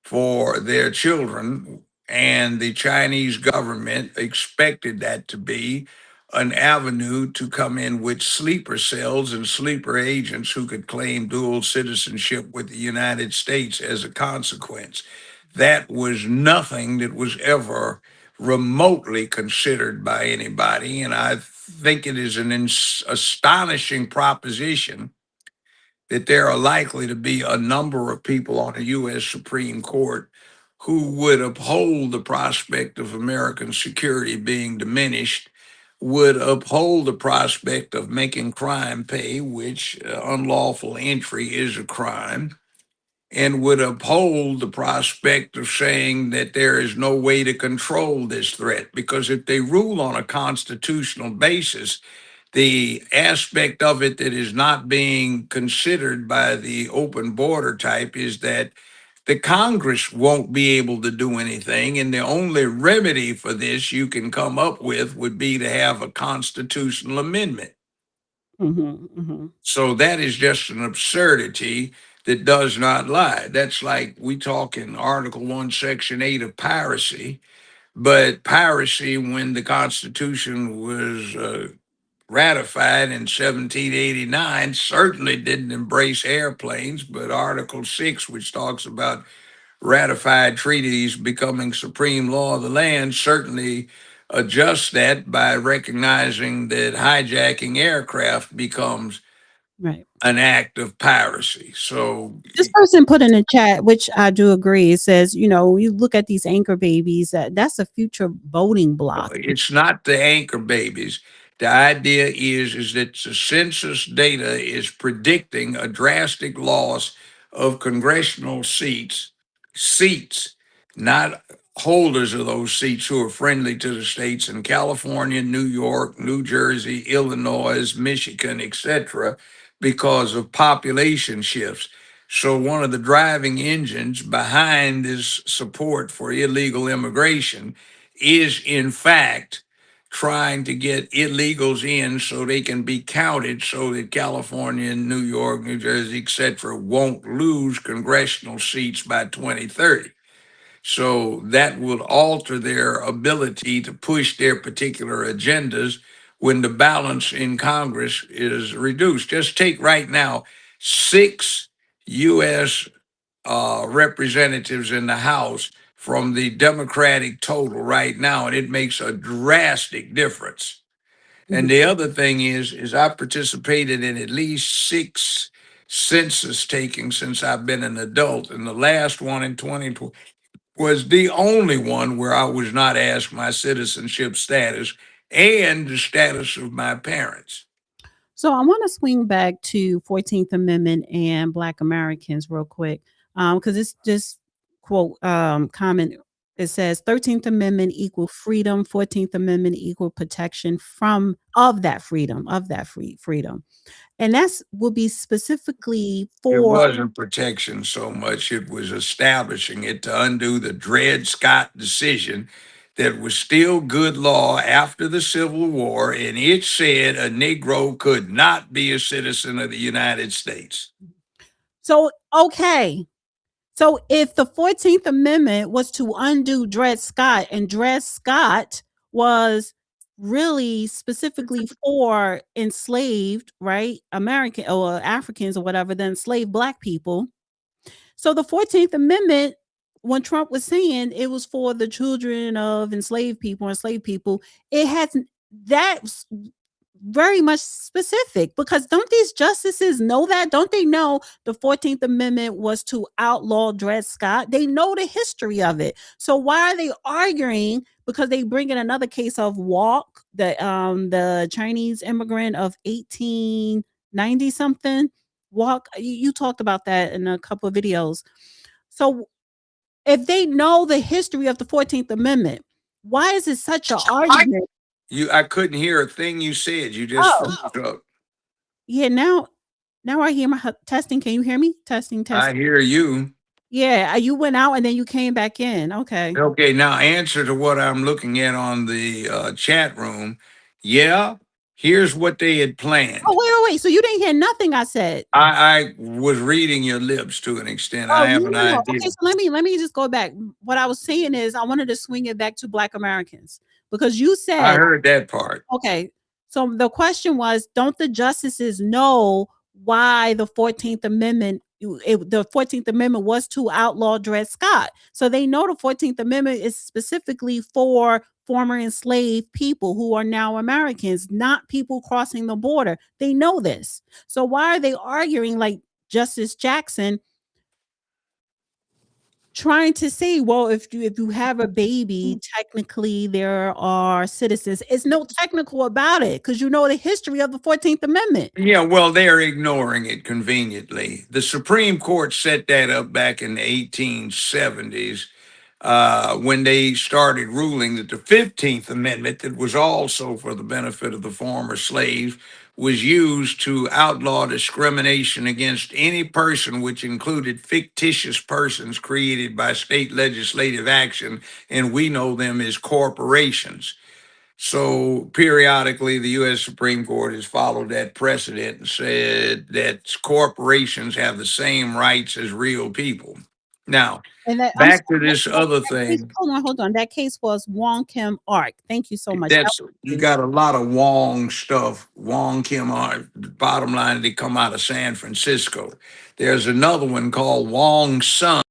[SPEAKER 2] for their children. And the Chinese government expected that to be an avenue to come in with sleeper cells and sleeper agents who could claim dual citizenship with the United States as a consequence. That was nothing that was ever remotely considered by anybody. And I think it is an astonishing proposition that there are likely to be a number of people on the U.S. Supreme Court who would uphold the prospect of American security being diminished, would uphold the prospect of making crime pay, which unlawful entry is a crime, and would uphold the prospect of saying that there is no way to control this threat. Because if they rule on a constitutional basis, the aspect of it that is not being considered by the open border type is that the Congress won't be able to do anything. And the only remedy for this you can come up with would be to have a constitutional amendment. So that is just an absurdity that does not lie. That's like we talk in Article 1, Section 8 of piracy, but piracy, when the Constitution was ratified in 1789, certainly didn't embrace airplanes, but Article 6, which talks about ratified treaties becoming supreme law of the land, certainly adjusts that by recognizing that hijacking aircraft becomes
[SPEAKER 1] Right.
[SPEAKER 2] an act of piracy. So
[SPEAKER 1] This person put in the chat, which I do agree. It says, you look at these anchor babies, that's a future voting block.
[SPEAKER 2] it's not the anchor babies. The idea is that the census data is predicting a drastic loss of congressional seats, not holders of those seats who are friendly to the states in California, New York, New Jersey, Illinois, Michigan, etc., because of population shifts. So one of the driving engines behind this support for illegal immigration is, in fact, trying to get illegals in so they can be counted so that California, New York, New Jersey, et cetera, won't lose congressional seats by 2030. So that will alter their ability to push their particular agendas when the balance in Congress is reduced. Just take right now 6 U.S. Representatives in the House from the Democratic total right now, and it makes a drastic difference. And the other thing is I participated in at least 6 census takings since I've been an adult, and the last one in 2020 was the only one where I was not asked my citizenship status and the status of my parents.
[SPEAKER 1] So I want to swing back to 14th Amendment and Black Americans real quick, because it's just quote comment It says 13th Amendment equal freedom, 14th Amendment equal protection from of that freedom, freedom. And that's will be specifically
[SPEAKER 2] It
[SPEAKER 1] for
[SPEAKER 2] wasn't protection so much, it was establishing it to undo the Dred Scott decision that was still good law after the Civil War, and it said a Negro could not be a citizen of the United States.
[SPEAKER 1] so okay. So if the 14th Amendment was to undo Dred Scott, and Dred Scott was really specifically for enslaved, right? American or Africans or whatever, the enslaved black people. So the 14th Amendment, when Trump was saying it was for the children of enslaved people, it has that's very much specific, because don't these justices know that? Don't they know the 14th Amendment was to outlaw Dred Scott? They know the history of it. So why are they arguing? Because they bring in another case of Walk, the Chinese immigrant of 1890 something. Walk, you talked about that in a couple of videos. So if they know the history of the 14th Amendment, why is it such an argument?
[SPEAKER 2] I couldn't hear a thing you said. You just
[SPEAKER 1] Oh,
[SPEAKER 2] froze up.
[SPEAKER 1] yeah, now I hear my testing. Can you hear me? Testing,
[SPEAKER 2] I
[SPEAKER 1] testing.
[SPEAKER 2] hear you.
[SPEAKER 1] Yeah, you went out and then you came back in. Okay.
[SPEAKER 2] Okay, now answer to what I'm looking at on the chat room. Yeah, here's what they had
[SPEAKER 1] Oh,
[SPEAKER 2] planned.
[SPEAKER 1] wait. So you didn't hear nothing I said?
[SPEAKER 2] I was reading your lips to an extent.
[SPEAKER 1] Oh,
[SPEAKER 2] I have an
[SPEAKER 1] no.
[SPEAKER 2] idea.
[SPEAKER 1] Okay, so let me just go back. What I was saying is I wanted to swing it back to Black Americans, because you
[SPEAKER 2] I
[SPEAKER 1] said,
[SPEAKER 2] heard that part.
[SPEAKER 1] okay, so the question was, don't the justices know why the 14th Amendment the 14th Amendment was to outlaw Dred Scott? So they know the 14th Amendment is specifically for former enslaved people who are now Americans, not people crossing the border. They know this. So why are they arguing like Justice Jackson, trying to say, well, if you have a baby, technically there are citizens. It's no technical about it, because you know the history of the 14th Amendment.
[SPEAKER 2] Yeah, well, they're ignoring it conveniently. The Supreme Court set that up back in the 1870s when they started ruling that the 15th Amendment, that was also for the benefit of the former slaves, was used to outlaw discrimination against any person, which included fictitious persons created by state legislative action, and we know them as corporations. So periodically, the U.S. Supreme Court has followed that precedent and said that corporations have the same rights as real people. Now,
[SPEAKER 1] And that, I'm
[SPEAKER 2] back to
[SPEAKER 1] sorry,
[SPEAKER 2] this other
[SPEAKER 1] that case,
[SPEAKER 2] thing.
[SPEAKER 1] hold on. That case was Wong Kim Ark. Thank you so much.
[SPEAKER 2] That's you got a lot of Wong stuff. Wong Kim are bottom line, they come out of San Francisco. There's another one called Wong Sun.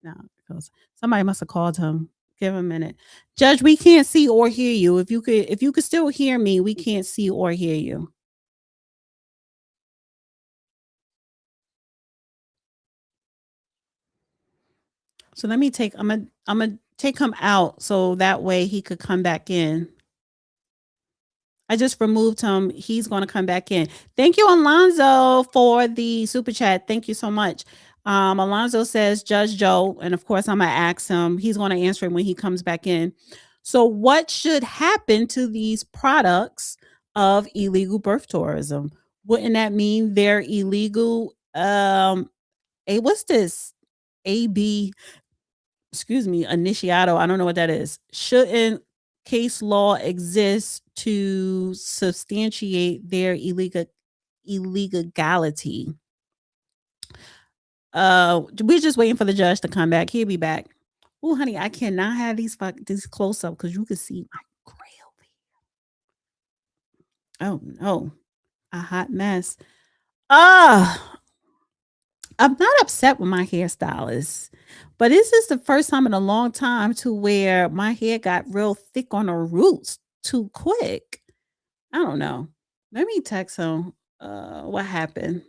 [SPEAKER 1] No, because somebody must have called him. Give him a minute. Judge, we can't see or hear you. If you could still hear me, we can't see or hear you. So let me take I'm gonna take him out so that way he could come back in. I just removed him. He's going to come back in. Thank you, Alonzo, for the super chat. Thank you so much. Alonzo says, Judge Joe, and of course I'm gonna ask him. He's going to answer it when he comes back in. So, what should happen to these products of illegal birth tourism? Wouldn't that mean they're illegal? What's this? AB, excuse me, initiato. I don't know what that is. Shouldn't case law exist to substantiate their illegality? We're just waiting for the judge to come back. He'll be back. Oh, honey, I cannot have these close up because you can see my gray over here. Oh no, a hot mess. Ah, I'm not upset with my hairstylist, but this is the first time in a long time to where my hair got real thick on the roots too quick. I don't know. Let me text him. What happened?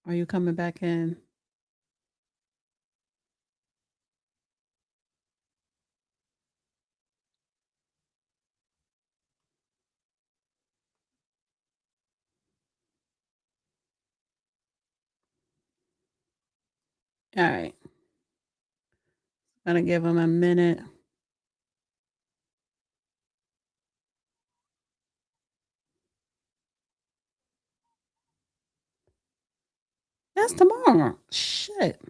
[SPEAKER 1] Are you coming back in? All right. Gonna give him a minute. That's tomorrow. Shit.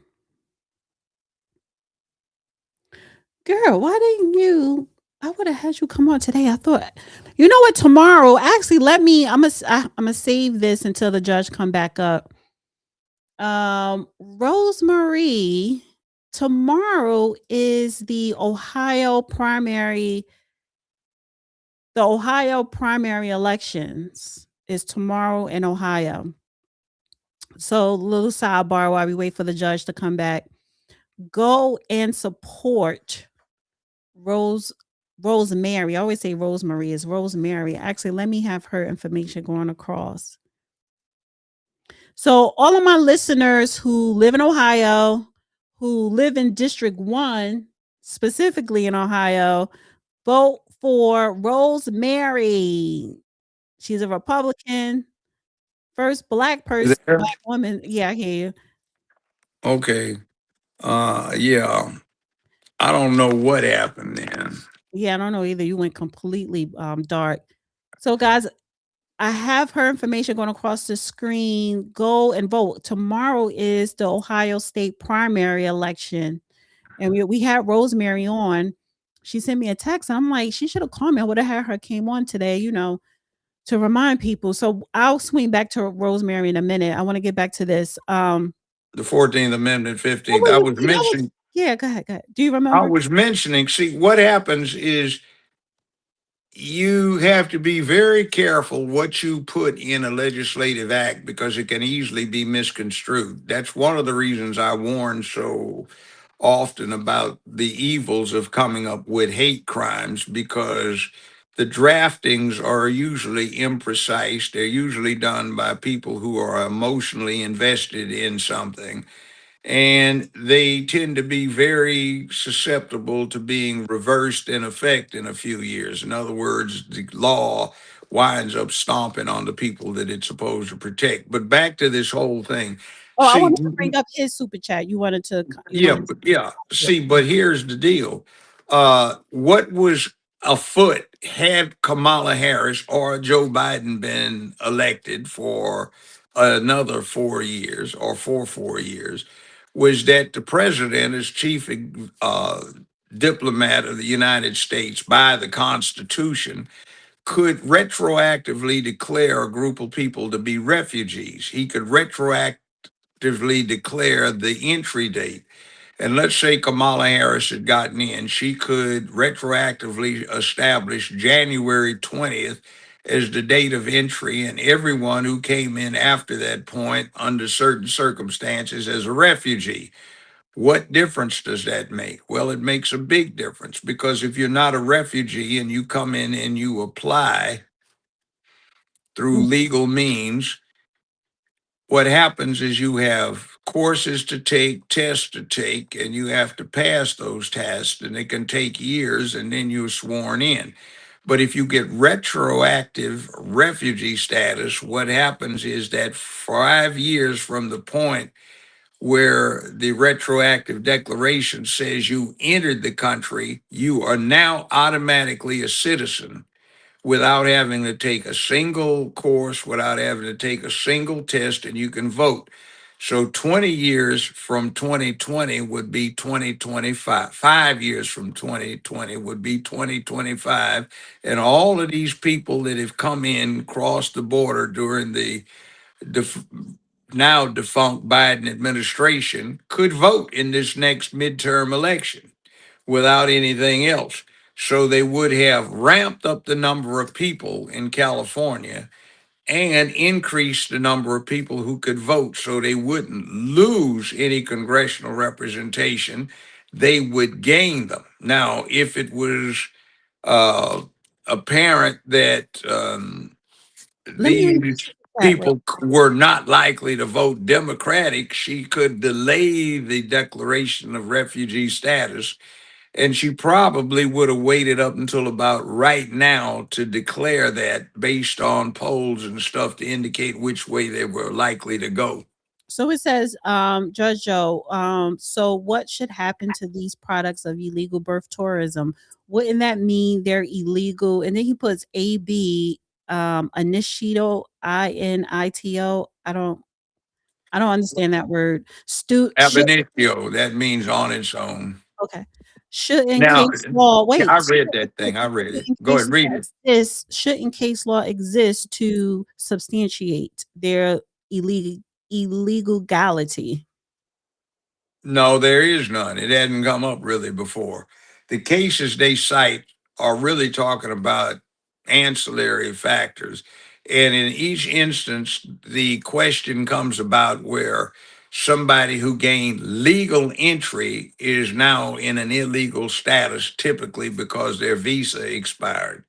[SPEAKER 1] Girl, why didn't you? I would have had you come on today. I thought, you know what? Tomorrow, actually, I'm gonna save this until the judge come back up. Rosemary, tomorrow is the Ohio primary. The Ohio primary elections is tomorrow in Ohio. So, little sidebar while we wait for the judge to come back. Go and support Rosemary. I always say Rosemary is Rosemary. Actually, let me have her information going across. So, all of my listeners who live in Ohio, who live in District 1, specifically in Ohio, vote for Rosemary. She's a Republican, first black
[SPEAKER 2] You
[SPEAKER 1] person,
[SPEAKER 2] there?
[SPEAKER 1] black woman. Yeah, I hear you.
[SPEAKER 2] Okay. Yeah. I don't know what happened then.
[SPEAKER 1] Yeah, I don't know either. You went completely dark. So, guys, I have her information going across the screen. Go and vote. Tomorrow is the Ohio State primary election. And we had Rosemary on. She sent me a text. I'm like, she should have called me. I would have had her came on today, to remind people. So I'll swing back to Rosemary in a minute. I want to get back to this.
[SPEAKER 2] The 14th Amendment,
[SPEAKER 1] Oh,
[SPEAKER 2] 15th.
[SPEAKER 1] wait, wait, wait, yeah, go ahead, go ahead. Do you
[SPEAKER 2] I
[SPEAKER 1] remember?
[SPEAKER 2] was mentioning, see, what happens is you have to be very careful what you put in a legislative act because it can easily be misconstrued. That's one of the reasons I warn so often about the evils of coming up with hate crimes, because the draftings are usually imprecise. They're usually done by people who are emotionally invested in something, and they tend to be very susceptible to being reversed in effect in a few years. In other words, the law winds up stomping on the people that it's supposed to protect. But back to this whole thing.
[SPEAKER 1] Oh, I
[SPEAKER 2] See,
[SPEAKER 1] wanted to bring up his super chat. You
[SPEAKER 2] yeah,
[SPEAKER 1] wanted
[SPEAKER 2] but yeah.
[SPEAKER 1] to.
[SPEAKER 2] See, but here's the deal. What was afoot had Kamala Harris or Joe Biden been elected for another 4 years or for 4 years was that the president, as chief diplomat of the United States by the Constitution, could retroactively declare a group of people to be refugees. He could retroactively declare the entry date. And let's say Kamala Harris had gotten in, she could retroactively establish January 20th as the date of entry, and everyone who came in after that point under certain circumstances as a refugee. What difference does that make? Well, it makes a big difference, because if you're not a refugee and you come in and you apply through legal means, what happens is you have courses to take, tests to take, and you have to pass those tests, and it can take years, and then you're sworn in. But if you get retroactive refugee status, what happens is that 5 years from the point where the retroactive declaration says you entered the country, you are now automatically a citizen without having to take a single course, without having to take a single test, and you can vote. So 20 years from 2020 would be 2025. 5 years from 2020 would be 2025. And all of these people that have come in, crossed the border during the def- now defunct Biden administration, could vote in this next midterm election without anything else. So they would have ramped up the number of people in California and increased the number of people who could vote, so they wouldn't lose any congressional representation. They would gain them. Now, if it was apparent that
[SPEAKER 1] Let me read
[SPEAKER 2] these
[SPEAKER 1] that. Right.
[SPEAKER 2] people were not likely to vote Democratic, she could delay the declaration of refugee status, and she probably would have waited up until about right now to declare that based on polls and stuff to indicate which way they were likely to go.
[SPEAKER 1] So it says, Judge Joe, so what should happen to these products of illegal birth tourism? Wouldn't that mean they're illegal? And then he puts AB, initio, INITO. I don't understand that word.
[SPEAKER 2] Ab initio, that means on its own.
[SPEAKER 1] Okay. Should in
[SPEAKER 2] Now,
[SPEAKER 1] case law
[SPEAKER 2] yeah, I
[SPEAKER 1] wait,
[SPEAKER 2] read that thing. I read it.
[SPEAKER 1] in
[SPEAKER 2] Go
[SPEAKER 1] case
[SPEAKER 2] ahead, read
[SPEAKER 1] law
[SPEAKER 2] it.
[SPEAKER 1] should in case law exist to substantiate their illegality?
[SPEAKER 2] No, there is none. It hadn't come up really before. The cases they cite are really talking about ancillary factors. And in each instance, the question comes about where somebody who gained legal entry is now in an illegal status, typically because their visa expired.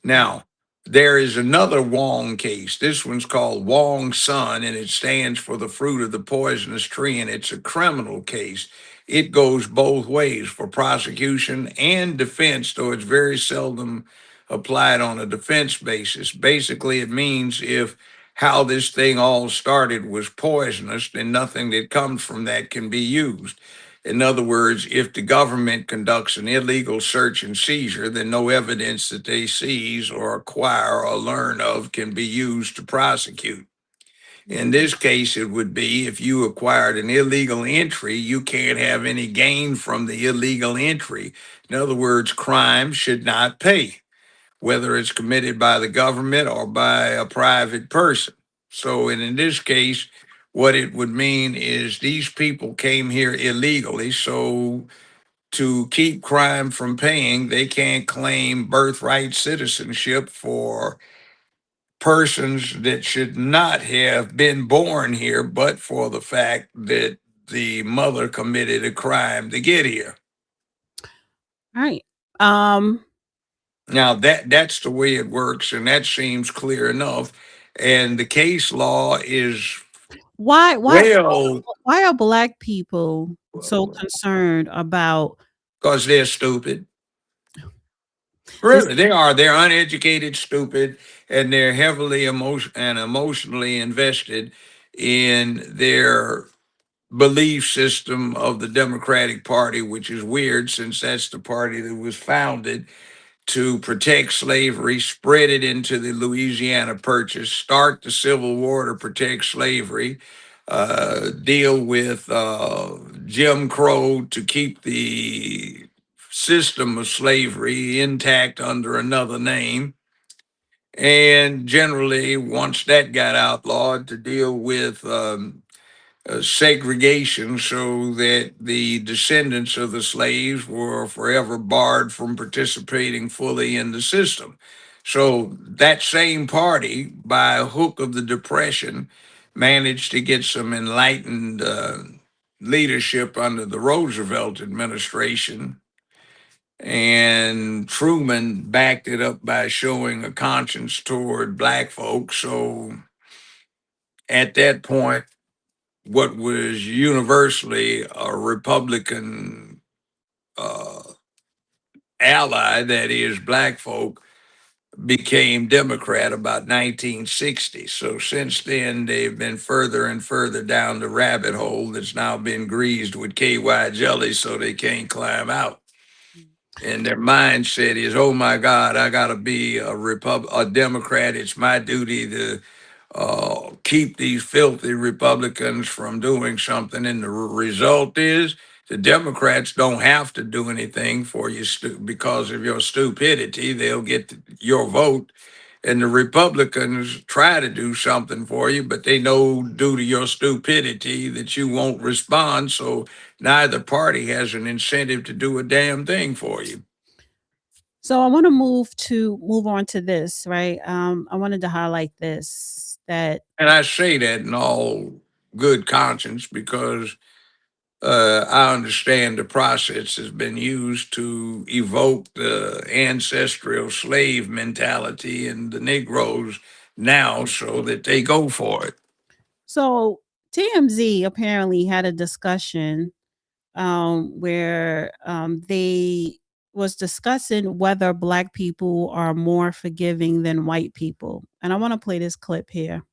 [SPEAKER 2] Now, there is another Wong case. This one's called Wong Sun, and it stands for the fruit of the poisonous tree, and it's a criminal case. It goes both ways for prosecution and defense, though it's very seldom applied on a defense basis. Basically, it means if how this thing all started was poisonous, then nothing that comes from that can be used. In other words, if the government conducts an illegal search and seizure, then no evidence that they seize or acquire or learn of can be used to prosecute. In this case, it would be if you acquired an illegal entry, you can't have any gain from the illegal entry. In other words, crime should not pay, whether it's committed by the government or by a private person. So, in this case, what it would mean is these people came here illegally. So, to keep crime from paying, they can't claim birthright citizenship for persons that should not have been born here, but for the fact that the mother committed a crime to get here.
[SPEAKER 1] All right. Um,
[SPEAKER 2] Now that's the way it works, and that seems clear enough. And the case law is
[SPEAKER 1] why
[SPEAKER 2] well
[SPEAKER 1] why are black people so concerned about
[SPEAKER 2] because they're stupid.
[SPEAKER 1] this?
[SPEAKER 2] Really, they are. They're uneducated, stupid, and they're heavily emotionally invested in their belief system of the Democratic Party, which is weird since that's the party that was founded to protect slavery, spread it into the Louisiana Purchase, start the Civil War to protect slavery, deal with Jim Crow to keep the system of slavery intact under another name. And generally, once that got outlawed, to deal with segregation so that the descendants of the slaves were forever barred from participating fully in the system. So that same party, by a hook of the Depression, managed to get some enlightened leadership under the Roosevelt administration. And Truman backed it up by showing a conscience toward black folks. So at that point, what was universally a Republican uh, ally, that is, black folk, became Democrat about 1960. So since then, they've been further and further down the rabbit hole that's now been greased with KY jelly so they can't climb out. And their mindset is, oh my God, I got to be a Democrat. It's my duty to keep these filthy Republicans from doing something. And the result is the Democrats don't have to do anything for you because of your stupidity. They'll get your vote. And the Republicans try to do something for you, but they know due to your stupidity that you won't respond. So neither party has an incentive to do a damn thing for you.
[SPEAKER 1] So I want to move on to this, right? I wanted to highlight this that
[SPEAKER 2] And I say that in all good conscience because I understand the process has been used to evoke the ancestral slave mentality in the Negroes now so that they go for it.
[SPEAKER 1] so TMZ apparently had a discussion where they was discussing whether black people are more forgiving than white people. And I want to play this clip here.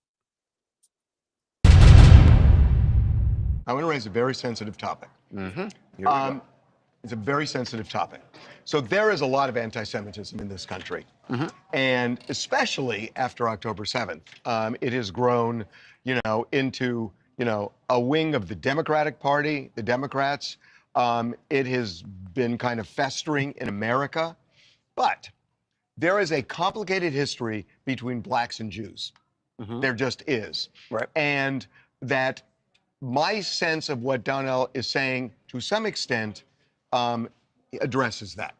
[SPEAKER 13] I want to raise a very sensitive topic.
[SPEAKER 14] Here we go.
[SPEAKER 13] It's a very sensitive topic. So there is a lot of anti-Semitism in this country, and especially after October 7th, it has grown, into, a wing of the Democratic Party, the Democrats. It has been kind of festering in America, but there is a complicated history between blacks and Jews. There just is.
[SPEAKER 14] Right.
[SPEAKER 13] And that my sense of what Donnell is saying, to some extent, addresses that.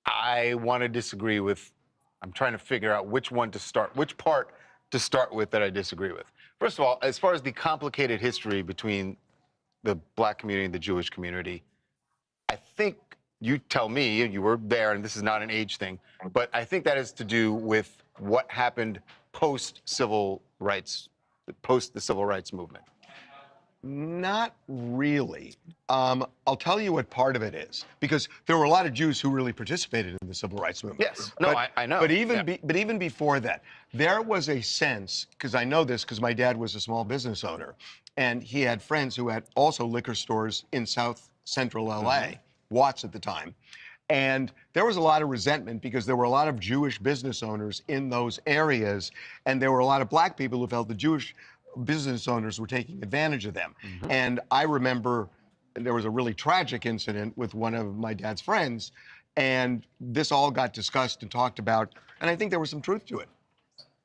[SPEAKER 14] I want to disagree with, I'm trying to figure out which part to start with that I disagree with. First of all, as far as the complicated history between the black community and the Jewish community, I think you tell me, you were there, and this is not an age thing, but I think that has to do with what happened post the civil rights movement.
[SPEAKER 13] Not really. I'll tell you what part of it is, because there were a lot of Jews who really participated in the civil rights movement.
[SPEAKER 14] Yes, no, I know.
[SPEAKER 13] But even before that, there was a sense, because I know this because my dad was a small business owner, and he had friends who had also liquor stores in South Central LA, Watts at the time. And there was a lot of resentment because there were a lot of Jewish business owners in those areas, and there were a lot of black people who felt the Jewish business owners were taking advantage of them. And I remember there was a really tragic incident with one of my dad's friends, and this all got discussed and talked about, and I think there was some truth to it.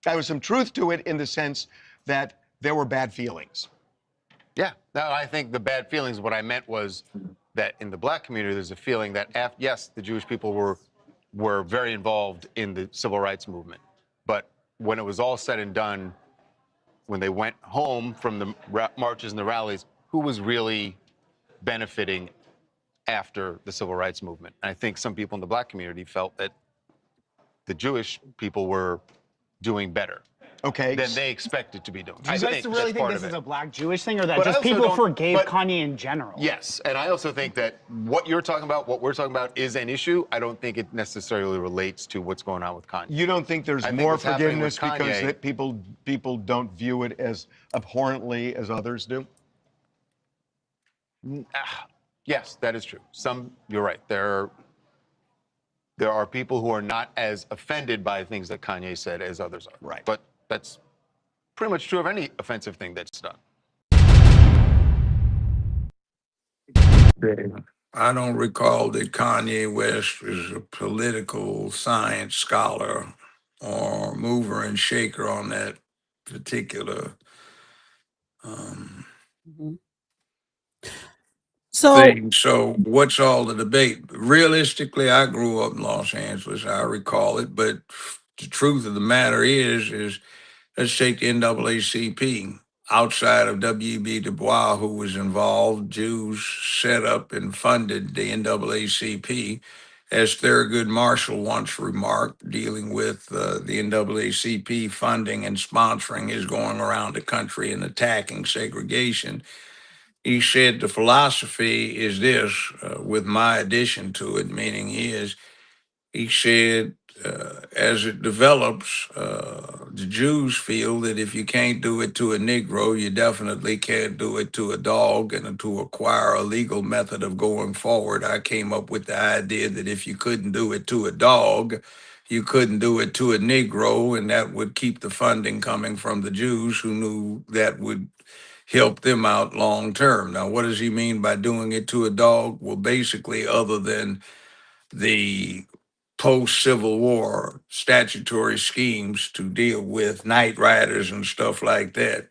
[SPEAKER 13] There was some truth to it in the sense that there were bad feelings.
[SPEAKER 14] Yeah, no, I think the bad feelings, what I meant was that in the black community, there's a feeling that, yes, the Jewish people were very involved in the civil rights movement. But when it was all said and done, when they went home from the marches and the rallies, who was really benefiting after the civil rights movement? And I think some people in the black community felt that the Jewish people were doing better than they expected to be doing.
[SPEAKER 15] Do you guys really think this is a black Jewish thing, or that
[SPEAKER 14] But I
[SPEAKER 15] just
[SPEAKER 14] also
[SPEAKER 15] people
[SPEAKER 14] don't-
[SPEAKER 15] forgave
[SPEAKER 14] but-
[SPEAKER 15] Kanye in general?
[SPEAKER 14] Yes, and I also think that what you're talking about, what we're talking about, is an issue. I don't think it necessarily relates to what's going on with Kanye.
[SPEAKER 13] You don't think there's
[SPEAKER 14] I think
[SPEAKER 13] more
[SPEAKER 14] what's happening with
[SPEAKER 13] forgiveness because
[SPEAKER 14] Kanye-
[SPEAKER 13] that people don't view it as abhorrently as others do?
[SPEAKER 14] Yes, that is true. You're right. There are people who are not as offended by things that Kanye said as others are.
[SPEAKER 13] Right.
[SPEAKER 14] But that's pretty much true of any offensive thing that's done.
[SPEAKER 2] I don't recall that Kanye West is a political science scholar or mover and shaker on that particular thing. So what's all the debate? Realistically, I grew up in Los Angeles. I recall it, but the truth of the matter is let's take the NAACP. Outside of W.B. Du Bois, who was involved, Jews set up and funded the NAACP. As Thurgood Marshall once remarked, dealing with the NAACP funding and sponsoring his going around the country and attacking segregation, he said the philosophy is this, with my addition to it, meaning he said, as it develops, the Jews feel that if you can't do it to a Negro, you definitely can't do it to a dog. And to acquire a legal method of going forward, I came up with the idea that if you couldn't do it to a dog, you couldn't do it to a Negro, and that would keep the funding coming from the Jews, who knew that would help them out long term. Now, what does he mean by doing it to a dog? Well, basically, other than the post-Civil War statutory schemes to deal with night riders and stuff like that.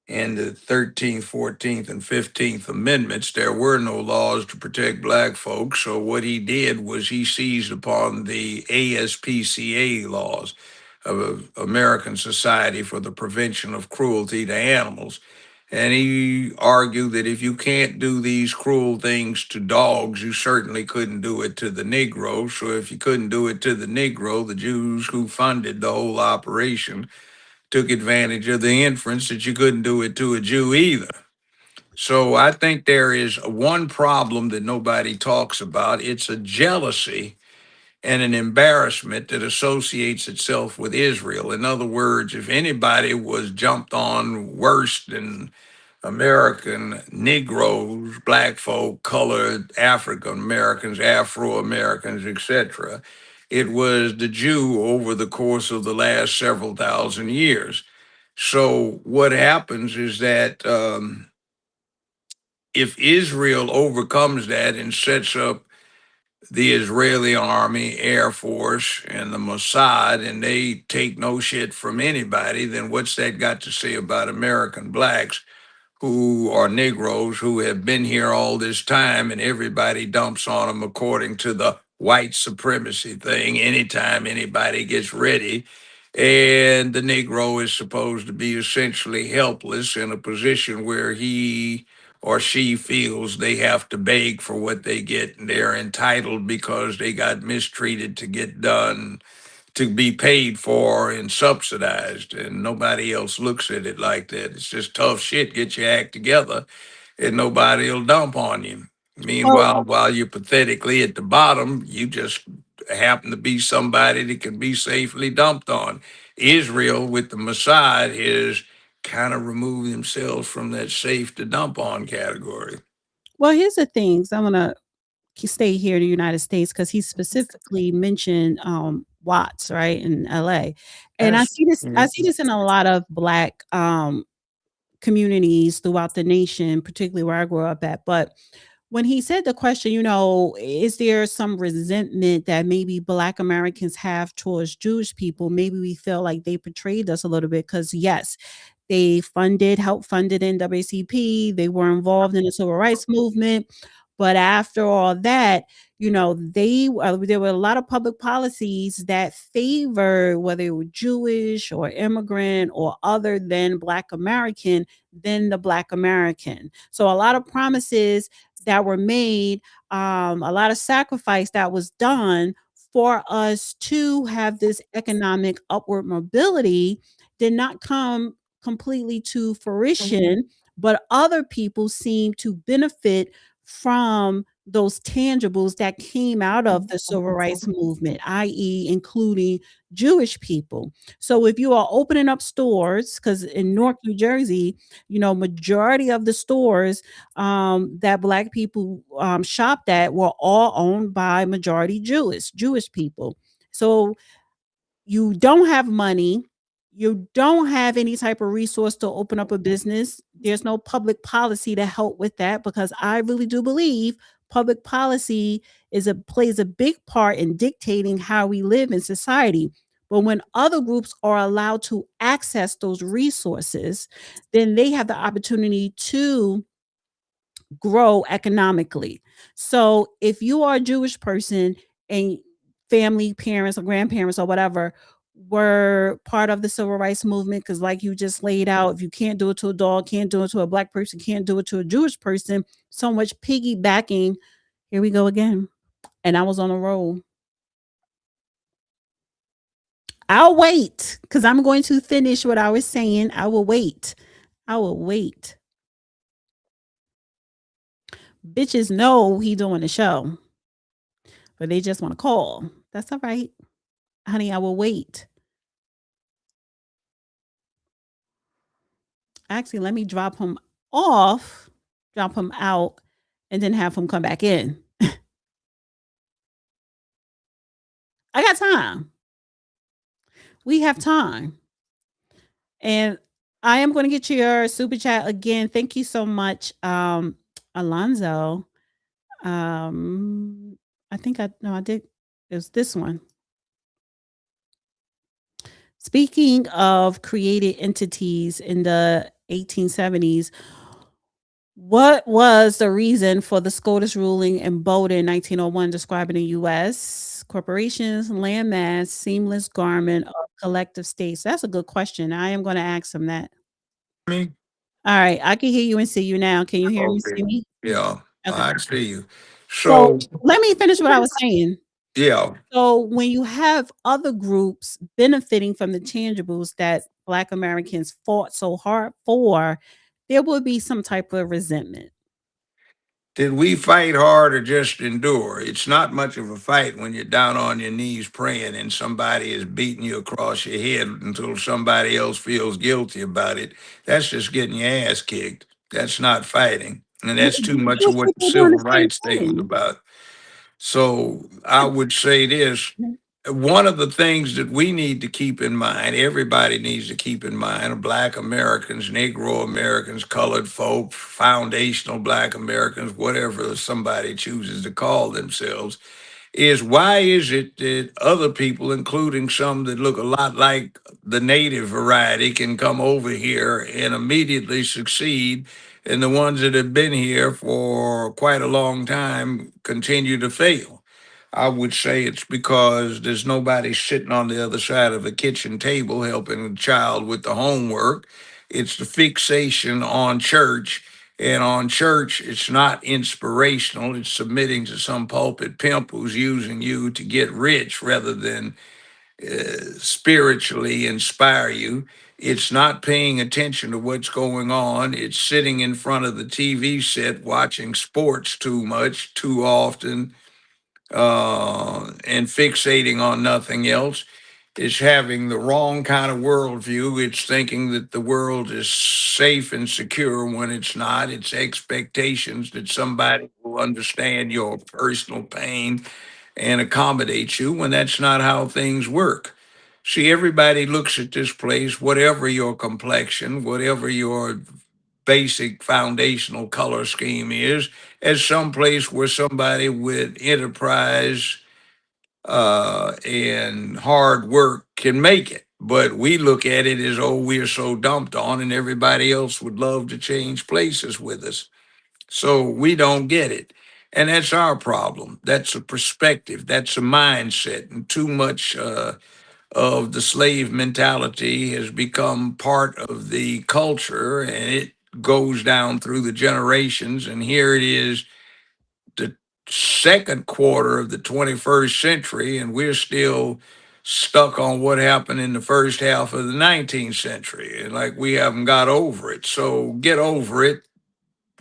[SPEAKER 2] In the 13th, 14th, and 15th Amendments, there were no laws to protect black folks. So what he did was he seized upon the ASPCA laws of American Society for the Prevention of Cruelty to Animals. And he argued that if you can't do these cruel things to dogs, you certainly couldn't do it to the Negro. So if you couldn't do it to the Negro, the Jews who funded the whole operation took advantage of the inference that you couldn't do it to a Jew either. So I think there is one problem that nobody talks about. It's a jealousy and an embarrassment that associates itself with Israel. In other words, if anybody was jumped on worse than American Negroes, black folk, colored African Americans, Afro Americans, etc., it was the Jew over the course of the last several thousand years. So what happens is that if Israel overcomes that and sets up the Israeli army, air force, and the Mossad, and they take no shit from anybody, then what's that got to say about American blacks who are Negroes who have been here all this time, and everybody dumps on them according to the white supremacy thing anytime anybody gets ready. And the Negro is supposed to be essentially helpless in a position where he or she feels they have to beg for what they get and they're entitled because they got mistreated to get done, to be paid for and subsidized, and nobody else looks at it like that. It's just tough shit. Get your act together, and nobody will dump on you. Meanwhile, while you're pathetically at the bottom, you just happen to be somebody that can be safely dumped on. Israel, with the Mossad, has kind of removed themselves from that safe to dump on category.
[SPEAKER 1] Well, here's the things I'm gonna stay here in the United States because he specifically mentioned Watts, right, in LA. And
[SPEAKER 2] Yes.
[SPEAKER 1] I see this in a lot of black communities throughout the nation, particularly where I grew up at. But when he said the question, is there some resentment that maybe Black Americans have towards Jewish people? Maybe we feel like they betrayed us a little bit because, yes, they helped funded NAACP. They were involved in the civil rights movement. But after all that, there were a lot of public policies that favored whether it were Jewish or immigrant or other than Black American than the Black American. So a lot of promises that were made, a lot of sacrifice that was done for us to have this economic upward mobility did not come completely to fruition, but other people seem to benefit from those tangibles that came out of the civil rights movement, i.e., including Jewish people. So if you are opening up stores, because in Newark, New Jersey, majority of the stores that Black people shopped at were all owned by majority Jewish people. So you don't have money, you don't have any type of resource to open up a business. There's no public policy to help with that because I really do believe public policy plays a big part in dictating how we live in society. But when other groups are allowed to access those resources, then they have the opportunity to grow economically. So if you are a Jewish person and family, parents, or grandparents, or whatever, were part of the civil rights movement, because like you just laid out, if you can't do it to a dog, can't do it to a Black person, can't do it to a Jewish person, so much piggybacking. Here we go again. And I was on a roll. I'll wait because I'm going to finish what I was saying. I will wait. I will wait. Bitches know he doing the show, but they just want to call. That's all right. Honey, I will wait. Actually, let me drop him off, drop him out, and then have him come back in. I got time. We have time. And I am going to get your super chat again. Thank you so much, Alonzo. I think I did. It was this one. Speaking of created entities in the 1870s, what was the reason for the SCOTUS ruling in Bowdoin in 1901 describing the U.S. corporations, landmass, seamless garment of collective states? That's a good question. I am going to ask him that.
[SPEAKER 2] Me?
[SPEAKER 1] All right. I can hear you and see you now. Can you hear me, see me?
[SPEAKER 2] Yeah,
[SPEAKER 1] Okay.
[SPEAKER 2] I see you.
[SPEAKER 1] So
[SPEAKER 2] So,
[SPEAKER 1] let me finish what I was saying.
[SPEAKER 2] yeah,
[SPEAKER 1] So when you have other groups benefiting from the tangibles that Black Americans fought so hard for, there will be some type of resentment.
[SPEAKER 2] Did we fight hard or just endure? It's not much of a fight when you're down on your knees praying and somebody is beating you across your head until somebody else feels guilty about it. That's just getting your ass kicked. That's not fighting. And that's too much of
[SPEAKER 1] Jewish
[SPEAKER 2] what the
[SPEAKER 1] people doing
[SPEAKER 2] civil
[SPEAKER 1] the same
[SPEAKER 2] rights thing was
[SPEAKER 1] thing.
[SPEAKER 2] about. So I would say this. One of the things that we need to keep in mind, everybody needs to keep in mind, Black Americans, Negro Americans, colored folk, foundational Black Americans, whatever somebody chooses to call themselves, is why is it that other people, including some that look a lot like the native variety, can come over here and immediately succeed, and the ones that have been here for quite a long time continue to fail? I would say it's because there's nobody sitting on the other side of a kitchen table helping a child with the homework. It's the fixation on church. And on church, it's not inspirational. It's submitting to some pulpit pimp who's using you to get rich rather than spiritually inspire you. It's not paying attention to what's going on. It's sitting in front of the TV set watching sports too much, too often, and fixating on nothing else. It's having the wrong kind of worldview. It's thinking that the world is safe and secure when it's not. It's expectations that somebody will understand your personal pain and accommodate you when that's not how things work. See, everybody looks at this place, whatever your complexion, whatever your basic foundational color scheme is, as some place where somebody with enterprise and hard work can make it. But we look at it as, oh, we're so dumped on, and everybody else would love to change places with us. So we don't get it. And that's our problem. That's a perspective, that's a mindset. And too much of the slave mentality has become part of the culture, and it goes down through the generations. And here it is, the second quarter of the 21st century, and we're still stuck on what happened in the first half of the 19th century. And like we haven't got over it. So get over it,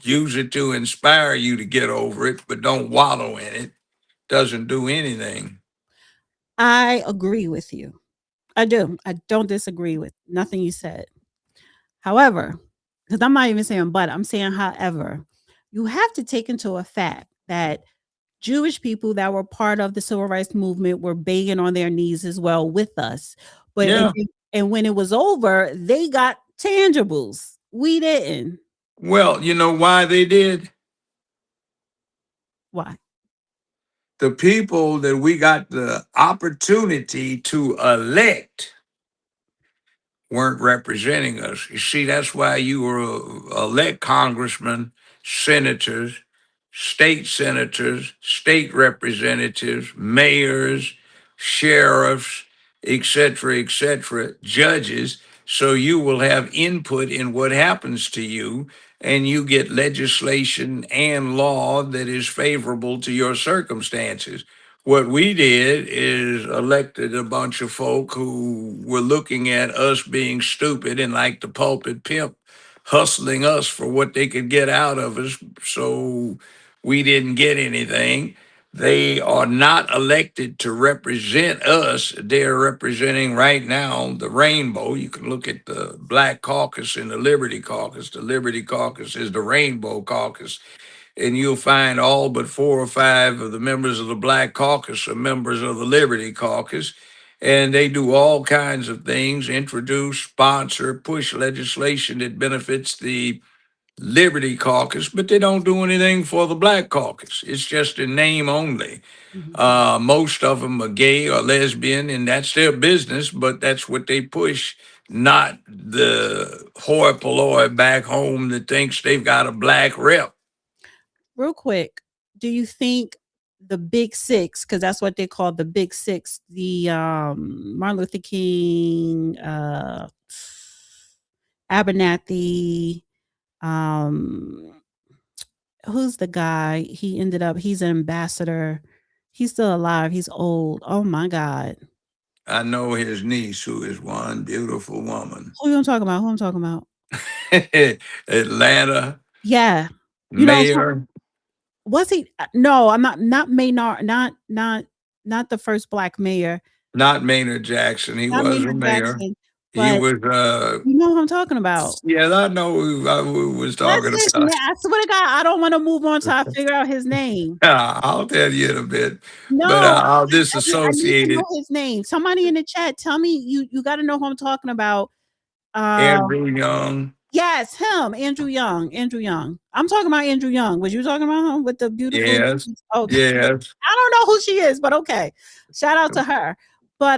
[SPEAKER 2] use it to inspire you to get over it, but don't wallow in it. Doesn't do anything.
[SPEAKER 1] I agree with you. I do. I don't disagree with nothing you said. However, because I'm not even saying but, I'm saying however, you have to take into a fact that Jewish people that were part of the civil rights movement were begging on their knees as well with us. But
[SPEAKER 2] Yeah.
[SPEAKER 1] and when it was over, they got tangibles. We didn't.
[SPEAKER 2] Well, you know why they did?
[SPEAKER 1] Why?
[SPEAKER 2] The people that we got the opportunity to elect weren't representing us. You see, that's why you were elect congressmen, senators, state representatives, mayors, sheriffs, et cetera, judges. So you will have input in what happens to you, and you get legislation and law that is favorable to your circumstances. What we did is elected a bunch of folk who were looking at us being stupid and like the pulpit pimp hustling us for what they could get out of us. So we didn't get anything. They are not elected to represent us. They're representing right now the rainbow. You can look at the Black Caucus and the Liberty Caucus. The Liberty Caucus is the Rainbow Caucus, and you'll find all but 4 or 5 of the members of the Black Caucus are members of the Liberty Caucus. And they do all kinds of things, introduce, sponsor, push legislation that benefits the Liberty Caucus, but they don't do anything for the Black Caucus. It's just a name only. Most of them are gay or lesbian, and that's their business, but that's what they push, not the hoi polloi back home that thinks they've got a black rep.
[SPEAKER 1] Real quick, do you think the big six, because that's what they call the big six, the Martin Luther King, Abernathy, who's the guy? He's an ambassador. He's still alive. He's old. Oh my God.
[SPEAKER 2] I know his niece, who is one beautiful woman.
[SPEAKER 1] Who I'm talking about? Who I'm talking about?
[SPEAKER 2] Atlanta
[SPEAKER 1] Yeah. You know what I'm talking
[SPEAKER 2] mayor.
[SPEAKER 1] Was he? No, I'm not Maynard, not the first black mayor,
[SPEAKER 2] Not Maynard Jackson. He
[SPEAKER 1] not
[SPEAKER 2] was a
[SPEAKER 1] Maynard
[SPEAKER 2] mayor.
[SPEAKER 1] Jackson,
[SPEAKER 2] He
[SPEAKER 1] but
[SPEAKER 2] was,
[SPEAKER 1] you know who I'm talking about.
[SPEAKER 2] yeah, I know who I who was
[SPEAKER 1] What's
[SPEAKER 2] talking
[SPEAKER 1] his
[SPEAKER 2] about.
[SPEAKER 1] name? I swear to God, I don't want to move on till I figure out his name.
[SPEAKER 2] I'll tell you in a bit, but
[SPEAKER 1] No,
[SPEAKER 2] I'll
[SPEAKER 1] I need to
[SPEAKER 2] disassociate
[SPEAKER 1] know
[SPEAKER 2] it.
[SPEAKER 1] his name. Somebody in the chat, tell me you got to know who I'm talking about.
[SPEAKER 2] Andrew Young.
[SPEAKER 1] Yes, him, Andrew Young. Andrew Young. I'm talking about Andrew Young. Was you talking about him with the beautiful?
[SPEAKER 2] Yes.
[SPEAKER 1] Okay.
[SPEAKER 2] Yes.
[SPEAKER 1] I don't know who she is, but okay. Shout out to her. But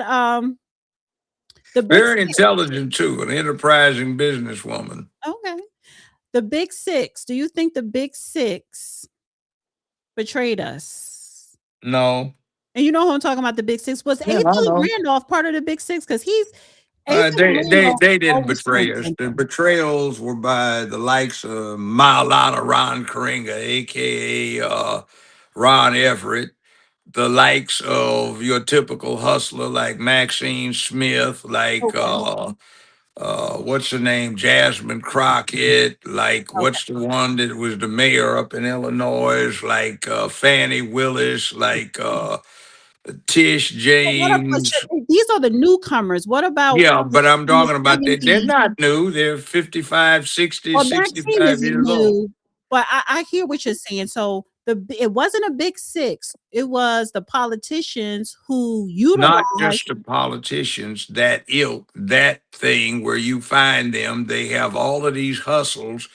[SPEAKER 1] the big
[SPEAKER 2] Very
[SPEAKER 1] six.
[SPEAKER 2] intelligent too, an enterprising businesswoman.
[SPEAKER 1] Okay. The big six. Do you think the big six betrayed us?
[SPEAKER 2] No.
[SPEAKER 1] And you know who I'm talking about, the big six. Was
[SPEAKER 2] Yeah,
[SPEAKER 1] A.
[SPEAKER 2] I
[SPEAKER 1] Billy
[SPEAKER 2] know.
[SPEAKER 1] Randolph part of the big six? Because he's A. Billy
[SPEAKER 2] They
[SPEAKER 1] Randolph
[SPEAKER 2] didn't
[SPEAKER 1] always
[SPEAKER 2] betray
[SPEAKER 1] trying
[SPEAKER 2] us. The
[SPEAKER 1] something.
[SPEAKER 2] betrayals were by the likes of Maulana Ron Karenga, aka Ron Everett, the likes of your typical hustler like Maxine Smith, like
[SPEAKER 1] Okay.
[SPEAKER 2] what's the name, Jasmine Crockett, like
[SPEAKER 1] Okay.
[SPEAKER 2] what's the one that was the mayor up in Illinois, like Fannie Willis, like Tish
[SPEAKER 1] But what about
[SPEAKER 2] James.
[SPEAKER 1] these are the newcomers? What about
[SPEAKER 2] Yeah, but I'm
[SPEAKER 1] in the
[SPEAKER 2] talking about they're
[SPEAKER 1] 70s?
[SPEAKER 2] not new. They're 55, 60,
[SPEAKER 1] Well, Maxine
[SPEAKER 2] 65
[SPEAKER 1] isn't
[SPEAKER 2] years old.
[SPEAKER 1] new, but I hear what you're saying. So it wasn't a big six. It was the politicians who
[SPEAKER 2] Not
[SPEAKER 1] utilized.
[SPEAKER 2] just the politicians, that ilk, that thing where you find them, they have all of these hustles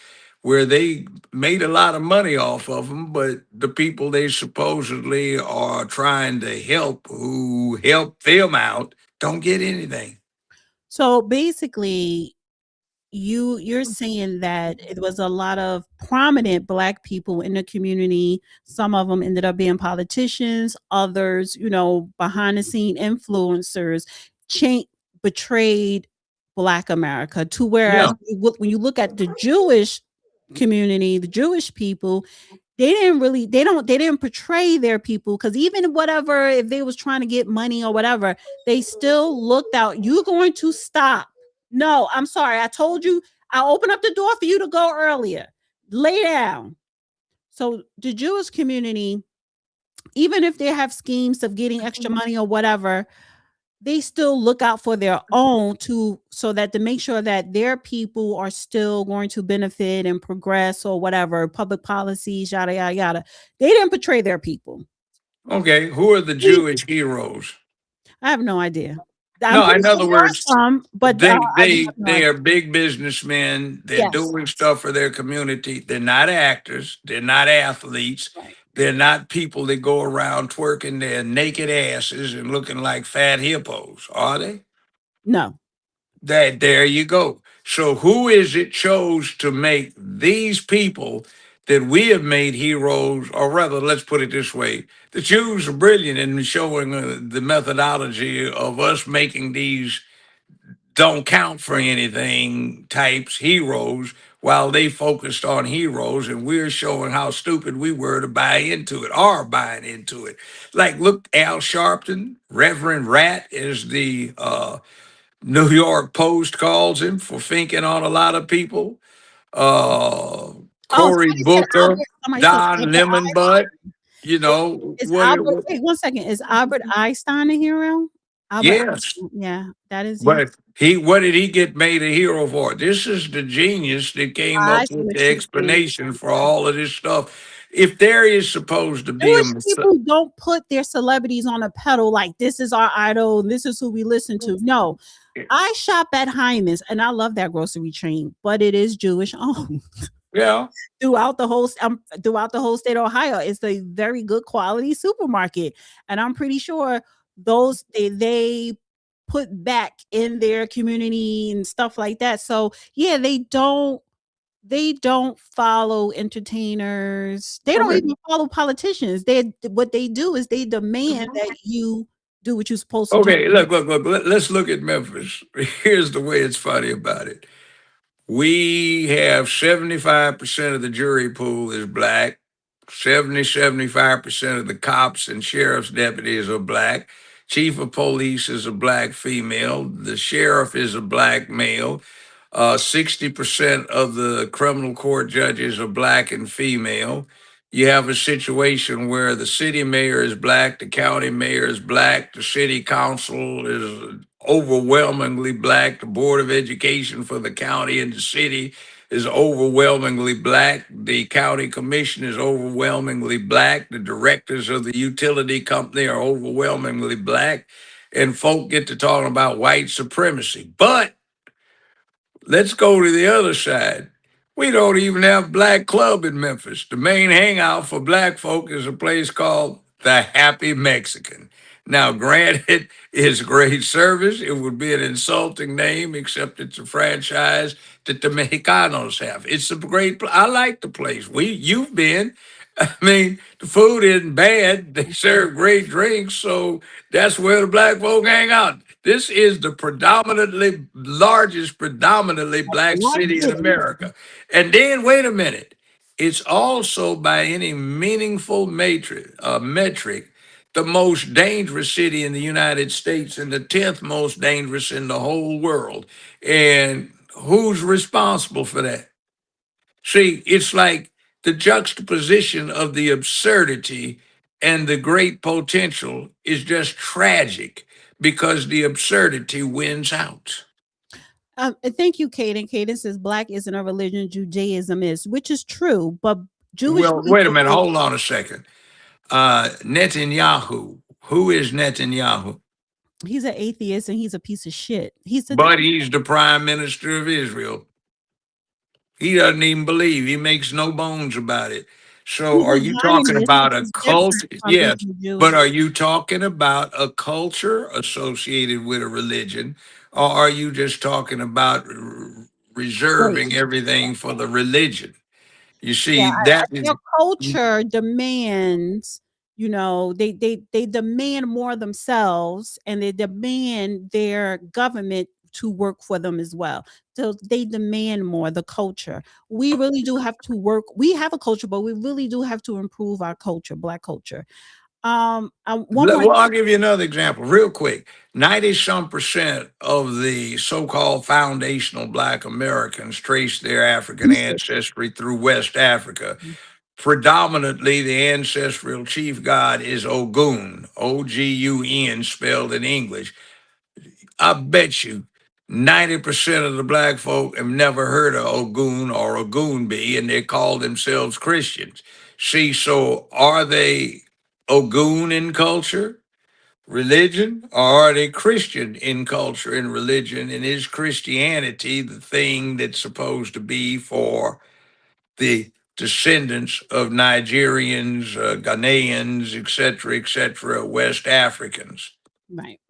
[SPEAKER 2] where they made a lot of money off of them, but the people they supposedly are trying to help, who help them out, don't get anything.
[SPEAKER 1] So basically, you're saying that it was a lot of prominent black people in the community. Some of them ended up being politicians, others, behind the scene influencers, betrayed black America, to whereas
[SPEAKER 2] Yeah.
[SPEAKER 1] when you look at the Jewish community, the Jewish people, they didn't portray their people, because even whatever, if they was trying to get money or whatever, they still looked out. You're going to stop. No, I'm sorry. I told you I'll open up the door for you to go earlier. Lay down. So the Jewish community, even if they have schemes of getting extra money or whatever, they still look out for their own, so that to make sure that their people are still going to benefit and progress or whatever, public policies, yada yada yada. They didn't portray their people.
[SPEAKER 2] Okay, who are the Jewish heroes?
[SPEAKER 1] I have no idea. I'm
[SPEAKER 2] No,
[SPEAKER 1] pretty
[SPEAKER 2] in
[SPEAKER 1] sure
[SPEAKER 2] other
[SPEAKER 1] there are
[SPEAKER 2] words,
[SPEAKER 1] some, but
[SPEAKER 2] they
[SPEAKER 1] I just
[SPEAKER 2] they
[SPEAKER 1] have no
[SPEAKER 2] they
[SPEAKER 1] idea.
[SPEAKER 2] are big businessmen. They're
[SPEAKER 1] Yes.
[SPEAKER 2] doing stuff for their community. They're not actors. They're not athletes.
[SPEAKER 1] Right.
[SPEAKER 2] They're not people that go around twerking their naked asses and looking like fat hippos, are they?
[SPEAKER 1] No.
[SPEAKER 2] That there you go. So who is it chose to make these people that we have made heroes, or rather, let's put it this way: the Jews are brilliant in showing the methodology of us making these don't count for anything types heroes, while they focused on heroes, and we're showing how stupid we were to buy into it, are buying into it. Like, look, Al Sharpton, Reverend Rat, is the New York Post calls him, for thinking on a lot of people.
[SPEAKER 1] Oh,
[SPEAKER 2] Cory Booker,
[SPEAKER 1] somebody said
[SPEAKER 2] Don
[SPEAKER 1] Albert
[SPEAKER 2] Lemon Butt, you know,
[SPEAKER 1] Is Albert, wait 1 second. Is Albert
[SPEAKER 2] Mhm.
[SPEAKER 1] Einstein a hero? Albert
[SPEAKER 2] Yes.
[SPEAKER 1] Einstein, yeah, that is he.
[SPEAKER 2] But what did he get made a hero for? This is the genius that came
[SPEAKER 1] I
[SPEAKER 2] up
[SPEAKER 1] see
[SPEAKER 2] with
[SPEAKER 1] what
[SPEAKER 2] the
[SPEAKER 1] you're saying.
[SPEAKER 2] explanation for all of this stuff. If there is supposed to be a
[SPEAKER 1] Jewish people don't put their celebrities on a pedal like, this is our idol, this is who we listen to. No. I shop at Hyman's, and I love that grocery chain, but it is Jewish owned.
[SPEAKER 2] Yeah.
[SPEAKER 1] Throughout the whole state of Ohio, it's a very good quality supermarket, and I'm pretty sure those they put back in their community and stuff like that. So yeah, they don't follow entertainers. They don't
[SPEAKER 2] Okay.
[SPEAKER 1] even follow politicians. What they do is they demand that you do what you're supposed to do.
[SPEAKER 2] Okay, look. Let's look at Memphis. Here's the way it's funny about it. We have 75% of the jury pool is black. 75% of the cops and sheriff's deputies are black. Chief of police is a black female. The sheriff is a black male. 60% of the criminal court judges are black and female. You have a situation where the city mayor is black, the county mayor is black, the city council is overwhelmingly black, the board of education for the county and the city is overwhelmingly black, the county commission is overwhelmingly black, the directors of the utility company are overwhelmingly black, and folk get to talking about white supremacy. But let's go to the other side. We don't even have black club in Memphis. The main hangout for black folk is a place called the Happy Mexican. Now, granted, it's great service. It would be an insulting name, except it's a franchise that the Mexicanos have. It's a great. I like the place. You've been. I mean, the food isn't bad. They serve great drinks, so that's where the black folk hang out. This is the predominantly black city in America. And then, wait a minute, it's also by any meaningful metric, the most dangerous city in the United States and the 10th most dangerous in the whole world. And who's responsible for that? See, it's like the juxtaposition of the absurdity and the great potential is just tragic because the absurdity wins out.
[SPEAKER 1] Thank you, Kate. Kate says black isn't a religion, Judaism is, which is true, but Jewish
[SPEAKER 2] Well, wait a
[SPEAKER 1] people
[SPEAKER 2] minute. Hold on a second. Netanyahu. Who is Netanyahu?
[SPEAKER 1] he's an atheist and he's a piece of shit. He's
[SPEAKER 2] the prime minister of Israel. He doesn't even believe. He makes no bones about it. So
[SPEAKER 1] he's
[SPEAKER 2] are
[SPEAKER 1] a
[SPEAKER 2] you talking
[SPEAKER 1] Zionist,
[SPEAKER 2] about
[SPEAKER 1] which
[SPEAKER 2] a
[SPEAKER 1] is different
[SPEAKER 2] culture?
[SPEAKER 1] from
[SPEAKER 2] Yes.
[SPEAKER 1] being Jewish.
[SPEAKER 2] But are you talking about a culture associated with a religion? Or are you just talking about reserving everything for the religion? You see, that is
[SPEAKER 1] Their culture demands, they demand more themselves, and they demand their government to work for them as well. So they demand more, the culture. We really do have to work. We have a culture, but we really do have to improve our culture, black culture. One more.
[SPEAKER 2] Well, I'll give you another example real quick. 90-some% of the so-called foundational black Americans trace their African ancestry through West Africa. Predominantly, the ancestral chief god is Ogun, Ogun, spelled in English. I bet you 90% of the black folk have never heard of Ogun or Ogunbi, and they call themselves Christians. See, so are they Ogun in culture, religion, or are they Christian in culture and religion? And is Christianity the thing that's supposed to be for the descendants of Nigerians, Ghanaians, et cetera, West Africans?
[SPEAKER 1] Right.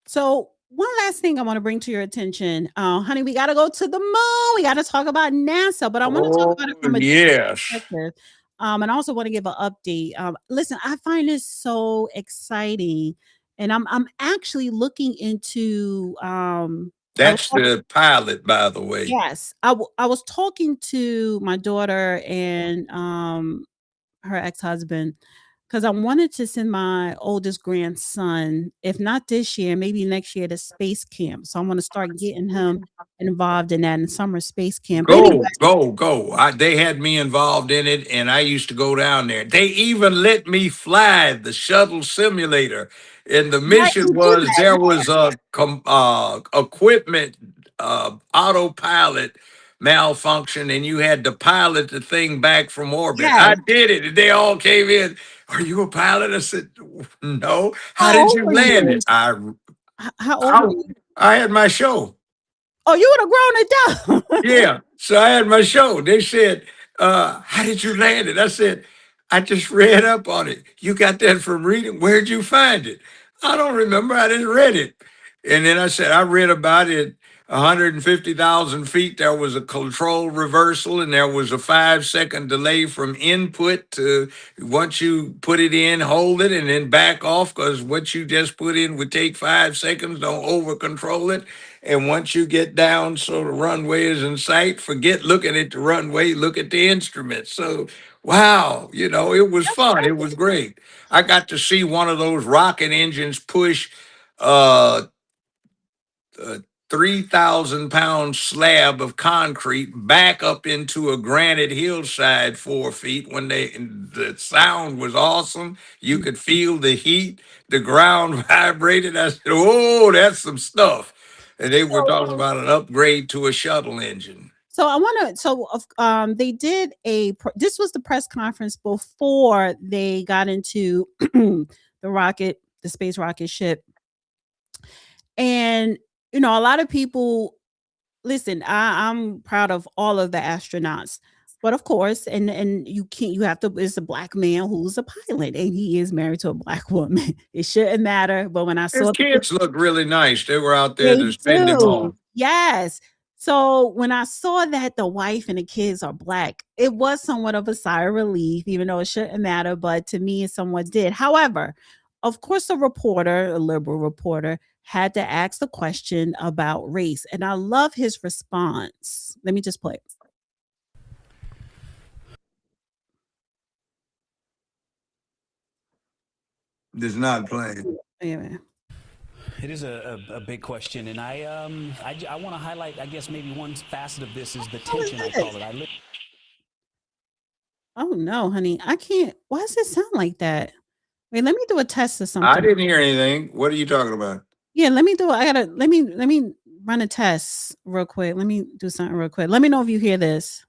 [SPEAKER 1] So one last thing I want to bring to your attention, honey, we got to go to the moon. We got to talk about NASA, but I want to talk about it from a different perspective. And I also want to give an update. Listen, I find this so exciting, and I'm actually looking into.
[SPEAKER 2] That's the pilot, by the way.
[SPEAKER 1] Yes, I was talking to my daughter and her ex-husband, because I wanted to send my oldest grandson, if not this year, maybe next year, to space camp. So I'm going to start getting him involved in that in summer space camp. Anyway,
[SPEAKER 2] Go. They had me involved in it, and I used to go down there. They even let me fly the shuttle simulator. And the mission was there was a equipment autopilot malfunction, and you had to pilot the thing back from orbit. I did it, and they all came in. Are you a pilot? I said, no. How did you land it?
[SPEAKER 1] How old are you?
[SPEAKER 2] I had my show.
[SPEAKER 1] Oh, you would have grown it down.
[SPEAKER 2] Yeah. So I had my show. They said, how did you land it? I said, I just read up on it. You got that from reading? Where'd you find it? I don't remember. I just read it. And then I said, I read about it 150,000 feet. There was a control reversal, and there was a 5-second delay from input to once you put it in, hold it, and then back off, because what you just put in would take 5 seconds. Don't over control it. And once you get down so the runway is in sight, forget looking at the runway, look at the instruments. So, wow, it was fun. It was great. I got to see one of those rocket engines push 3,000-pound slab of concrete back up into a granite hillside 4 feet. When the sound was awesome, you could feel the heat, the ground vibrated. I said, "Oh, that's some stuff." And they were talking about an upgrade to a shuttle engine.
[SPEAKER 1] So I want to. So they did this was the press conference before they got into the rocket, the space rocket ship, and a lot of people. Listen, I'm proud of all of the astronauts, but of course, and you have to. It's a black man who's a pilot, and he is married to a black woman. It shouldn't matter, but when I
[SPEAKER 2] His
[SPEAKER 1] saw
[SPEAKER 2] kids look really nice. They were out there
[SPEAKER 1] they
[SPEAKER 2] to spend them
[SPEAKER 1] do.
[SPEAKER 2] on.
[SPEAKER 1] Yes. So when I saw that the wife and the kids are black, it was somewhat of a sigh of relief, even though it shouldn't matter, but to me, it somewhat did. However, of course, a reporter, a liberal reporter, had to ask the question about race. And I love his response. Let me just play.
[SPEAKER 2] It's not playing.
[SPEAKER 1] Anyway.
[SPEAKER 16] It is a big question, and I want to highlight, I guess, maybe one facet of this is the tension, I call it.
[SPEAKER 1] Oh no, honey, I can't. Why does it sound like that? Wait, let me do a test or something.
[SPEAKER 2] I didn't hear anything. What are you talking about?
[SPEAKER 1] Yeah, let me do it. Let me run a test real quick. Let me do something real quick. Let me know if you hear this.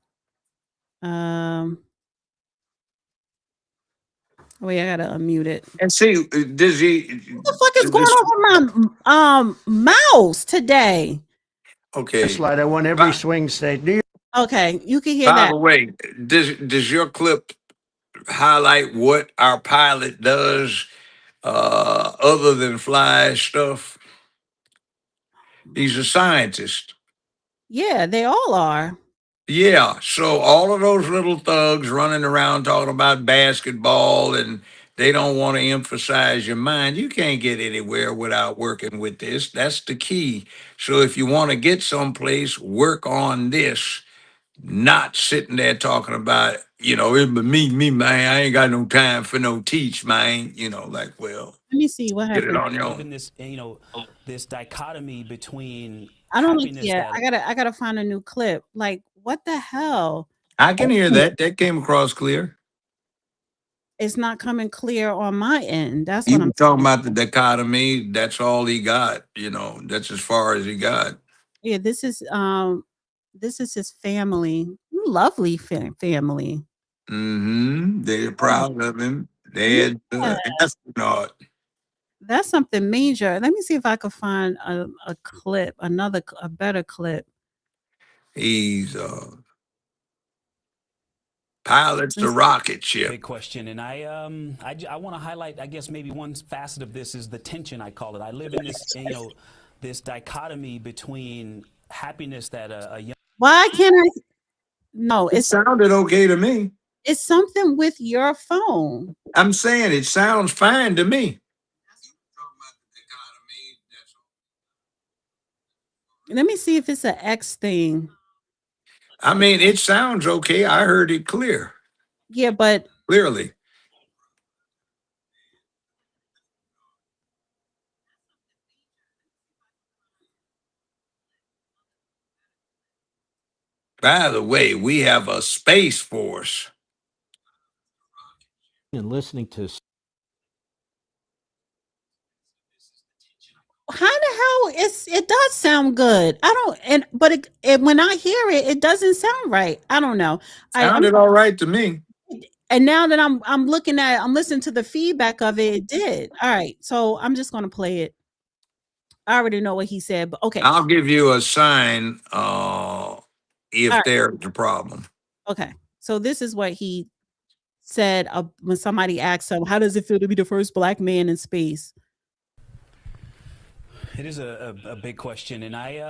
[SPEAKER 1] Wait, I gotta unmute it.
[SPEAKER 2] And see, does he?
[SPEAKER 1] What the fuck is going on with my mouse today?
[SPEAKER 2] Okay.
[SPEAKER 6] Slide. I want every swing state. New York.
[SPEAKER 1] Okay, you can hear
[SPEAKER 2] By
[SPEAKER 1] that.
[SPEAKER 2] the way, does your clip highlight what our pilot does other than fly stuff? He's a scientist.
[SPEAKER 1] Yeah, they all are.
[SPEAKER 2] Yeah, so all of those little thugs running around talking about basketball and they don't want to emphasize your mind. You can't get anywhere without working with this. That's the key. So if you want to get someplace, work on this, not sitting there talking about, it but me, man. I ain't got no time for no teach, man. Like, well,
[SPEAKER 1] let me see what
[SPEAKER 2] get
[SPEAKER 1] happened.
[SPEAKER 2] it on your own.
[SPEAKER 16] Living this, this dichotomy between
[SPEAKER 1] I don't like.
[SPEAKER 16] happiness
[SPEAKER 1] Yeah,
[SPEAKER 16] that
[SPEAKER 1] I gotta find a new clip. Like, what the hell?
[SPEAKER 2] I can hear that. That came across clear.
[SPEAKER 1] It's not coming clear on my end. That's
[SPEAKER 2] You
[SPEAKER 1] what
[SPEAKER 2] were
[SPEAKER 1] I'm
[SPEAKER 2] talking about the dichotomy. That's all he got. That's as far as he got.
[SPEAKER 1] Yeah, this is his family. Lovely family.
[SPEAKER 2] They're proud of him. They had astronaut.
[SPEAKER 1] That's something major. Let me see if I can find a clip, a better clip.
[SPEAKER 2] He's pilots the rocket ship.
[SPEAKER 16] big question, and I want to highlight, I guess, maybe one facet of this is the tension, I call it. I live in this, this dichotomy between happiness that a young.
[SPEAKER 1] Why can't I? No,
[SPEAKER 2] It sounded okay to me.
[SPEAKER 1] It's something with your phone.
[SPEAKER 2] I'm saying it sounds fine to me.
[SPEAKER 1] Let me see if it's an X thing.
[SPEAKER 2] I mean, it sounds okay. I heard it clear.
[SPEAKER 1] Yeah, but
[SPEAKER 2] clearly. By the way, we have a space force.
[SPEAKER 17] And listening to.
[SPEAKER 1] How the hell it does sound good. I don't but when I hear it, it doesn't sound right. I don't know.
[SPEAKER 2] Sounded all right to me.
[SPEAKER 1] And now that I'm listening to the feedback of it, it did. All right. So I'm just gonna play it. I already know what he said, but okay.
[SPEAKER 2] I'll give you a sign if there's a problem.
[SPEAKER 1] Okay. So this is what he said when somebody asked him, how does it feel to be the first black man in space?
[SPEAKER 16] It is a big question, and I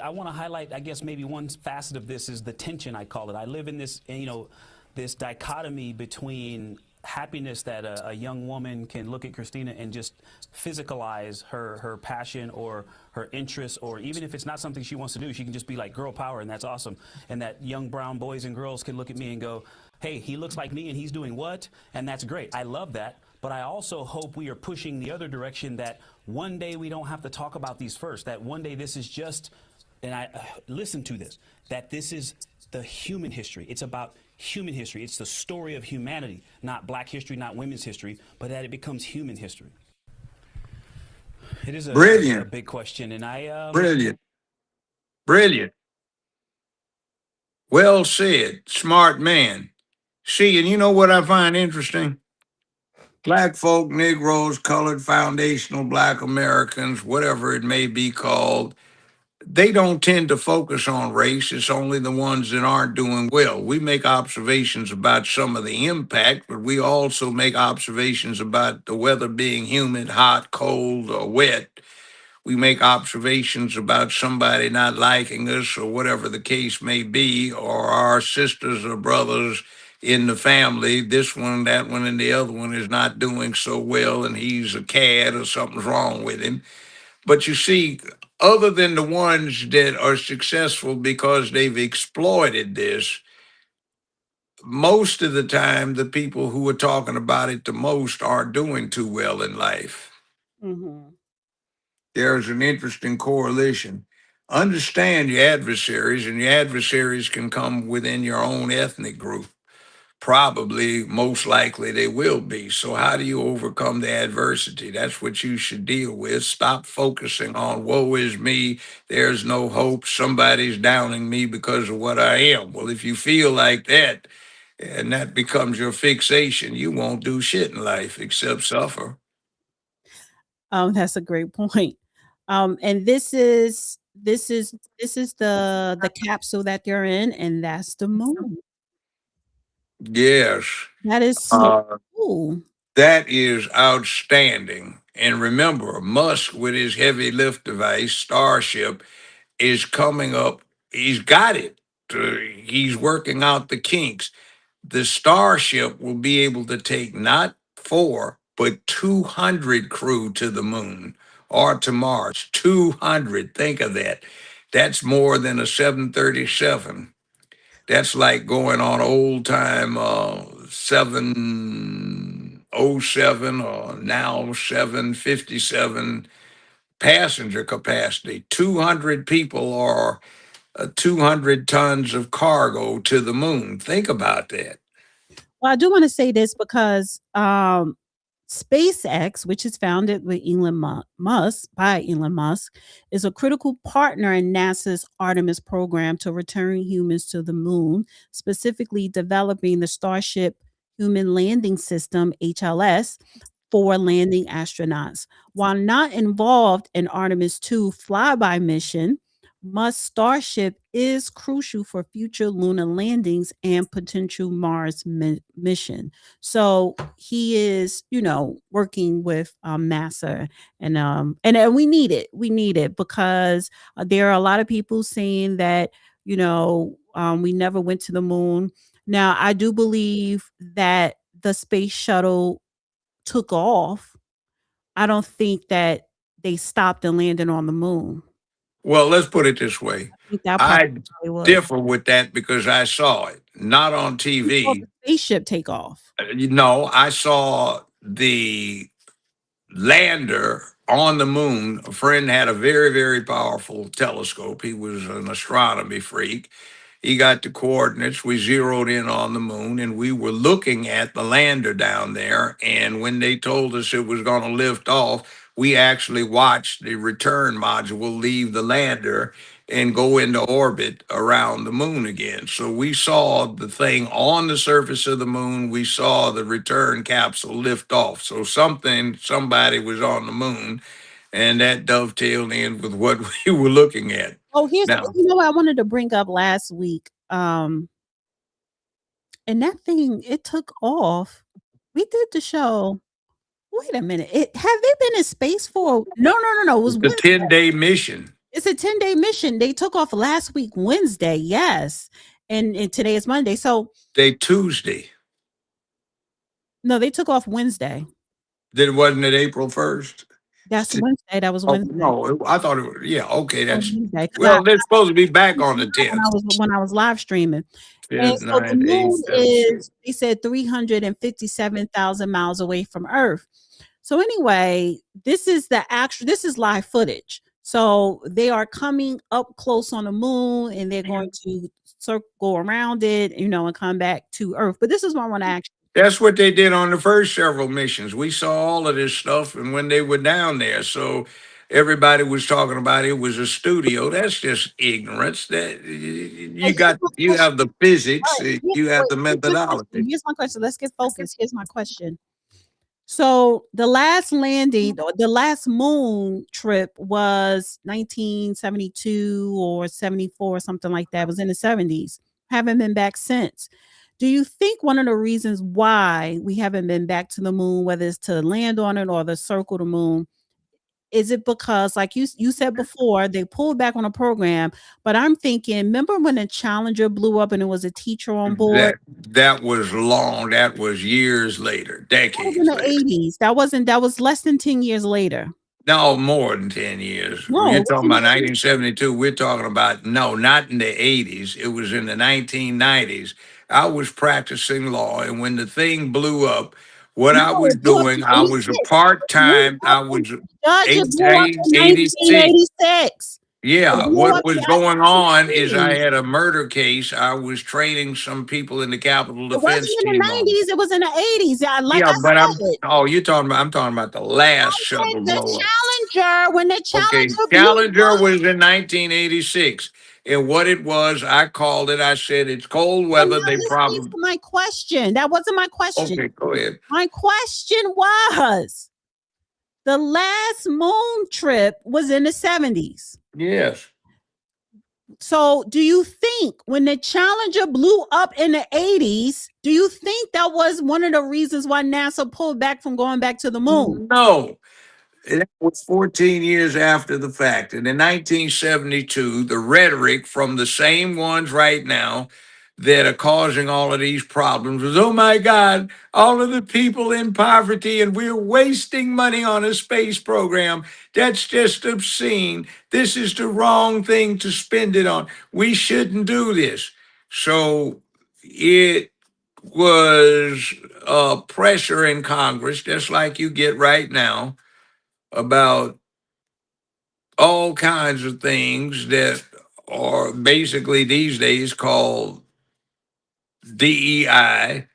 [SPEAKER 16] want to highlight, I guess, maybe one facet of this is the tension, I call it. I live in this, this dichotomy between happiness that a young woman can look at Christina and just physicalize her passion or her interest, or even if it's not something she wants to do, she can just be like girl power, and that's awesome. And that young brown boys and girls can look at me and go, hey, he looks like me and he's doing what? And that's great. I love that. but I also hope we are pushing the other direction, that one day we don't have to talk about these first, that one day this is just, and I listen to this, that this is the human history. It's about human history. It's the story of humanity, not black history, not women's history, but that it becomes human history. It is a big question, and
[SPEAKER 2] Brilliant. Well said. Smart man. See, and you know what I find interesting? Black folk, Negroes, colored, foundational Black Americans, whatever it may be called, they don't tend to focus on race. It's only the ones that aren't doing well. We make observations about some of the impact, but we also make observations about the weather being humid, hot, cold, or wet. We make observations about somebody not liking us or whatever the case may be, or our sisters or brothers in the family, this one, that one, and the other one is not doing so well, and he's a cad or something's wrong with him. But you see, other than the ones that are successful because they've exploited this, most of the time, the people who are talking about it the most aren't doing too well in life.
[SPEAKER 1] Mm-hmm.
[SPEAKER 2] There's an interesting correlation. Understand your adversaries, and your adversaries can come within your own ethnic group. Probably, most likely, they will be. So, how do you overcome the adversity? That's what you should deal with. Stop focusing on woe is me, there's no hope, somebody's downing me because of what I am. Well, if you feel like that, and that becomes your fixation, you won't do shit in life except suffer.
[SPEAKER 1] That's a great point. And this is the capsule that they're in, and that's the moon.
[SPEAKER 2] Yes.
[SPEAKER 1] That is so cool.
[SPEAKER 2] That is outstanding. And remember, Musk with his heavy lift device, Starship, is coming up. He's got it. He's working out the kinks. The Starship will be able to take not 4, but 200 crew to the moon or to Mars. 200. Think of that. That's more than a 737. That's like going on old time 707 or now 757 passenger capacity. 200 people or 200 tons of cargo to the moon. Think about that.
[SPEAKER 1] Well, I do want to say this because SpaceX, which is founded with by Elon Musk, is a critical partner in NASA's Artemis program to return humans to the moon, specifically developing the Starship Human Landing System, HLS, for landing astronauts. While not involved in Artemis 2 flyby mission, Musk's Starship is crucial for future lunar landings and potential Mars mission. So he is, working with NASA, and we need it. We need it because there are a lot of people saying that we never went to the moon. Now, I do believe that the space shuttle took off. I don't think that they stopped and landed on the moon.
[SPEAKER 2] Well, let's put it this way. I differ with that because I saw it, not on TV.
[SPEAKER 1] The spaceship take off.
[SPEAKER 2] No, I saw the lander on the moon. A friend had a very, very powerful telescope. He was an astronomy freak. He got the coordinates. We zeroed in on the moon, and we were looking at the lander down there. And when they told us it was going to lift off, we actually watched the return module leave the lander and go into orbit around the moon again. So we saw the thing on the surface of the moon. We saw the return capsule lift off. So somebody was on the moon, and that dovetailed in with what we were looking at.
[SPEAKER 1] Oh, here's what I wanted to bring up last week. And that thing, it took off. We did the show. Wait a minute. Have they been in space for? No. It was
[SPEAKER 2] a 10-day mission.
[SPEAKER 1] It's a 10-day mission. They took off last week, Wednesday. Yes. And today is Monday. So
[SPEAKER 2] Tuesday.
[SPEAKER 1] No, they took off Wednesday.
[SPEAKER 2] Then wasn't it April 1st?
[SPEAKER 1] That's Wednesday. That was Wednesday.
[SPEAKER 2] No, I thought it was, okay. That's Wednesday. Well, they're supposed to be back on the 10th.
[SPEAKER 1] When I was live streaming. And
[SPEAKER 2] Fifth,
[SPEAKER 1] so the
[SPEAKER 2] ninth, eighth,
[SPEAKER 1] moon
[SPEAKER 2] seventh, sixth.
[SPEAKER 1] is, they said, 357,000 miles away from Earth. So anyway, this is live footage. So they are coming up close on the moon and they're going to go around it, and come back to Earth. But this is what I want to ask.
[SPEAKER 2] That's what they did on the first several missions. We saw all of this stuff, and when they were down there, so everybody was talking about it was a studio. That's just ignorance. That you have the physics, you have the methodology.
[SPEAKER 1] Here's my question. Let's get focused. Here's my question. So the last landing, or the last moon trip was 1972 or 74 or something like that. It was in the 70s. Haven't been back since. Do you think one of the reasons why we haven't been back to the moon, whether it's to land on it or the circle the moon, is it because, like you said before, they pulled back on a program? But I'm thinking, remember when the Challenger blew up and it was a teacher on board?
[SPEAKER 2] That was long. That was years later,
[SPEAKER 1] That was in
[SPEAKER 2] decades
[SPEAKER 1] the
[SPEAKER 2] later.
[SPEAKER 1] 80s. That was less than 10 years later.
[SPEAKER 2] No, more than 10 years.
[SPEAKER 1] No,
[SPEAKER 2] You're
[SPEAKER 1] it was
[SPEAKER 2] talking
[SPEAKER 1] in
[SPEAKER 2] about
[SPEAKER 1] the 80s.
[SPEAKER 2] 1972. We're talking about, no, not in the 80s. It was in the 1990s. I was practicing law, and when the thing blew up, what I
[SPEAKER 1] No,
[SPEAKER 2] was
[SPEAKER 1] it blew up in
[SPEAKER 2] doing, I was a
[SPEAKER 1] 86.
[SPEAKER 2] part-time, I was
[SPEAKER 1] Judge, it blew up in
[SPEAKER 2] 86.
[SPEAKER 1] 1986. It
[SPEAKER 2] Yeah,
[SPEAKER 1] blew
[SPEAKER 2] what
[SPEAKER 1] up in
[SPEAKER 2] was going on is I
[SPEAKER 1] 1980s.
[SPEAKER 2] had a murder case. I was training some people in the Capitol
[SPEAKER 1] It wasn't
[SPEAKER 2] Defense
[SPEAKER 1] in the
[SPEAKER 2] Team on.
[SPEAKER 1] 90s. It was in the 80s. Yeah, like
[SPEAKER 2] Yeah,
[SPEAKER 1] I
[SPEAKER 2] but
[SPEAKER 1] said.
[SPEAKER 2] I'm talking about the last shuttle
[SPEAKER 1] The
[SPEAKER 2] blow up.
[SPEAKER 1] Challenger, when the
[SPEAKER 2] Okay,
[SPEAKER 1] Challenger blew
[SPEAKER 2] Challenger
[SPEAKER 1] up.
[SPEAKER 2] was in 1986. And what it was, I called it, I said, it's cold
[SPEAKER 1] But
[SPEAKER 2] weather.
[SPEAKER 1] now
[SPEAKER 2] They
[SPEAKER 1] listen
[SPEAKER 2] probably,
[SPEAKER 1] to my question. That wasn't my question.
[SPEAKER 2] okay, go ahead.
[SPEAKER 1] My question was, the last moon trip was in the 70s.
[SPEAKER 2] Yes.
[SPEAKER 1] So do you think when the Challenger blew up in the 80s, do you think that was one of the reasons why NASA pulled back from going back to the moon?
[SPEAKER 2] No. That was 14 years after the fact. And in 1972, the rhetoric from the same ones right now that are causing all of these problems was, oh my God, all of the people in poverty and we're wasting money on a space program. That's just obscene. This is the wrong thing to spend it on. We shouldn't do this. So it was pressure in Congress, just like you get right now, about all kinds of things that are basically these days called DEI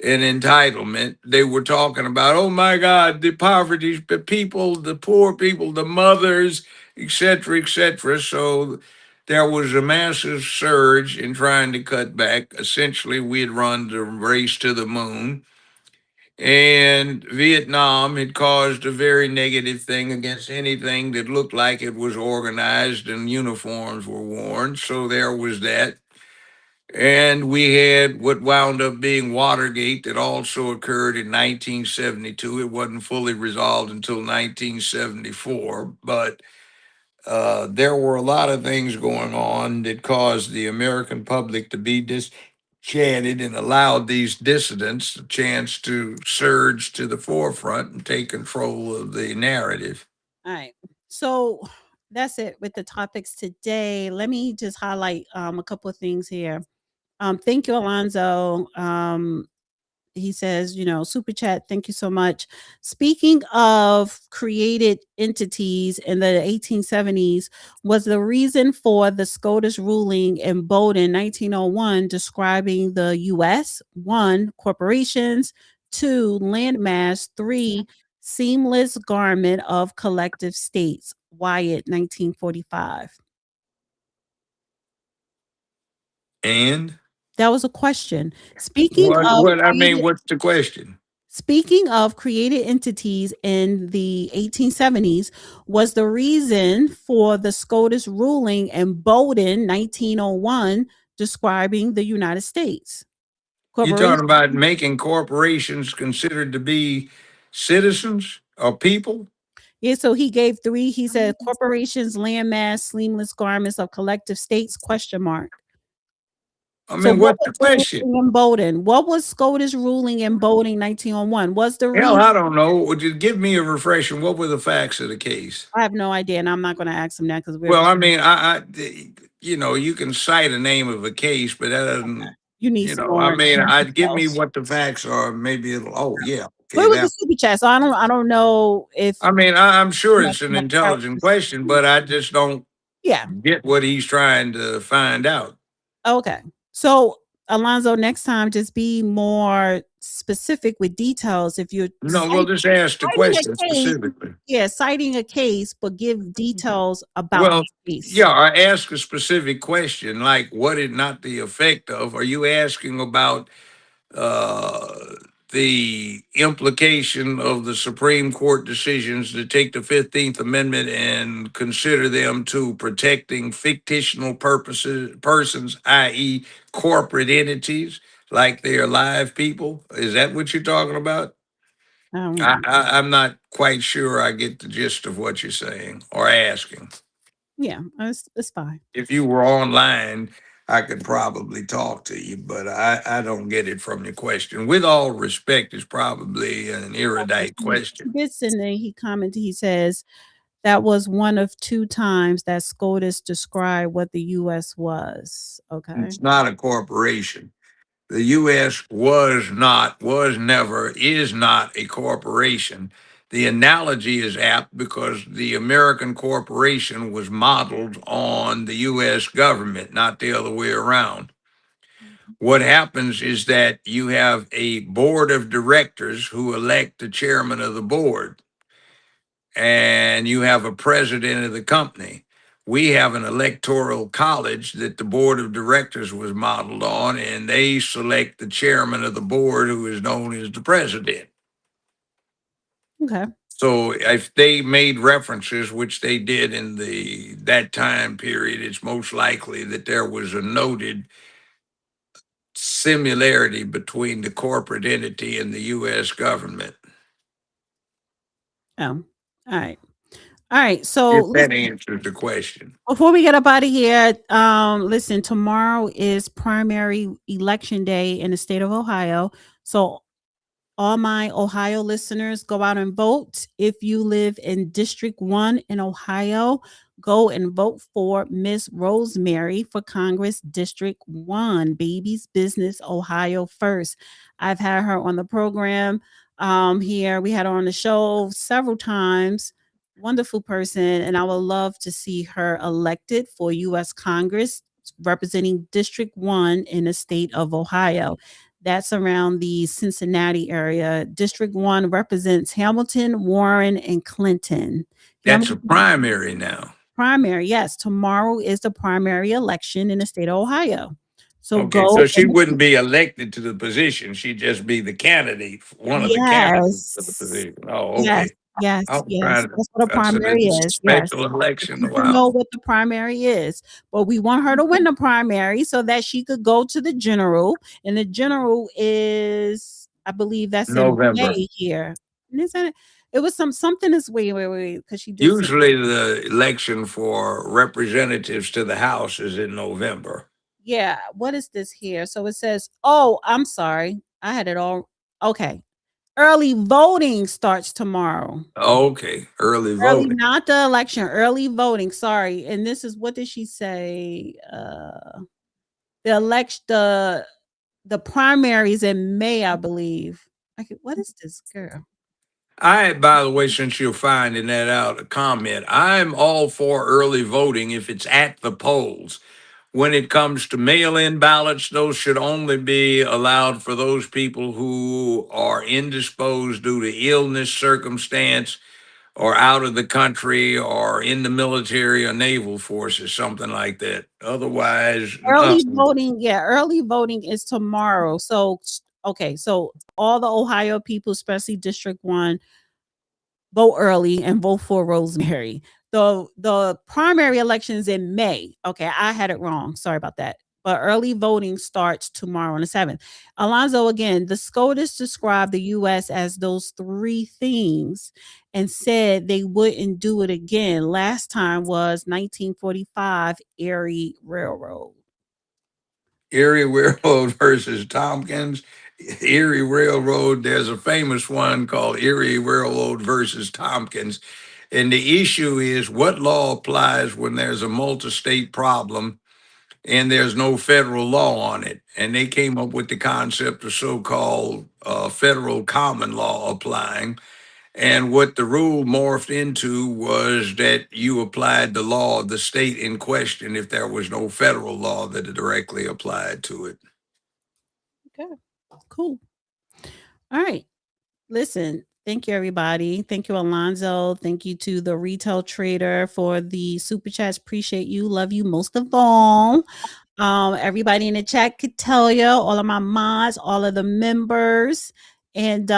[SPEAKER 2] and entitlement. They were talking about, oh my God, the poverty people, the poor people, the mothers, et cetera, et cetera. So there was a massive surge in trying to cut back. Essentially, we had run the race to the moon. And Vietnam had caused a very negative thing against anything that looked like it was organized and uniforms were worn. So there was that. And we had what wound up being Watergate that also occurred in 1972. It wasn't fully resolved until 1974, but there were a lot of things going on that caused the American public to be disenchanted and allowed these dissidents a chance to surge to the forefront and take control of the narrative.
[SPEAKER 1] All right. So that's it with the topics today. Let me just highlight a couple of things here. Thank you, Alonzo. He says, super chat, thank you so much. Speaking of created entities in the 1870s, was the reason for the SCOTUS ruling in Bowdoin 1901 describing the U.S. 1, corporations, 2, landmass, 3, seamless garment of collective states, Wyatt 1945.
[SPEAKER 2] And
[SPEAKER 1] That was a question. Speaking of
[SPEAKER 2] what's the question?
[SPEAKER 1] Speaking of created entities in the 1870s, was the reason for the SCOTUS ruling in Bowdoin 1901 describing the United States?
[SPEAKER 2] You're talking about making corporations considered to be citizens or people?
[SPEAKER 1] Yeah, so he gave 3. He said corporations, landmass, seamless garments of collective states, question mark.
[SPEAKER 2] I mean, what's the question?
[SPEAKER 1] In Bowdoin? What was SCOTUS ruling in Bowdoin 1901? Was the
[SPEAKER 2] Hell,
[SPEAKER 1] reason?
[SPEAKER 2] I don't know. Would you give me a refresher? What were the facts of the case?
[SPEAKER 1] I have no idea, and I'm not going to ask him that because we're.
[SPEAKER 2] Well, I mean, you can cite a name of a case, but that doesn't
[SPEAKER 1] You need
[SPEAKER 2] You
[SPEAKER 1] some
[SPEAKER 2] know, I
[SPEAKER 1] more
[SPEAKER 2] mean, I'd give me
[SPEAKER 1] details.
[SPEAKER 2] what the facts are. Maybe it'll. Oh yeah,
[SPEAKER 1] But
[SPEAKER 2] okay.
[SPEAKER 1] it was a
[SPEAKER 2] That.
[SPEAKER 1] super chat, so I don't know if
[SPEAKER 2] I mean, I'm sure
[SPEAKER 1] you know,
[SPEAKER 2] it's an
[SPEAKER 1] more
[SPEAKER 2] intelligent question,
[SPEAKER 1] clarification.
[SPEAKER 2] but I just don't
[SPEAKER 1] Yeah.
[SPEAKER 2] get what he's trying to find out.
[SPEAKER 1] Okay. So Alonzo, next time just be more specific with details. If you're
[SPEAKER 2] No, well, just ask the
[SPEAKER 1] citing
[SPEAKER 2] question
[SPEAKER 1] a case,
[SPEAKER 2] specifically.
[SPEAKER 1] yeah, citing a case, but give details about
[SPEAKER 2] Well,
[SPEAKER 1] the case.
[SPEAKER 2] yeah, I ask a specific question, like what is not the effect of? Are you asking about uh, the implication of the Supreme Court decisions to take the 15th Amendment and consider them to protecting fictional persons, i.e., corporate entities, like they are live people? Is that what you're talking about? I'm not quite sure I get the gist of what you're saying or asking.
[SPEAKER 1] Yeah, it's fine.
[SPEAKER 2] If you were online, I could probably talk to you, but I don't get it from your question. With all respect, it's probably an erudite question.
[SPEAKER 1] Bits and then he commented, he says that was one of two times that SCOTUS described what the US was. Okay.
[SPEAKER 2] It's not a corporation. The U.S. was never, is not a corporation. The analogy is apt because the American corporation was modeled on the U.S. government, not the other way around. What happens is that you have a board of directors who elect the chairman of the board, and you have a president of the company. We have an electoral college that the board of directors was modeled on, and they select the chairman of the board, who is known as the president.
[SPEAKER 1] Okay.
[SPEAKER 2] So if they made references, which they did in that time period, it's most likely that there was a noted similarity between the corporate entity and the U.S. government.
[SPEAKER 1] Oh, all right. All right. So
[SPEAKER 2] If that
[SPEAKER 1] listen,
[SPEAKER 2] answers the question.
[SPEAKER 1] before we get up out of here, listen, tomorrow is primary election day in the state of Ohio. So all my Ohio listeners, go out and vote. If you live in District 1 in Ohio, go and vote for Miss Rosemary for Congress District 1. Baby's Business Ohio First. I've had her on the program here. We had her on the show several times. Wonderful person. And I would love to see her elected for U.S. Congress representing District 1 in the state of Ohio. That's around the Cincinnati area. District 1 represents Hamilton, Warren, and Clinton.
[SPEAKER 2] That's a primary now.
[SPEAKER 1] Primary, yes. Tomorrow is the primary election in the state of Ohio. So
[SPEAKER 2] Okay,
[SPEAKER 1] go.
[SPEAKER 2] so she wouldn't be elected to the position. She'd just be the candidate, one of the candidates for the
[SPEAKER 1] Yes.
[SPEAKER 2] position. Oh,
[SPEAKER 1] Yes.
[SPEAKER 2] okay.
[SPEAKER 1] Yes.
[SPEAKER 2] I'm
[SPEAKER 1] Yes.
[SPEAKER 2] trying to,
[SPEAKER 1] That's what a
[SPEAKER 2] I said
[SPEAKER 1] primary
[SPEAKER 2] it's a
[SPEAKER 1] is. Yes.
[SPEAKER 2] special election.
[SPEAKER 1] People
[SPEAKER 2] Wow.
[SPEAKER 1] know what the primary is, but we want her to win the primary so that she could go to the general. And the general is, I believe that's in
[SPEAKER 2] November.
[SPEAKER 1] May here. And isn't it? It was something is wait, because she did say
[SPEAKER 2] Usually the election for representatives to the House is in November.
[SPEAKER 1] yeah, what is this here? So it says, oh, I'm sorry. I had it all. Okay. Early voting starts tomorrow.
[SPEAKER 2] Okay, early
[SPEAKER 1] Early,
[SPEAKER 2] voting.
[SPEAKER 1] not the election, early voting. Sorry. And this is what did she say? The election, the primaries in May, I believe. Okay, what is this girl?
[SPEAKER 2] By the way, since you're finding that out, a comment. I'm all for early voting if it's at the polls. When it comes to mail-in ballots, those should only be allowed for those people who are indisposed due to illness, circumstance, or out of the country, or in the military or naval forces, something like that. Otherwise,
[SPEAKER 1] Early voting, yeah, early voting is tomorrow. So okay, so all the Ohio people, especially District 1, vote early and vote for Rosemary. The primary elections in May. Okay, I had it wrong. Sorry about that. But early voting starts tomorrow on the 7th. Alonzo, again, the SCOTUS described the U.S. as those three things and said they wouldn't do it again. Last time was 1945 Erie Railroad.
[SPEAKER 2] Erie Railroad versus Tompkins. Erie Railroad, there's a famous one called Erie Railroad versus Tompkins. And the issue is what law applies when there's a multi-state problem and there's no federal law on it. And they came up with the concept of so-called federal common law applying. And what the rule morphed into was that you applied the law of the state in question if there was no federal law that directly applied to it.
[SPEAKER 1] Okay, cool. All right. Listen, thank you, everybody. Thank you, Alonzo. Thank you to the retail trader for the super chats. Appreciate you. Love you most of all. Everybody in the chat could tell you, all of my mods, all of the members. And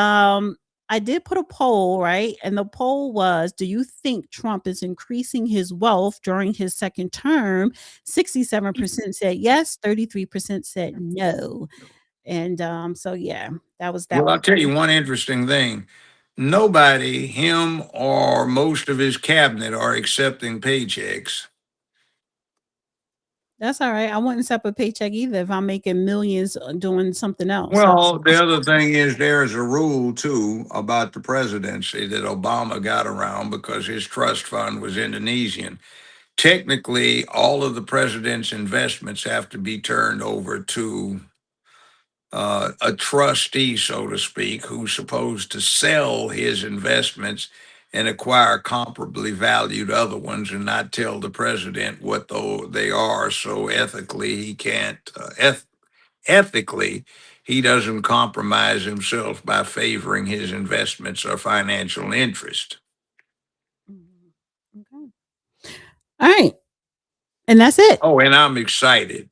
[SPEAKER 1] I did put a poll, right? And the poll was, do you think Trump is increasing his wealth during his second term? 67% said yes, 33% said no. And so yeah, that was that
[SPEAKER 2] Well,
[SPEAKER 1] one.
[SPEAKER 2] I'll tell you one interesting thing. Nobody, him or most of his cabinet, are accepting paychecks.
[SPEAKER 1] That's all right. I wouldn't accept a paycheck either if I'm making millions doing something else.
[SPEAKER 2] Well, the other thing is there's a rule too about the presidency that Obama got around because his trust fund was Indonesian. Technically, all of the president's investments have to be turned over to a trustee, so to speak, who's supposed to sell his investments and acquire comparably valued other ones and not tell the president what they are. So ethically, he can't, ethically, he doesn't compromise himself by favoring his investments or financial interest.
[SPEAKER 1] Okay. All right. And that's it.
[SPEAKER 2] Oh, and I'm excited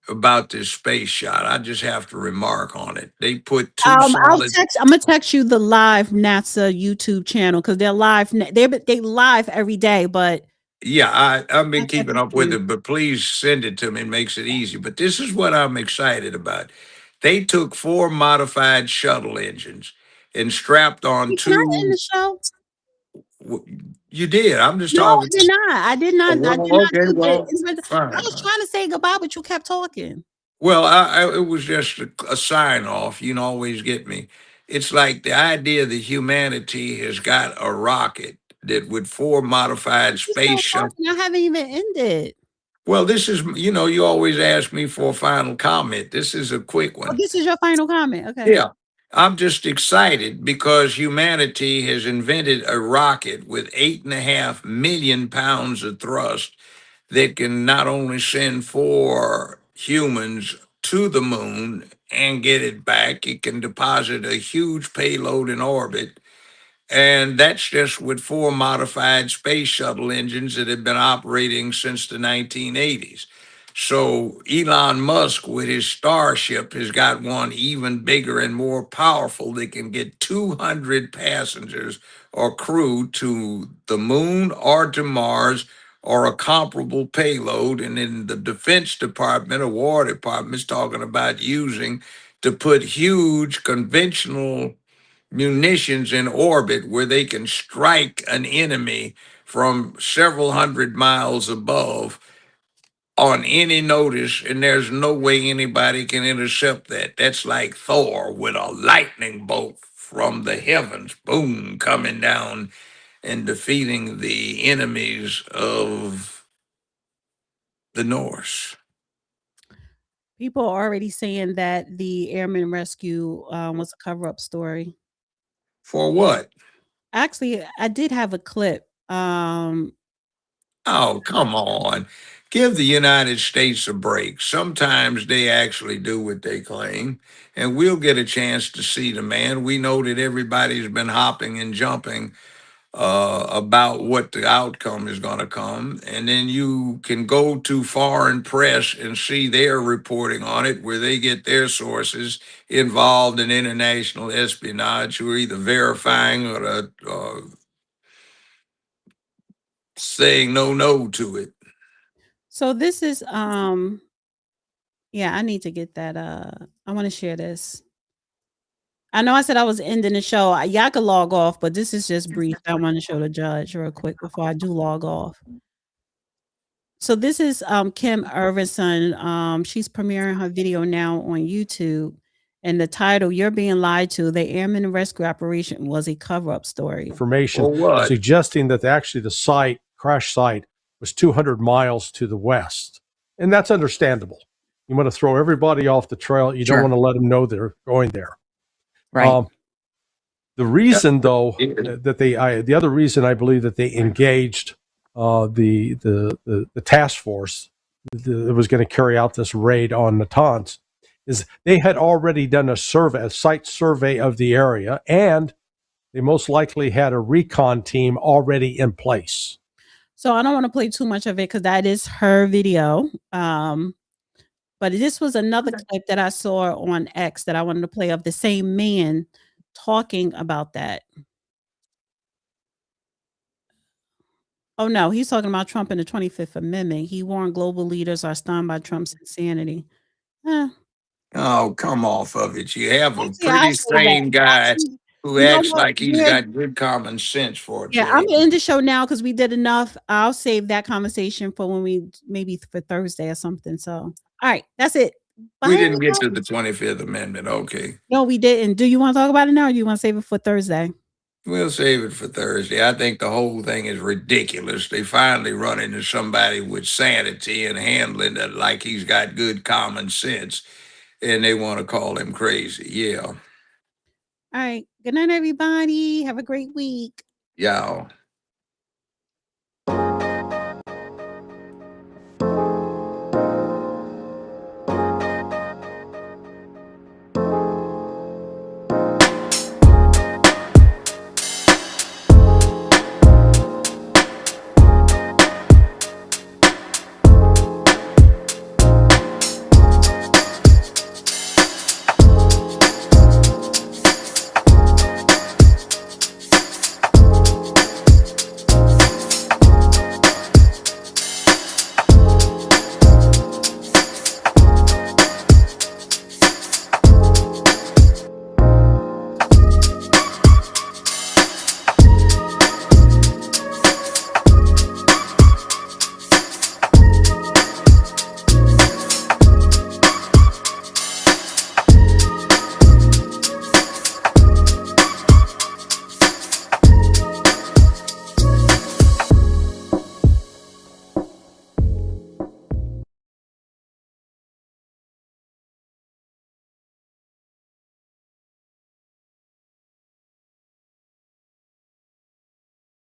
[SPEAKER 2] about this space shot. I just have to remark on it. They put two
[SPEAKER 1] I'm
[SPEAKER 2] solid.
[SPEAKER 1] gonna text you the live NASA YouTube channel because they're live. They live every day, but
[SPEAKER 2] Yeah, I've been
[SPEAKER 1] I'll text
[SPEAKER 2] keeping
[SPEAKER 1] it
[SPEAKER 2] up
[SPEAKER 1] to
[SPEAKER 2] with
[SPEAKER 1] you.
[SPEAKER 2] it, but please send it to me. It makes it easy. But this is what I'm excited about. They took 4 modified shuttle engines and strapped on
[SPEAKER 1] Can I end
[SPEAKER 2] 2.
[SPEAKER 1] the show?
[SPEAKER 2] You did. I'm just
[SPEAKER 1] No, I
[SPEAKER 2] talking.
[SPEAKER 1] did not. I did not. I did
[SPEAKER 2] Well,
[SPEAKER 1] not
[SPEAKER 2] okay,
[SPEAKER 1] do
[SPEAKER 2] well,
[SPEAKER 1] it. I
[SPEAKER 2] fine.
[SPEAKER 1] was trying to say goodbye, but you kept talking.
[SPEAKER 2] Well, it was just a sign off. You can always get me. It's like the idea that humanity has got a rocket that with 4 modified
[SPEAKER 1] You're
[SPEAKER 2] space
[SPEAKER 1] still
[SPEAKER 2] shuttles.
[SPEAKER 1] talking. I haven't even ended.
[SPEAKER 2] Well, this is, you always ask me for a final comment. This is a quick
[SPEAKER 1] Oh,
[SPEAKER 2] one.
[SPEAKER 1] this is your final comment. Okay.
[SPEAKER 2] Yeah. I'm just excited because humanity has invented a rocket with 8.5 million pounds of thrust that can not only send 4 humans to the moon and get it back, it can deposit a huge payload in orbit. And that's just with 4 modified space shuttle engines that have been operating since the 1980s. So Elon Musk with his Starship has got one even bigger and more powerful that can get 200 passengers or crew to the moon or to Mars or a comparable payload. And then the Defense Department or War Department is talking about using to put huge conventional munitions in orbit where they can strike an enemy from several hundred miles above on any notice, and there's no way anybody can intercept that. That's like Thor with a lightning bolt from the heavens, boom, coming down and defeating the enemies of the Norse.
[SPEAKER 1] People are already saying that the airman rescue was a cover-up story.
[SPEAKER 2] For what?
[SPEAKER 1] Actually, I did have a clip.
[SPEAKER 2] Oh, come on. Give the United States a break. Sometimes they actually do what they claim, and we'll get a chance to see the man. We know that everybody's been hopping and jumping about what the outcome is going to come. And then you can go to foreign press and see their reporting on it, where they get their sources involved in international espionage who are either verifying or saying no to it.
[SPEAKER 1] So this is yeah, I need to get that I want to share this. I know I said I was ending the show. Y'all can log off, but this is just brief. I want to show the judge real quick before I do log off. So this is Kim Irvinson. She's premiering her video now on YouTube. And the title, You're Being Lied to, the Airman Rescue Operation was a cover-up story.
[SPEAKER 17] Information
[SPEAKER 2] For what?
[SPEAKER 17] suggesting that actually the crash site was 200 miles to the west. and that's understandable. You want to throw everybody off the trail. You
[SPEAKER 2] Sure.
[SPEAKER 17] don't want to let them know they're going there.
[SPEAKER 1] Right.
[SPEAKER 17] The reason, though, that the other reason I believe that they engaged the task force that was going to carry out this raid on Natanz is they had already done a site survey of the area, and they most likely had a recon team already in place.
[SPEAKER 1] So I don't want to play too much of it because that is her video. But this was another clip that I saw on X that I wanted to play of the same man talking about that. Oh, no, he's talking about Trump and the 25th Amendment. He warned global leaders are stunned by Trump's insanity.
[SPEAKER 2] Oh, come off of it. You have a
[SPEAKER 1] Actually, I'll
[SPEAKER 2] pretty
[SPEAKER 1] say that.
[SPEAKER 2] sane guy
[SPEAKER 1] Actually,
[SPEAKER 2] who
[SPEAKER 1] you know
[SPEAKER 2] acts
[SPEAKER 1] what?
[SPEAKER 2] like he's
[SPEAKER 1] Yeah.
[SPEAKER 2] got good common sense for a
[SPEAKER 1] Yeah, I'm
[SPEAKER 2] change.
[SPEAKER 1] gonna end the show now because we did enough. I'll save that conversation for when we maybe for Thursday or something. So, all right, that's it. Bye,
[SPEAKER 2] We didn't get
[SPEAKER 1] everybody.
[SPEAKER 2] to the 25th Amendment. Okay.
[SPEAKER 1] No, we didn't. Do you want to talk about it now, or do you want to save it for Thursday?
[SPEAKER 2] We'll save it for Thursday. I think the whole thing is ridiculous. They finally run into somebody with sanity and handling it like he's got good common sense, and they want to call him crazy. Yeah.
[SPEAKER 1] All right. Good night, everybody. Have a great week.
[SPEAKER 2] Y'all.